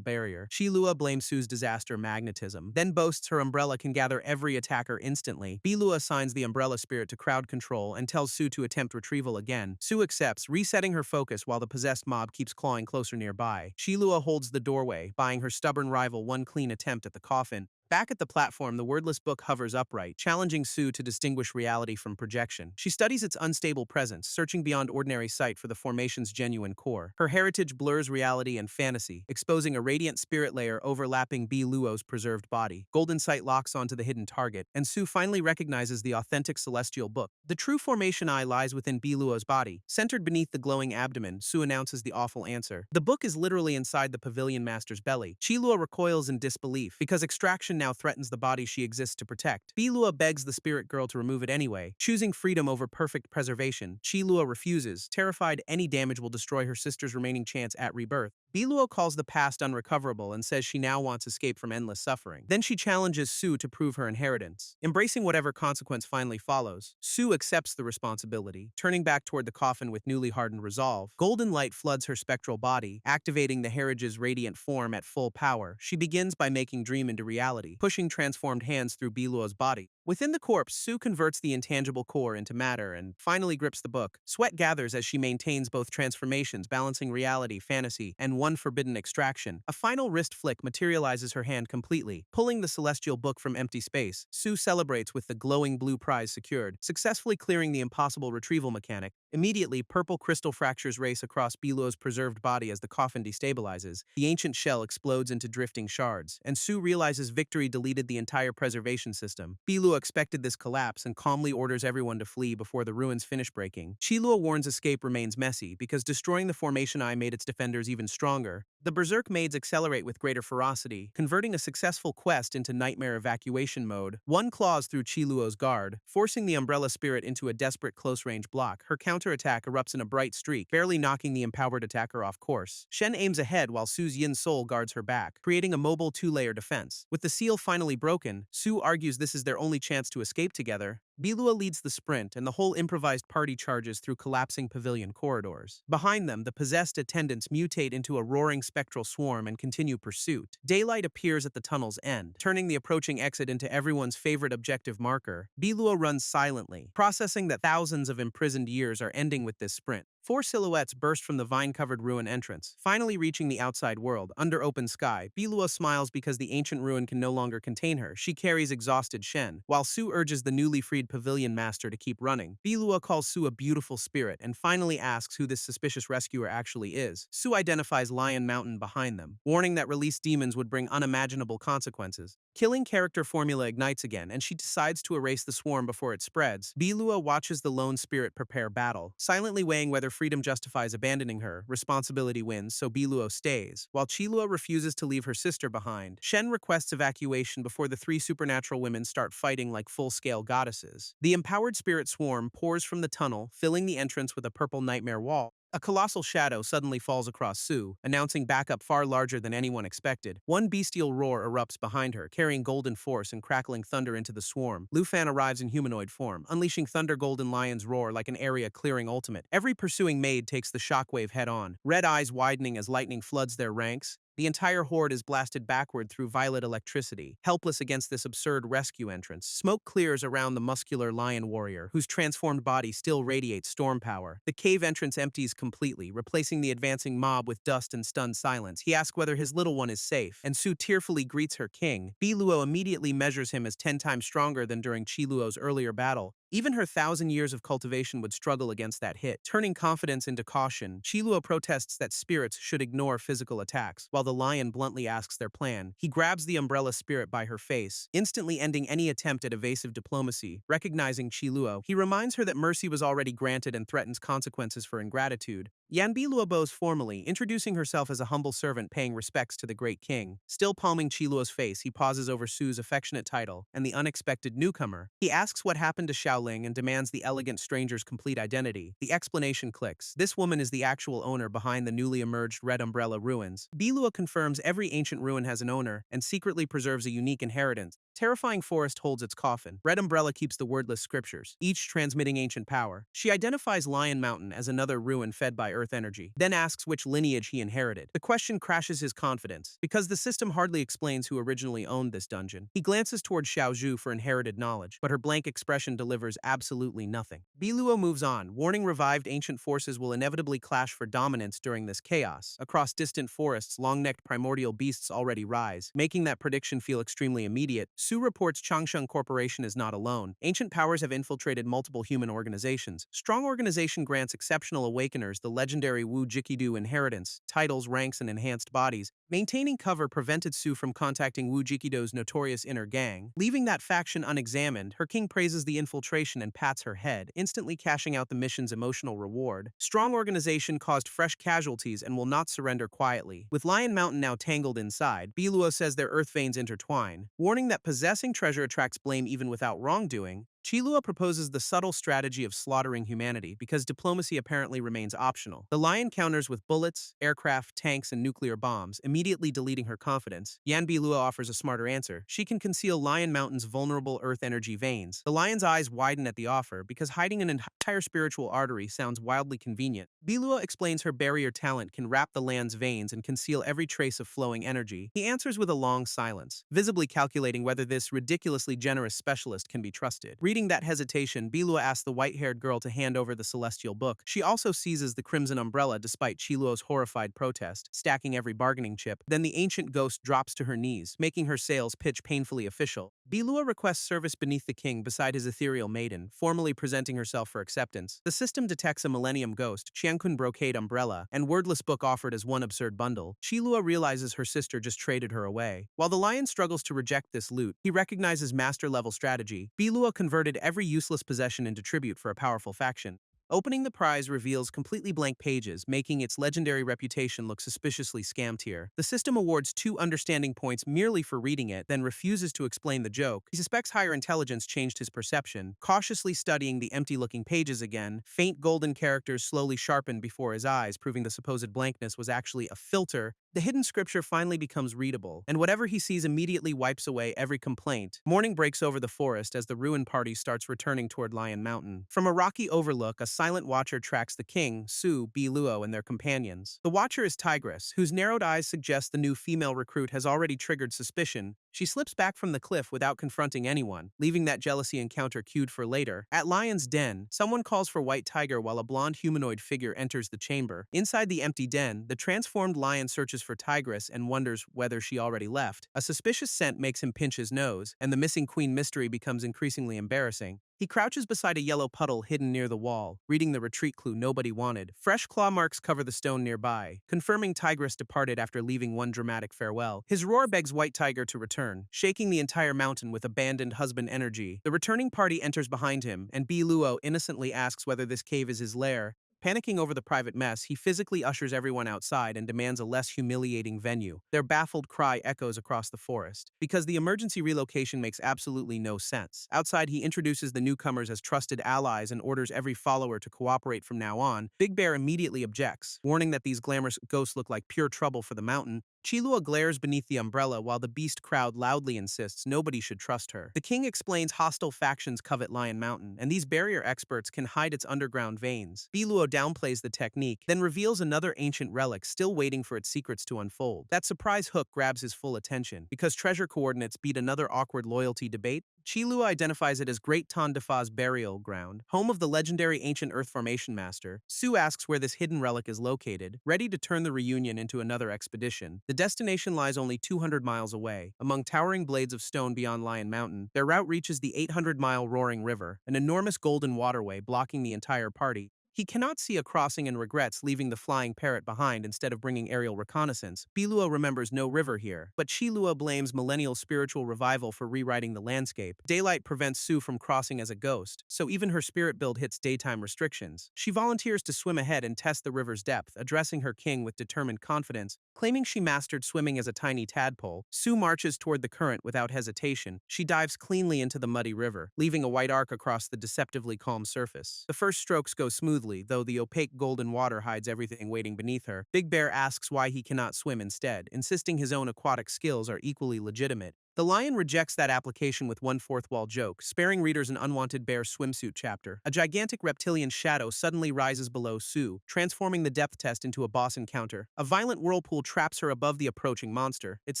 barrier. Chilua blames Su's disaster magnetism, then boasts her umbrella can gather every attacker instantly. Bilua assigns the umbrella spirit to crowd control and tells Su to attempt retrieval again. Su accepts, resetting her focus while the possessed mob keeps clawing closer nearby. Chilua holds the doorway, buying her stubborn rival one clean attempt at the coffin. Back at the platform, the wordless book hovers upright, challenging Su to distinguish reality from projection. She studies its unstable presence, searching beyond ordinary sight for the formation's genuine core. Her heritage blurs reality and fantasy, exposing a radiant spirit layer overlapping B. Luo's preserved body. Golden sight locks onto the hidden target, and Su finally recognizes the authentic celestial book. The true formation eye lies within B. Luo's body. Centered beneath the glowing abdomen, Su announces the awful answer. The book is literally inside the pavilion master's belly. Chilua recoils in disbelief, because extraction now threatens the body she exists to protect. Bilua begs the spirit girl to remove it anyway, choosing freedom over perfect preservation. Chilua refuses, terrified any damage will destroy her sister's remaining chance at rebirth. Bilua calls the past unrecoverable and says she now wants escape from endless suffering. Then she challenges Su to prove her inheritance. Embracing whatever consequence finally follows, Su accepts the responsibility, turning back toward the coffin with newly hardened resolve. Golden light floods her spectral body, activating the Heritage's radiant form at full power. She begins by making dream into reality, pushing transformed hands through Bilua's body. Within the corpse, Su converts the intangible core into matter and finally grips the book. Sweat gathers as she maintains both transformations, balancing reality, fantasy, and one forbidden extraction. A final wrist flick materializes her hand completely, pulling the celestial book from empty space. Su celebrates with the glowing blue prize secured, successfully clearing the impossible retrieval mechanic. Immediately, purple crystal fractures race across Bilua's preserved body as the coffin destabilizes. The ancient shell explodes into drifting shards, and Su realizes victory deleted the entire preservation system. Bilua expected this collapse and calmly orders everyone to flee before the ruins finish breaking. Chilua warns escape remains messy because destroying the formation eye made its defenders even stronger. The Berserk maids accelerate with greater ferocity, converting a successful quest into nightmare evacuation mode. One claws through Chiluo's guard, forcing the umbrella spirit into a desperate close-range block. Her counterattack erupts in a bright streak, barely knocking the empowered attacker off course. Shen aims ahead while Su's Yin Soul guards her back, creating a mobile two-layer defense. With the seal finally broken, Su argues this is their only chance to escape together. Bilua leads the sprint, and the whole improvised party charges through collapsing pavilion corridors. Behind them, the possessed attendants mutate into a roaring spectral swarm and continue pursuit. Daylight appears at the tunnel's end, turning the approaching exit into everyone's favorite objective marker. Bilua runs silently, processing that thousands of imprisoned years are ending with this sprint. Four silhouettes burst from the vine-covered ruin entrance, finally reaching the outside world. Under open sky, Bilua smiles because the ancient ruin can no longer contain her. She carries exhausted Shen, while Su urges the newly freed pavilion master to keep running. Bilua calls Su a beautiful spirit and finally asks who this suspicious rescuer actually is. Su identifies Lion Mountain behind them, warning that released demons would bring unimaginable consequences. Killing character formula ignites again, and she decides to erase the swarm before it spreads. Bilua watches the lone spirit prepare battle, silently weighing whether freedom justifies abandoning her. Responsibility wins, so Bilua stays. While Chilua refuses to leave her sister behind, Shen requests evacuation before the three supernatural women start fighting like full-scale goddesses. The empowered spirit swarm pours from the tunnel, filling the entrance with a purple nightmare wall. A colossal shadow suddenly falls across Su, announcing backup far larger than anyone expected. One bestial roar erupts behind her, carrying golden force and crackling thunder into the swarm. Lufan arrives in humanoid form, unleashing Thunder Golden Lion's roar like an area-clearing ultimate. Every pursuing maid takes the shockwave head-on, red eyes widening as lightning floods their ranks. The entire horde is blasted backward through violet electricity, helpless against this absurd rescue entrance. Smoke clears around the muscular lion warrior, whose transformed body still radiates storm power. The cave entrance empties completely, replacing the advancing mob with dust and stunned silence. He asks whether his little one is safe, and Su tearfully greets her king. Biluo immediately measures him as 10 times stronger than during Chiluo's earlier battle. Even her 1,000 years of cultivation would struggle against that hit. Turning confidence into caution, Chilua protests that spirits should ignore physical attacks, while the lion bluntly asks their plan. He grabs the umbrella spirit by her face, instantly ending any attempt at evasive diplomacy. Recognizing Chilua, he reminds her that mercy was already granted and threatens consequences for ingratitude. Yanbilua bows formally, introducing herself as a humble servant paying respects to the great king. Still palming Chilua's face, he pauses over Su's affectionate title and the unexpected newcomer. He asks what happened to Shao Xiaoling and demands the elegant stranger's complete identity. The explanation clicks. This woman is the actual owner behind the newly emerged Red Umbrella ruins. Bilua confirms every ancient ruin has an owner and secretly preserves a unique inheritance. Terrifying forest holds its coffin. Red Umbrella keeps the wordless scriptures, each transmitting ancient power. She identifies Lion Mountain as another ruin fed by earth energy, then asks which lineage he inherited. The question crashes his confidence, because the system hardly explains who originally owned this dungeon. He glances toward Xiaozhu for inherited knowledge, but her blank expression delivers absolutely nothing. Biluo moves on, warning revived ancient forces will inevitably clash for dominance during this chaos. Across distant forests, long-necked primordial beasts already rise, making that prediction feel extremely immediate. Su reports Changsheng Corporation is not alone. Ancient powers have infiltrated multiple human organizations. Strong organization grants exceptional awakeners the legendary Wu Jikidu inheritance, titles, ranks, and enhanced bodies. Maintaining cover prevented Su from contacting Wu Jikido's notorious inner gang. Leaving that faction unexamined, her king praises the infiltration and pats her head, instantly cashing out the mission's emotional reward. Strong organization caused fresh casualties and will not surrender quietly. With Lion Mountain now tangled inside, Biluo says their earth veins intertwine, warning that possessing treasure attracts blame even without wrongdoing. Chilua proposes the subtle strategy of slaughtering humanity because diplomacy apparently remains optional. The Lion counters with bullets, aircraft, tanks, and nuclear bombs, immediately deleting her confidence. Yan Bilua offers a smarter answer. She can conceal Lion Mountain's vulnerable earth energy veins. The lion's eyes widen at the offer because hiding an entire spiritual artery sounds wildly convenient. Bilua explains her barrier talent can wrap the land's veins and conceal every trace of flowing energy. He answers with a long silence, visibly calculating whether this ridiculously generous specialist can be trusted. Reading that hesitation, Bilua asks the white-haired girl to hand over the celestial book. She also seizes the crimson umbrella despite Chiluo's horrified protest, stacking every bargaining chip. Then the ancient ghost drops to her knees, making her sales pitch painfully official. Bilua requests service beneath the king beside his ethereal maiden, formally presenting herself for acceptance. The system detects a Millennium Ghost, Qiankun Brocade Umbrella, and wordless book offered as one absurd bundle. Chilua realizes her sister just traded her away. While the lion struggles to reject this loot, he recognizes master-level strategy. Bilua converted every useless possession into tribute for a powerful faction. Opening the prize reveals completely blank pages, making its legendary reputation look suspiciously scammed here. The system awards 2 understanding points merely for reading it, then refuses to explain the joke. He suspects higher intelligence changed his perception. Cautiously studying the empty-looking pages again, faint golden characters slowly sharpened before his eyes, proving the supposed blankness was actually a filter. The hidden scripture finally becomes readable, and whatever he sees immediately wipes away every complaint. Morning breaks over the forest as the ruin party starts returning toward Lion Mountain. From a rocky overlook, a silent watcher tracks the king, Su, Biluo, and their companions. The watcher is Tigress, whose narrowed eyes suggest the new female recruit has already triggered suspicion. She slips back from the cliff without confronting anyone, leaving that jealousy encounter queued for later. At Lion's Den, someone calls for White Tiger while a blonde humanoid figure enters the chamber. Inside the empty den, the transformed lion searches for Tigress and wonders whether she already left. A suspicious scent makes him pinch his nose, and the missing queen mystery becomes increasingly embarrassing. He crouches beside a yellow puddle hidden near the wall, reading the retreat clue nobody wanted. Fresh claw marks cover the stone nearby, confirming Tigress departed after leaving one dramatic farewell. His roar begs White Tiger to return, shaking the entire mountain with abandoned husband energy. The returning party enters behind him, and Biluo innocently asks whether this cave is his lair. Panicking over the private mess, he physically ushers everyone outside and demands a less humiliating venue. Their baffled cry echoes across the forest, because the emergency relocation makes absolutely no sense. Outside, he introduces the newcomers as trusted allies and orders every follower to cooperate from now on. Big Bear immediately objects, warning that these glamorous ghosts look like pure trouble for the mountain. Chilua glares beneath the umbrella while the beast crowd loudly insists nobody should trust her. The king explains hostile factions covet Lion Mountain, and these barrier experts can hide its underground veins. Biluo downplays the technique, then reveals another ancient relic still waiting for its secrets to unfold. That surprise hook grabs his full attention. Because treasure coordinates beat another awkward loyalty debate, Chilua identifies it as Great Tandafa's burial ground, home of the legendary ancient Earth Formation Master. Su asks where this hidden relic is located, ready to turn the reunion into another expedition. The destination lies only 200 miles away, among towering blades of stone beyond Lion Mountain. Their route reaches the 800-mile Roaring River, an enormous golden waterway blocking the entire party. He cannot see a crossing and regrets leaving the flying parrot behind instead of bringing aerial reconnaissance. Bilua remembers no river here, but Shilua blames millennial spiritual revival for rewriting the landscape. Daylight prevents Sue from crossing as a ghost, so even her spirit build hits daytime restrictions. She volunteers to swim ahead and test the river's depth, addressing her king with determined confidence. Claiming she mastered swimming as a tiny tadpole, Sue marches toward the current without hesitation. She dives cleanly into the muddy river, leaving a white arc across the deceptively calm surface. The first strokes go smoothly, though the opaque golden water hides everything waiting beneath her. Big Bear asks why he cannot swim instead, insisting his own aquatic skills are equally legitimate. The lion rejects that application with one fourth-wall joke, sparing readers an unwanted bear swimsuit chapter. A gigantic reptilian shadow suddenly rises below Sue, transforming the depth test into a boss encounter. A violent whirlpool traps her above the approaching monster, its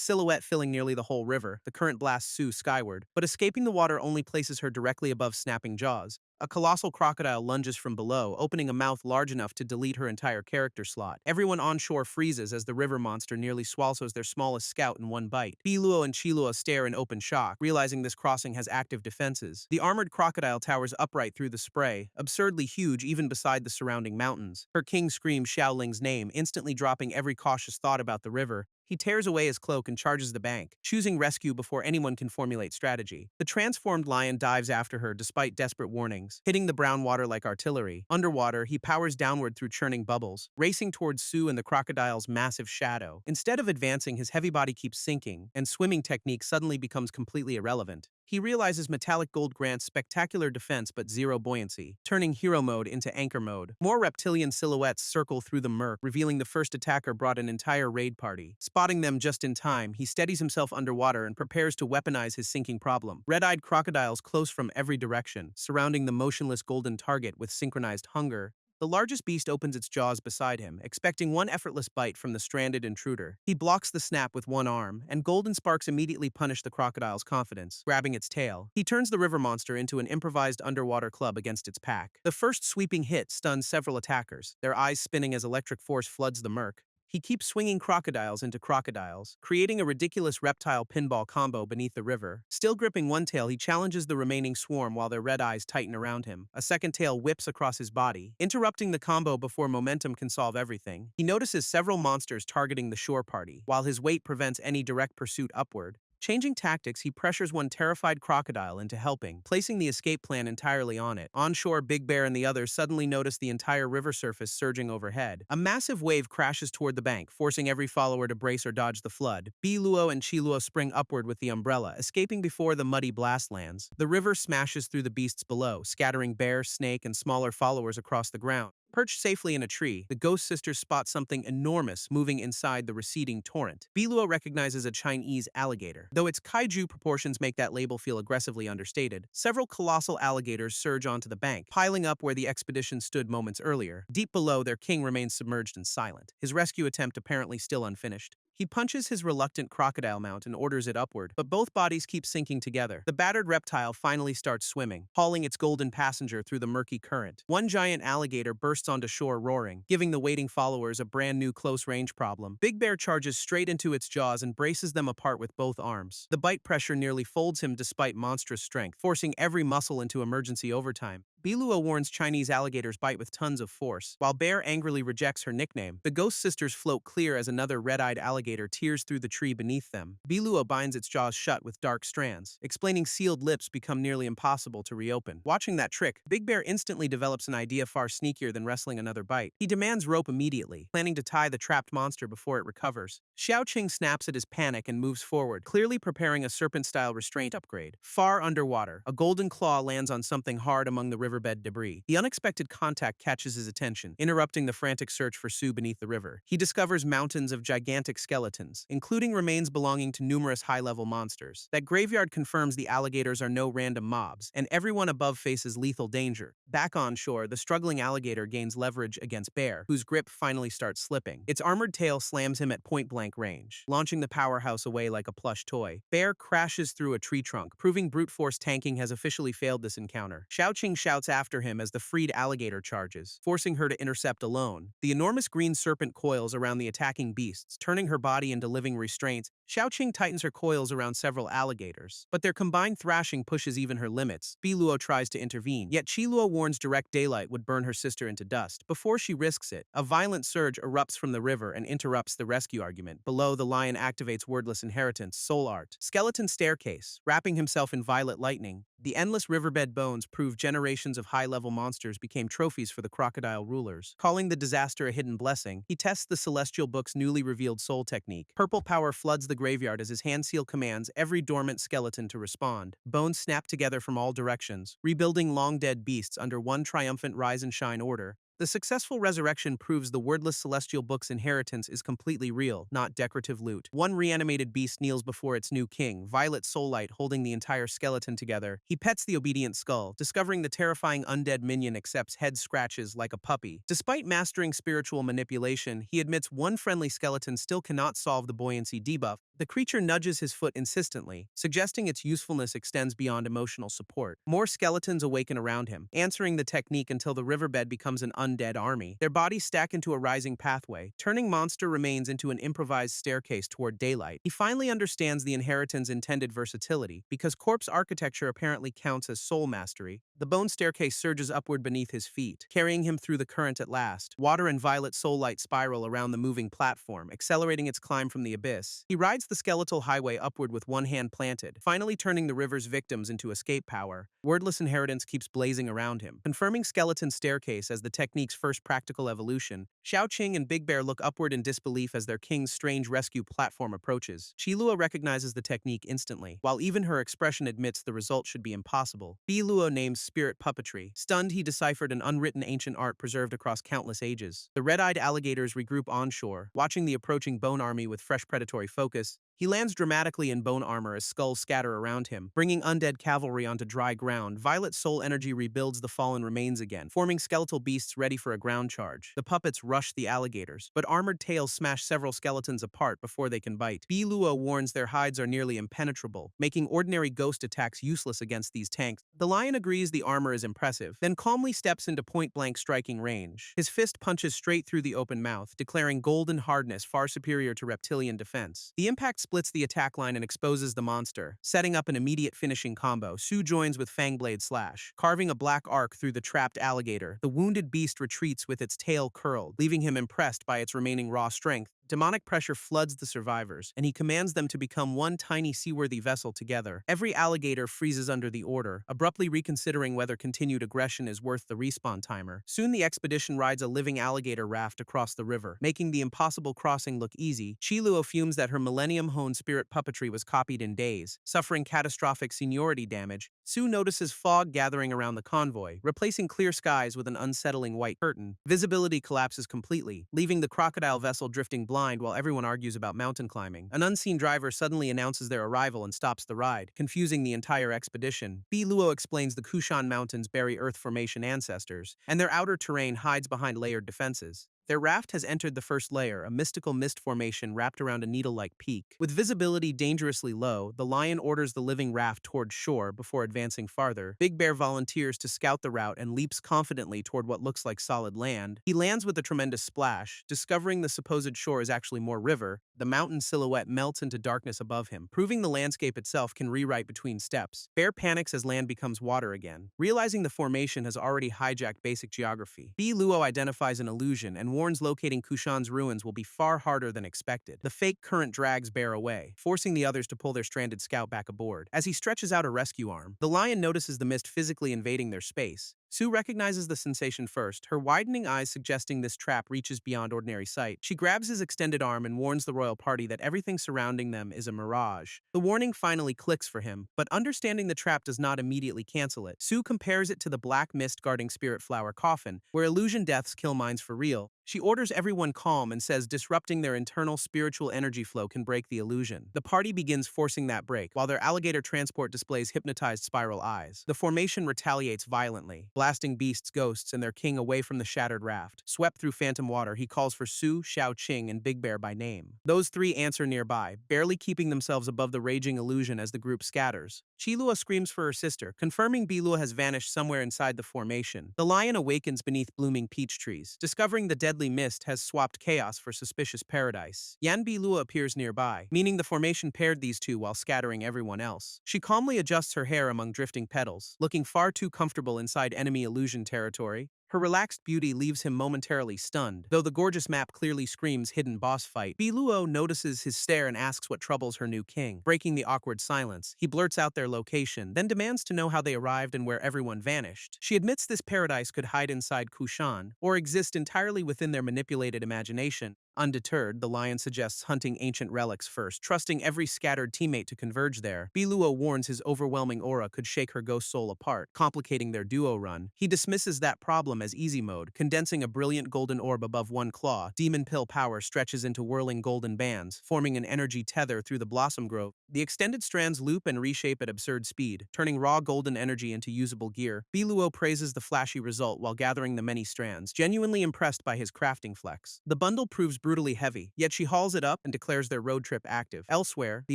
silhouette filling nearly the whole river. The current blasts Sue skyward, but escaping the water only places her directly above snapping jaws. A colossal crocodile lunges from below, opening a mouth large enough to delete her entire character slot. Everyone on shore freezes as the river monster nearly swallows their smallest scout in one bite. Biluo and Chilua stare in open shock, realizing this crossing has active defenses. The armored crocodile towers upright through the spray, absurdly huge even beside the surrounding mountains. Her king screams Xiaoling's name, instantly dropping every cautious thought about the river. He tears away his cloak and charges the bank, choosing rescue before anyone can formulate strategy. The transformed lion dives after her despite desperate warnings, hitting the brown water like artillery. Underwater, he powers downward through churning bubbles, racing towards Sue and the crocodile's massive shadow. Instead of advancing, his heavy body keeps sinking, and swimming technique suddenly becomes completely irrelevant. He realizes metallic gold grants spectacular defense but zero buoyancy, turning hero mode into anchor mode. More reptilian silhouettes circle through the murk, revealing the first attacker brought an entire raid party. Spotting them just in time, he steadies himself underwater and prepares to weaponize his sinking problem. Red-eyed crocodiles close from every direction, surrounding the motionless golden target with synchronized hunger. The largest beast opens its jaws beside him, expecting one effortless bite from the stranded intruder. He blocks the snap with one arm, and golden sparks immediately punish the crocodile's confidence, grabbing its tail. He turns the river monster into an improvised underwater club against its pack. The first sweeping hit stuns several attackers, their eyes spinning as electric force floods the murk. He keeps swinging crocodiles into crocodiles, creating a ridiculous reptile pinball combo beneath the river. Still gripping one tail, he challenges the remaining swarm while their red eyes tighten around him. A second tail whips across his body, interrupting the combo before momentum can solve everything. He notices several monsters targeting the shore party, while his weight prevents any direct pursuit upward. Changing tactics, he pressures one terrified crocodile into helping, placing the escape plan entirely on it. Onshore, Big Bear and the others suddenly notice the entire river surface surging overhead. A massive wave crashes toward the bank, forcing every follower to brace or dodge the flood. Biluo and Chilua spring upward with the umbrella, escaping before the muddy blast lands. The river smashes through the beasts below, scattering bear, snake, and smaller followers across the ground. Perched safely in a tree, the Ghost Sisters spot something enormous moving inside the receding torrent. Biluo recognizes a Chinese alligator. Though its kaiju proportions make that label feel aggressively understated, several colossal alligators surge onto the bank, piling up where the expedition stood moments earlier. Deep below, their king remains submerged and silent, his rescue attempt apparently still unfinished. He punches his reluctant crocodile mount and orders it upward, but both bodies keep sinking together. The battered reptile finally starts swimming, hauling its golden passenger through the murky current. One giant alligator bursts onto shore roaring, giving the waiting followers a brand new close-range problem. Big Bear charges straight into its jaws and braces them apart with both arms. The bite pressure nearly folds him despite monstrous strength, forcing every muscle into emergency overtime. Biluo warns Chinese alligators bite with tons of force. While Bear angrily rejects her nickname, the Ghost Sisters float clear as another red-eyed alligator tears through the tree beneath them. Biluo binds its jaws shut with dark strands, explaining sealed lips become nearly impossible to reopen. Watching that trick, Big Bear instantly develops an idea far sneakier than wrestling another bite. He demands rope immediately, planning to tie the trapped monster before it recovers. Xiaoqing snaps at his panic and moves forward, clearly preparing a serpent-style restraint upgrade. Far underwater, a golden claw lands on something hard among the riverbed debris. The unexpected contact catches his attention, interrupting the frantic search for Sue beneath the river. He discovers mountains of gigantic skeletons, including remains belonging to numerous high-level monsters. That graveyard confirms the alligators are no random mobs, and everyone above faces lethal danger. Back on shore, the struggling alligator gains leverage against Bear, whose grip finally starts slipping. Its armored tail slams him at point-blank range, launching the powerhouse away like a plush toy. Bear crashes through a tree trunk, proving brute force tanking has officially failed this encounter. Xiaoqing shouts after him as the freed alligator charges, forcing her to intercept alone. The enormous green serpent coils around the attacking beasts, turning her body into living restraints. Xiaoqing tightens her coils around several alligators, but their combined thrashing pushes even her limits. Biluo tries to intervene, yet Qiluo warns direct daylight would burn her sister into dust. Before she risks it, a violent surge erupts from the river and interrupts the rescue argument. Below, the lion activates wordless inheritance, soul art. Skeleton staircase, wrapping himself in violet lightning. The endless riverbed bones prove generations of high-level monsters became trophies for the crocodile rulers. Calling the disaster a hidden blessing, he tests the celestial book's newly revealed soul technique. Purple power floods the graveyard as his hand seal commands every dormant skeleton to respond. Bones snap together from all directions, rebuilding long-dead beasts under one triumphant rise and shine order. The successful resurrection proves the wordless celestial book's inheritance is completely real, not decorative loot. One reanimated beast kneels before its new king, Violet Soullight holding the entire skeleton together. He pets the obedient skull, discovering the terrifying undead minion accepts head scratches like a puppy. Despite mastering spiritual manipulation, he admits one friendly skeleton still cannot solve the buoyancy debuff. The creature nudges his foot insistently, suggesting its usefulness extends beyond emotional support. More skeletons awaken around him, answering the technique until the riverbed becomes an undead army. Their bodies stack into a rising pathway, turning monster remains into an improvised staircase toward daylight. He finally understands the inheritance' intended versatility, because corpse architecture apparently counts as soul mastery. The bone staircase surges upward beneath his feet, carrying him through the current at last. Water and violet soul light spiral around the moving platform, accelerating its climb from the abyss. He rides the skeletal highway upward with one hand planted, finally turning the river's victims into escape power. Wordless inheritance keeps blazing around him, confirming skeleton staircase as the technique's first practical evolution. Xiaoqing and Big Bear look upward in disbelief as their king's strange rescue platform approaches. Qilua recognizes the technique instantly, while even her expression admits the result should be impossible. Biluo names spirit puppetry. Stunned, he deciphered an unwritten ancient art preserved across countless ages. The red-eyed alligators regroup onshore, watching the approaching bone army with fresh predatory focus. He lands dramatically in bone armor as skulls scatter around him, bringing undead cavalry onto dry ground. Violet soul energy rebuilds the fallen remains again, forming skeletal beasts ready for a ground charge. The puppets rush the alligators, but armored tails smash several skeletons apart before they can bite. Biluo warns their hides are nearly impenetrable, making ordinary ghost attacks useless against these tanks. The lion agrees the armor is impressive, then calmly steps into point-blank striking range. His fist punches straight through the open mouth, declaring golden hardness far superior to reptilian defense. The impact splits the attack line and exposes the monster, setting up an immediate finishing combo. Su joins with Fangblade Slash, carving a black arc through the trapped alligator. The wounded beast retreats with its tail curled, leaving him impressed by its remaining raw strength. Demonic pressure floods the survivors, and he commands them to become one tiny seaworthy vessel together. Every alligator freezes under the order, abruptly reconsidering whether continued aggression is worth the respawn timer. Soon the expedition rides a living alligator raft across the river, making the impossible crossing look easy. Qiluo fumes that her millennium-honed spirit puppetry was copied in days, suffering catastrophic seniority damage. Su notices fog gathering around the convoy, replacing clear skies with an unsettling white curtain. Visibility collapses completely, leaving the crocodile vessel drifting blind while everyone argues about mountain climbing. An unseen driver suddenly announces their arrival and stops the ride, confusing the entire expedition. Biluo explains the Kushan Mountains bury Earth formation ancestors, and their outer terrain hides behind layered defenses. Their raft has entered the first layer, a mystical mist formation wrapped around a needle-like peak. With visibility dangerously low, the lion orders the living raft toward shore before advancing farther. Big Bear volunteers to scout the route and leaps confidently toward what looks like solid land. He lands with a tremendous splash, discovering the supposed shore is actually more river. The mountain silhouette melts into darkness above him, proving the landscape itself can rewrite between steps. Bear panics as land becomes water again, realizing the formation has already hijacked basic geography. Biluo identifies an illusion and warns locating Kushan's ruins will be far harder than expected. The fake current drags Bear away, forcing the others to pull their stranded scout back aboard. As he stretches out a rescue arm, the lion notices the mist physically invading their space. Su recognizes the sensation first, her widening eyes suggesting this trap reaches beyond ordinary sight. She grabs his extended arm and warns the royal party that everything surrounding them is a mirage. The warning finally clicks for him, but understanding the trap does not immediately cancel it. Su compares it to the black mist guarding Spirit Flower Coffin, where illusion deaths kill minds for real. She orders everyone calm and says disrupting their internal spiritual energy flow can break the illusion. The party begins forcing that break, while their alligator transport displays hypnotized spiral eyes. The formation retaliates violently, blasting beasts, ghosts, and their king away from the shattered raft. Swept through phantom water, he calls for Su, Xiaoqing, and Big Bear by name. Those three answer nearby, barely keeping themselves above the raging illusion as the group scatters. Qilua screams for her sister, confirming Bilua has vanished somewhere inside the formation. The lion awakens beneath blooming peach trees, discovering the deadly mist has swapped chaos for suspicious paradise. Yan Bilua appears nearby, meaning the formation paired these two while scattering everyone else. She calmly adjusts her hair among drifting petals, looking far too comfortable inside enemy illusion territory. Her relaxed beauty leaves him momentarily stunned, though the gorgeous map clearly screams hidden boss fight. Biluo notices his stare and asks what troubles her new king. Breaking the awkward silence, he blurts out their location, then demands to know how they arrived and where everyone vanished. She admits this paradise could hide inside Kushan, or exist entirely within their manipulated imagination. Undeterred, the lion suggests hunting ancient relics first, trusting every scattered teammate to converge there. Biluo warns his overwhelming aura could shake her ghost soul apart, complicating their duo run. He dismisses that problem as easy mode, condensing a brilliant golden orb above one claw. Demon pill power stretches into whirling golden bands, forming an energy tether through the blossom grove. The extended strands loop and reshape at absurd speed, turning raw golden energy into usable gear. Biluo praises the flashy result while gathering the many strands, genuinely impressed by his crafting flex. The bundle proves brutally heavy, yet she hauls it up and declares their road trip active. Elsewhere, the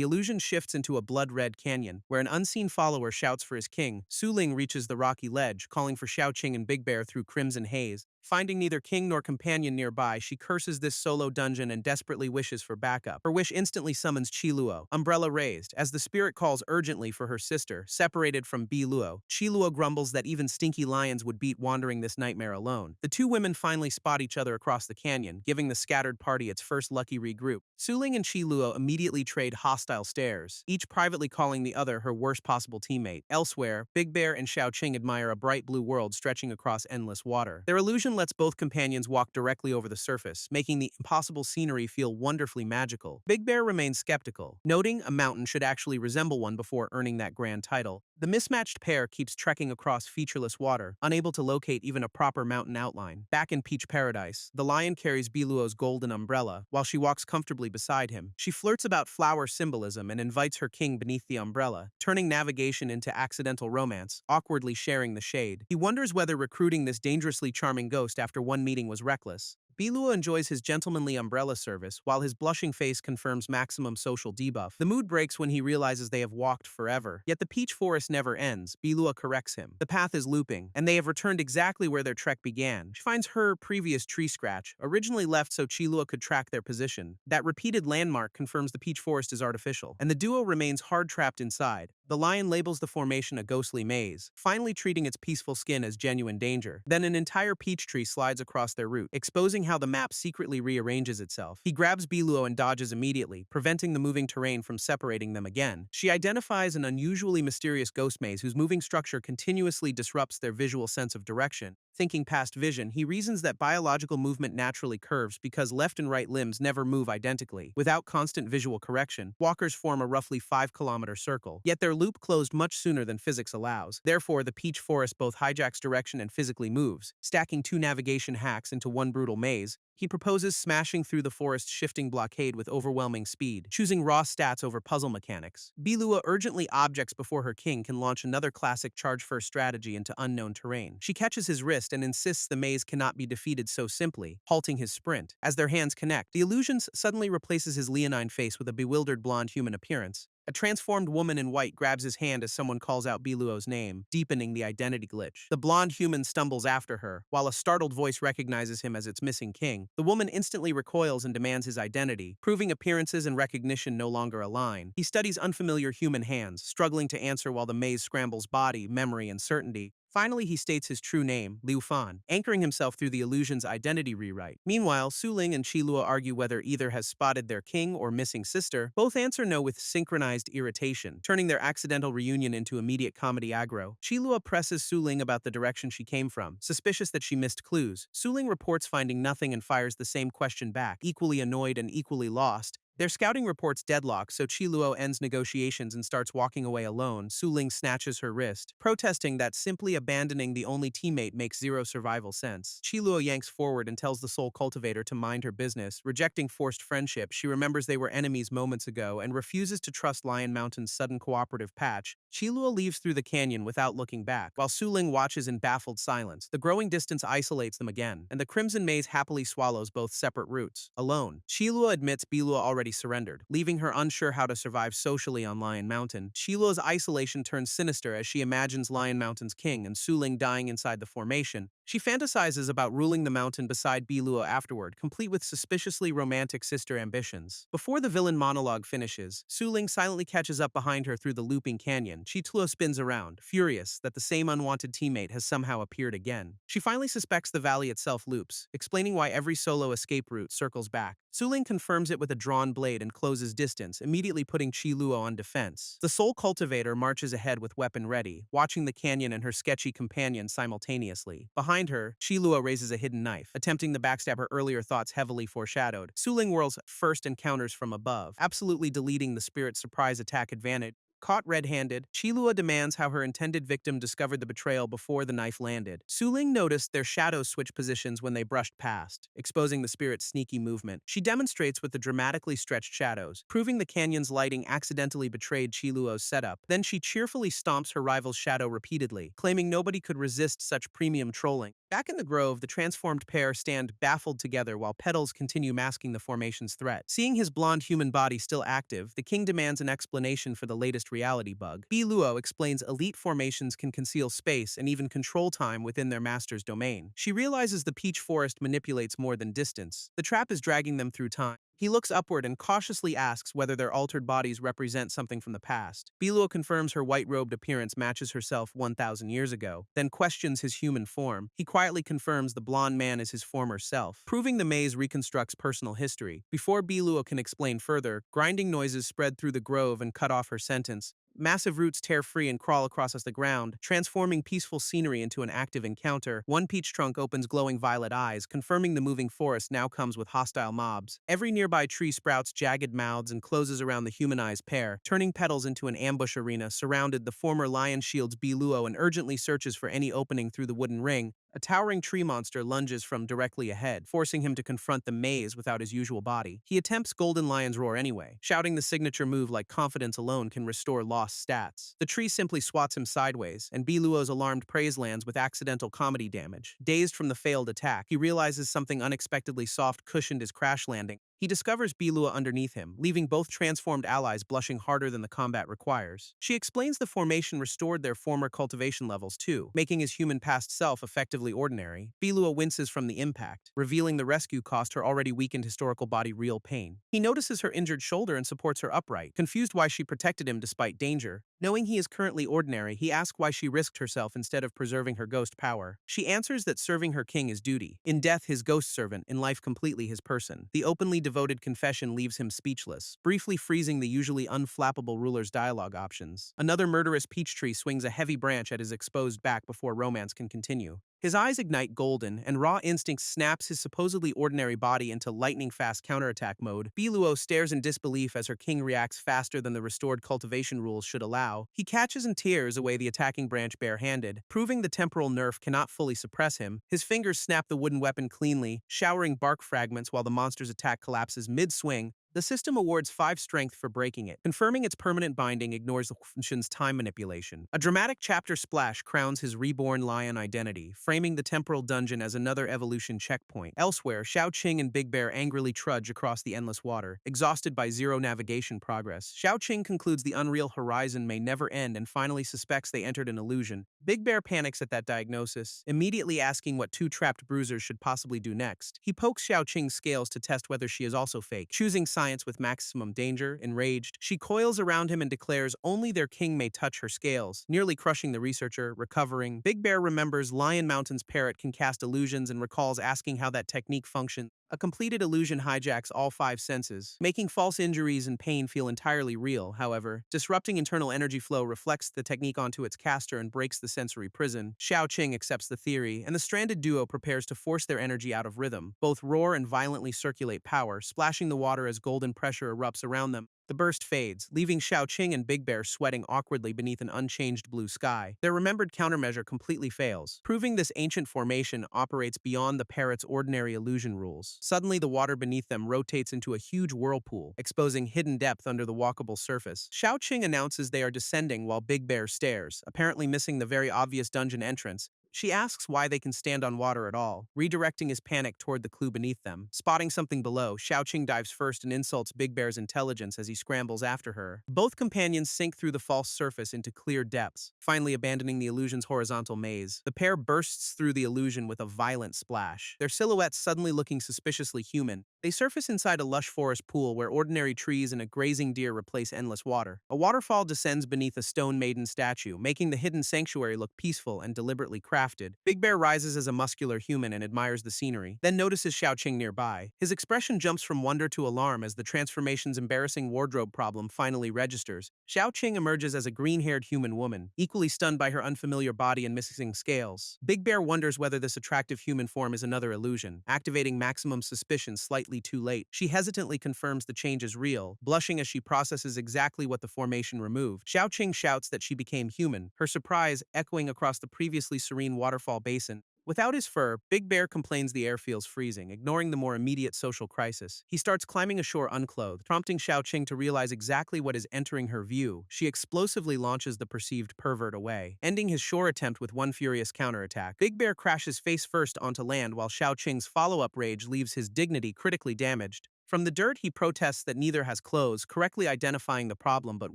illusion shifts into a blood-red canyon, where an unseen follower shouts for his king. Su Ling reaches the rocky ledge, calling for Xiaoqing and Big Bear through crimson haze. Finding neither king nor companion nearby, she curses this solo dungeon and desperately wishes for backup. Her wish instantly summons Qiluo, umbrella raised, as the spirit calls urgently for her sister, separated from Biluo. Qiluo grumbles that even stinky lions would beat wandering this nightmare alone. The two women finally spot each other across the canyon, giving the scattered party its first lucky regroup. Suling and Qiluo immediately trade hostile stares, each privately calling the other her worst possible teammate. Elsewhere, Big Bear and Xiaoqing admire a bright blue world stretching across endless water. Their illusion lets both companions walk directly over the surface, making the impossible scenery feel wonderfully magical. Big Bear remains skeptical, noting a mountain should actually resemble one before earning that grand title. The mismatched pair keeps trekking across featureless water, unable to locate even a proper mountain outline. Back in Peach Paradise, the lion carries Biluo's golden umbrella, while she walks comfortably beside him. She flirts about flower symbolism and invites her king beneath the umbrella, turning navigation into accidental romance, awkwardly sharing the shade. He wonders whether recruiting this dangerously charming ghost after one meeting was reckless. Biluo enjoys his gentlemanly umbrella service, while his blushing face confirms maximum social debuff. The mood breaks when he realizes they have walked forever. Yet the peach forest never ends. Biluo corrects him. The path is looping, and they have returned exactly where their trek began. She finds her previous tree scratch, originally left so Qilua could track their position. That repeated landmark confirms the peach forest is artificial, and the duo remains hard-trapped inside. The lion labels the formation a ghostly maze, finally treating its peaceful skin as genuine danger. Then an entire peach tree slides across their route, exposing how the map secretly rearranges itself. He grabs Biluo and dodges immediately, preventing the moving terrain from separating them again. She identifies an unusually mysterious ghost maze whose moving structure continuously disrupts their visual sense of direction. Thinking past vision, he reasons that biological movement naturally curves because left and right limbs never move identically. Without constant visual correction, walkers form a roughly 5-kilometer circle, yet their loop closed much sooner than physics allows. Therefore, the peach forest both hijacks direction and physically moves, stacking two navigation hacks into one brutal maze. He proposes smashing through the forest's shifting blockade with overwhelming speed, choosing raw stats over puzzle mechanics. Bilua urgently objects before her king can launch another classic charge-first strategy into unknown terrain. She catches his wrist and insists the maze cannot be defeated so simply, halting his sprint. As their hands connect, the illusion suddenly replaces his leonine face with a bewildered blonde human appearance. A transformed woman in white grabs his hand as someone calls out Biluo's name, deepening the identity glitch. The blonde human stumbles after her, while a startled voice recognizes him as its missing king. The woman instantly recoils and demands his identity, proving appearances and recognition no longer align. He studies unfamiliar human hands, struggling to answer while the maze scrambles body, memory, and certainty. Finally, he states his true name, Liu Fan, anchoring himself through the illusion's identity rewrite. Meanwhile, Su Ling and Qilua argue whether either has spotted their king or missing sister. Both answer no with synchronized irritation, turning their accidental reunion into immediate comedy aggro. Qilua presses Su Ling about the direction she came from, suspicious that she missed clues. Su Ling reports finding nothing and fires the same question back, equally annoyed and equally lost. Their scouting reports deadlock, so Chiluo ends negotiations and starts walking away alone. Su Ling snatches her wrist, protesting that simply abandoning the only teammate makes zero survival sense. Chiluo yanks forward and tells the soul cultivator to mind her business. Rejecting forced friendship, she remembers they were enemies moments ago and refuses to trust Lion Mountain's sudden cooperative patch. Chiluo leaves through the canyon without looking back, while Su Ling watches in baffled silence. The growing distance isolates them again, and the Crimson Maze happily swallows both separate routes. Alone, Chiluo admits Bilua already surrendered, leaving her unsure how to survive socially on Lion Mountain. Chiluo's isolation turns sinister as she imagines Lion Mountain's king and Su Ling dying inside the formation. She fantasizes about ruling the mountain beside Bilua afterward, complete with suspiciously romantic sister ambitions. Before the villain monologue finishes, Su Ling silently catches up behind her through the looping canyon. Chiluo spins around, furious that the same unwanted teammate has somehow appeared again. She finally suspects the valley itself loops, explaining why every solo escape route circles back. Su Ling confirms it with a drawn blade and closes distance, immediately putting Chiluo on defense. The soul cultivator marches ahead with weapon ready, watching the canyon and her sketchy companion simultaneously. Behind her, Chiluo raises a hidden knife, attempting to backstab her earlier thoughts heavily foreshadowed. Su Ling whirls first encounters from above, absolutely deleting the spirit's surprise attack advantage. Caught red-handed, Chiluo demands how her intended victim discovered the betrayal before the knife landed. Su Ling noticed their shadows switch positions when they brushed past, exposing the spirit's sneaky movement. She demonstrates with the dramatically stretched shadows, proving the canyon's lighting accidentally betrayed Chiluo's setup. Then she cheerfully stomps her rival's shadow repeatedly, claiming nobody could resist such premium trolling. Back in the grove, the transformed pair stand baffled together while petals continue masking the formation's threat. Seeing his blonde human body still active, the king demands an explanation for the latest reality bug. Luo explains elite formations can conceal space and even control time within their master's domain. She realizes the peach forest manipulates more than distance. The trap is dragging them through time. He looks upward and cautiously asks whether their altered bodies represent something from the past. Biluo confirms her white-robed appearance matches herself 1,000 years ago, then questions his human form. He quietly confirms the blonde man is his former self, proving the maze reconstructs personal history. Before Biluo can explain further, grinding noises spread through the grove and cut off her sentence. Massive roots tear free and crawl across the ground, transforming peaceful scenery into an active encounter. One peach trunk opens glowing violet eyes, confirming the moving forest now comes with hostile mobs. Every nearby tree sprouts jagged mouths and closes around the humanized pair, turning petals into an ambush arena. Surrounded, the former lion shields Biluo and urgently searches for any opening through the wooden ring. A towering tree monster lunges from directly ahead, forcing him to confront the maze without his usual body. He attempts Golden Lion's Roar anyway, shouting the signature move like confidence alone can restore lost stats. The tree simply swats him sideways, and Biluo's alarmed praise lands with accidental comedy damage. Dazed from the failed attack, he realizes something unexpectedly soft cushioned his crash landing. He discovers Biluo underneath him, leaving both transformed allies blushing harder than the combat requires. She explains the formation restored their former cultivation levels too, making his human past self effectively ordinary. Biluo winces from the impact, revealing the rescue cost her already weakened historical body real pain. He notices her injured shoulder and supports her upright, confused why she protected him despite danger. Knowing he is currently ordinary, he asks why she risked herself instead of preserving her ghost power. She answers that serving her king is duty. In death, his ghost servant, in life completely his person. The openly devoted confession leaves him speechless, briefly freezing the usually unflappable ruler's dialogue options. Another murderous peach tree swings a heavy branch at his exposed back before romance can continue. His eyes ignite golden, and raw instinct snaps his supposedly ordinary body into lightning-fast counterattack mode. Biluo stares in disbelief as her king reacts faster than the restored cultivation rules should allow. He catches and tears away the attacking branch bare-handed, proving the temporal nerf cannot fully suppress him. His fingers snap the wooden weapon cleanly, showering bark fragments while the monster's attack collapses mid-swing. The system awards 5 strength for breaking it, confirming its permanent binding ignores the function's time manipulation. A dramatic chapter splash crowns his reborn lion identity, framing the temporal dungeon as another evolution checkpoint. Elsewhere, Xiaoqing and Big Bear angrily trudge across the endless water, exhausted by zero navigation progress. Xiaoqing concludes the unreal horizon may never end and finally suspects they entered an illusion. Big Bear panics at that diagnosis, immediately asking what 2 trapped bruisers should possibly do next. He pokes Xiaoqing's scales to test whether she is also fake, choosing science with maximum danger. Enraged, she coils around him and declares only their king may touch her scales, nearly crushing the researcher. Recovering, Big Bear remembers Lion Mountain's parrot can cast illusions and recalls asking how that technique functions. A completed illusion hijacks all five senses, making false injuries and pain feel entirely real. However, disrupting internal energy flow reflects the technique onto its caster and breaks the sensory prison. Xiao Qing accepts the theory, and the stranded duo prepares to force their energy out of rhythm. Both roar and violently circulate power, splashing the water as golden pressure erupts around them. The burst fades, leaving Xiao Qing and Big Bear sweating awkwardly beneath an unchanged blue sky. Their remembered countermeasure completely fails, proving this ancient formation operates beyond the parrot's ordinary illusion rules. Suddenly, the water beneath them rotates into a huge whirlpool, exposing hidden depth under the walkable surface. Xiao Qing announces they are descending while Big Bear stares, apparently missing the very obvious dungeon entrance. She asks why they can stand on water at all, redirecting his panic toward the clue beneath them. Spotting something below, Xiaoqing dives first and insults Big Bear's intelligence as he scrambles after her. Both companions sink through the false surface into clear depths, finally abandoning the illusion's horizontal maze. The pair bursts through the illusion with a violent splash, their silhouettes suddenly looking suspiciously human. They surface inside a lush forest pool where ordinary trees and a grazing deer replace endless water. A waterfall descends beneath a stone maiden statue, making the hidden sanctuary look peaceful and deliberately crafted. Big Bear rises as a muscular human and admires the scenery, then notices Xiaoqing nearby. His expression jumps from wonder to alarm as the transformation's embarrassing wardrobe problem finally registers. Xiaoqing emerges as a green-haired human woman, equally stunned by her unfamiliar body and missing scales. Big Bear wonders whether this attractive human form is another illusion, activating maximum suspicion slightly too late. She hesitantly confirms the change is real, blushing as she processes exactly what the formation removed. Xiaoqing shouts that she became human, her surprise echoing across the previously serene waterfall basin. Without his fur, Big Bear complains the air feels freezing, ignoring the more immediate social crisis. He starts climbing ashore unclothed, prompting Xiaoqing to realize exactly what is entering her view. She explosively launches the perceived pervert away, ending his shore attempt with one furious counterattack. Big Bear crashes face first onto land while Xiaoqing's follow-up rage leaves his dignity critically damaged. From the dirt, he protests that neither has clothes, correctly identifying the problem but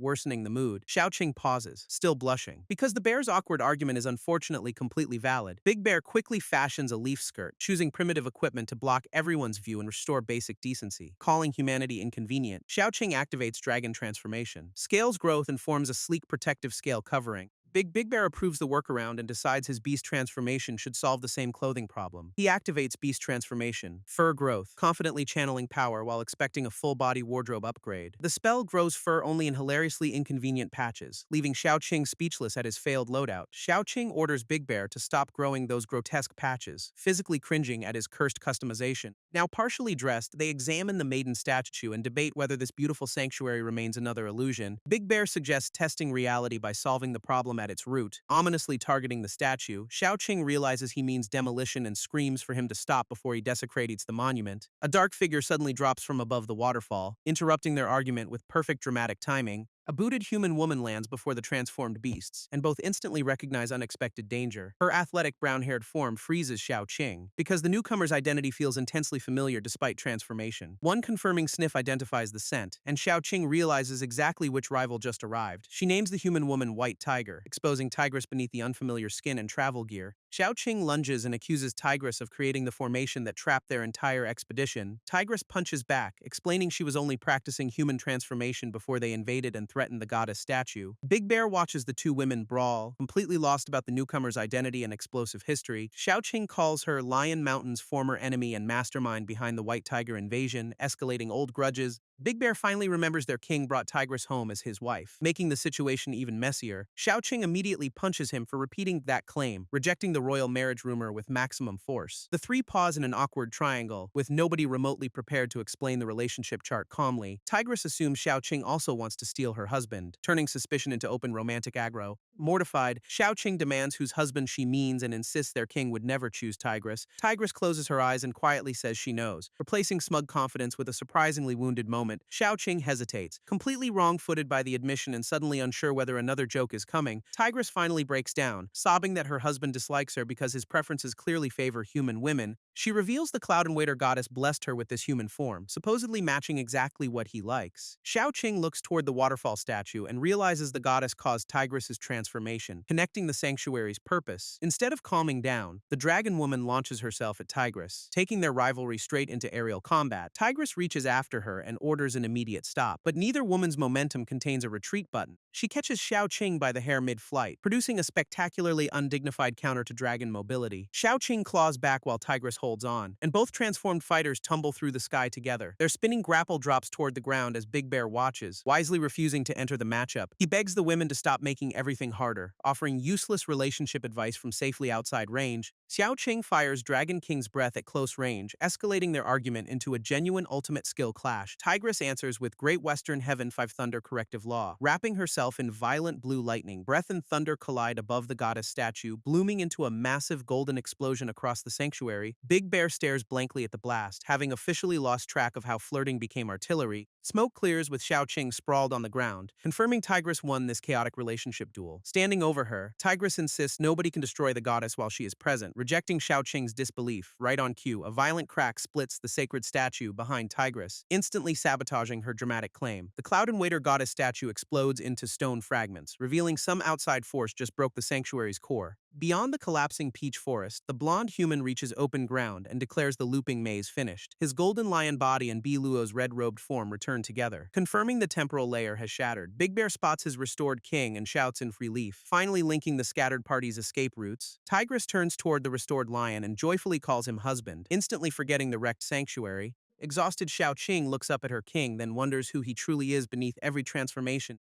worsening the mood. Xiaoqing pauses, still blushing. Because the bear's awkward argument is unfortunately completely valid, Big Bear quickly fashions a leaf skirt, choosing primitive equipment to block everyone's view and restore basic decency. Calling humanity inconvenient, Xiaoqing activates dragon transformation. Scales growth and forms a sleek protective scale covering. Big Bear approves the workaround and decides his beast transformation should solve the same clothing problem. He activates beast transformation, fur growth, confidently channeling power while expecting a full-body wardrobe upgrade. The spell grows fur only in hilariously inconvenient patches, leaving Xiaoqing speechless at his failed loadout. Xiaoqing orders Big Bear to stop growing those grotesque patches, physically cringing at his cursed customization. Now partially dressed, they examine the maiden statue and debate whether this beautiful sanctuary remains another illusion. Big Bear suggests testing reality by solving the problem at its root, ominously targeting the statue. Xiaoqing realizes he means demolition and screams for him to stop before he desecrates the monument. A dark figure suddenly drops from above the waterfall, interrupting their argument with perfect dramatic timing. A booted human woman lands before the transformed beasts, and both instantly recognize unexpected danger. Her athletic brown-haired form freezes Xiaoqing, because the newcomer's identity feels intensely familiar despite transformation. One confirming sniff identifies the scent, and Xiaoqing realizes exactly which rival just arrived. She names the human woman White Tiger, exposing Tigress beneath the unfamiliar skin and travel gear. Xiaoqing lunges and accuses Tigress of creating the formation that trapped their entire expedition. Tigress punches back, explaining she was only practicing human transformation before they invaded and threatened the goddess statue. Big Bear watches the two women brawl, completely lost about the newcomer's identity and explosive history. Xiaoqing calls her Lion Mountain's former enemy and mastermind behind the White Tiger invasion, escalating old grudges. Big Bear finally remembers their king brought Tigress home as his wife, making the situation even messier. Xiaoqing immediately punches him for repeating that claim, rejecting the royal marriage rumor with maximum force. The three pause in an awkward triangle, with nobody remotely prepared to explain the relationship chart calmly. Tigress assumes Xiaoqing also wants to steal her husband, turning suspicion into open romantic aggro. Mortified, Xiaoqing demands whose husband she means and insists their king would never choose Tigress. Tigress closes her eyes and quietly says she knows, replacing smug confidence with a surprisingly wounded moment. Xiaoqing hesitates, completely wrong-footed by the admission and suddenly unsure whether another joke is coming. Tigress finally breaks down, sobbing that her husband dislikes her because his preferences clearly favor human women. She reveals the Cloud and Waiter goddess blessed her with this human form, supposedly matching exactly what he likes. Xiaoqing looks toward the waterfall statue and realizes the goddess caused Tigress's transformation, connecting the sanctuary's purpose. Instead of calming down, the dragon woman launches herself at Tigress, taking their rivalry straight into aerial combat. Tigress reaches after her and orders an immediate stop, but neither woman's momentum contains a retreat button. She catches Xiaoqing by the hair mid-flight, producing a spectacularly undignified counter to dragon mobility. Xiaoqing claws back while Tigress holds holds on, and both transformed fighters tumble through the sky together. Their spinning grapple drops toward the ground as Big Bear watches, wisely refusing to enter the matchup. He begs the women to stop making everything harder, offering useless relationship advice from safely outside range. Xiao Qing fires Dragon King's breath at close range, escalating their argument into a genuine ultimate skill clash. Tigress answers with Great Western Heaven 5 Thunder Corrective Law, wrapping herself in violent blue lightning. Breath and thunder collide above the goddess statue, blooming into a massive golden explosion across the sanctuary. Big Bear stares blankly at the blast, having officially lost track of how flirting became artillery. Smoke clears with Xiao Qing sprawled on the ground, confirming Tigress won this chaotic relationship duel. Standing over her, Tigress insists nobody can destroy the goddess while she is present, rejecting Xiao Qing's disbelief. Right on cue, a violent crack splits the sacred statue behind Tigress, instantly sabotaging her dramatic claim. The Cloud and Waiter goddess statue explodes into stone fragments, revealing some outside force just broke the sanctuary's core. Beyond the collapsing peach forest, the blonde human reaches open ground and declares the looping maze finished. His golden lion body and B. Luo's red-robed form return together. Confirming the temporal layer has shattered, Big Bear spots his restored king and shouts in relief, finally linking the scattered party's escape routes. Tigress turns toward the restored lion and joyfully calls him husband, instantly forgetting the wrecked sanctuary. Exhausted Xiao Qing looks up at her king, then wonders who he truly is beneath every transformation.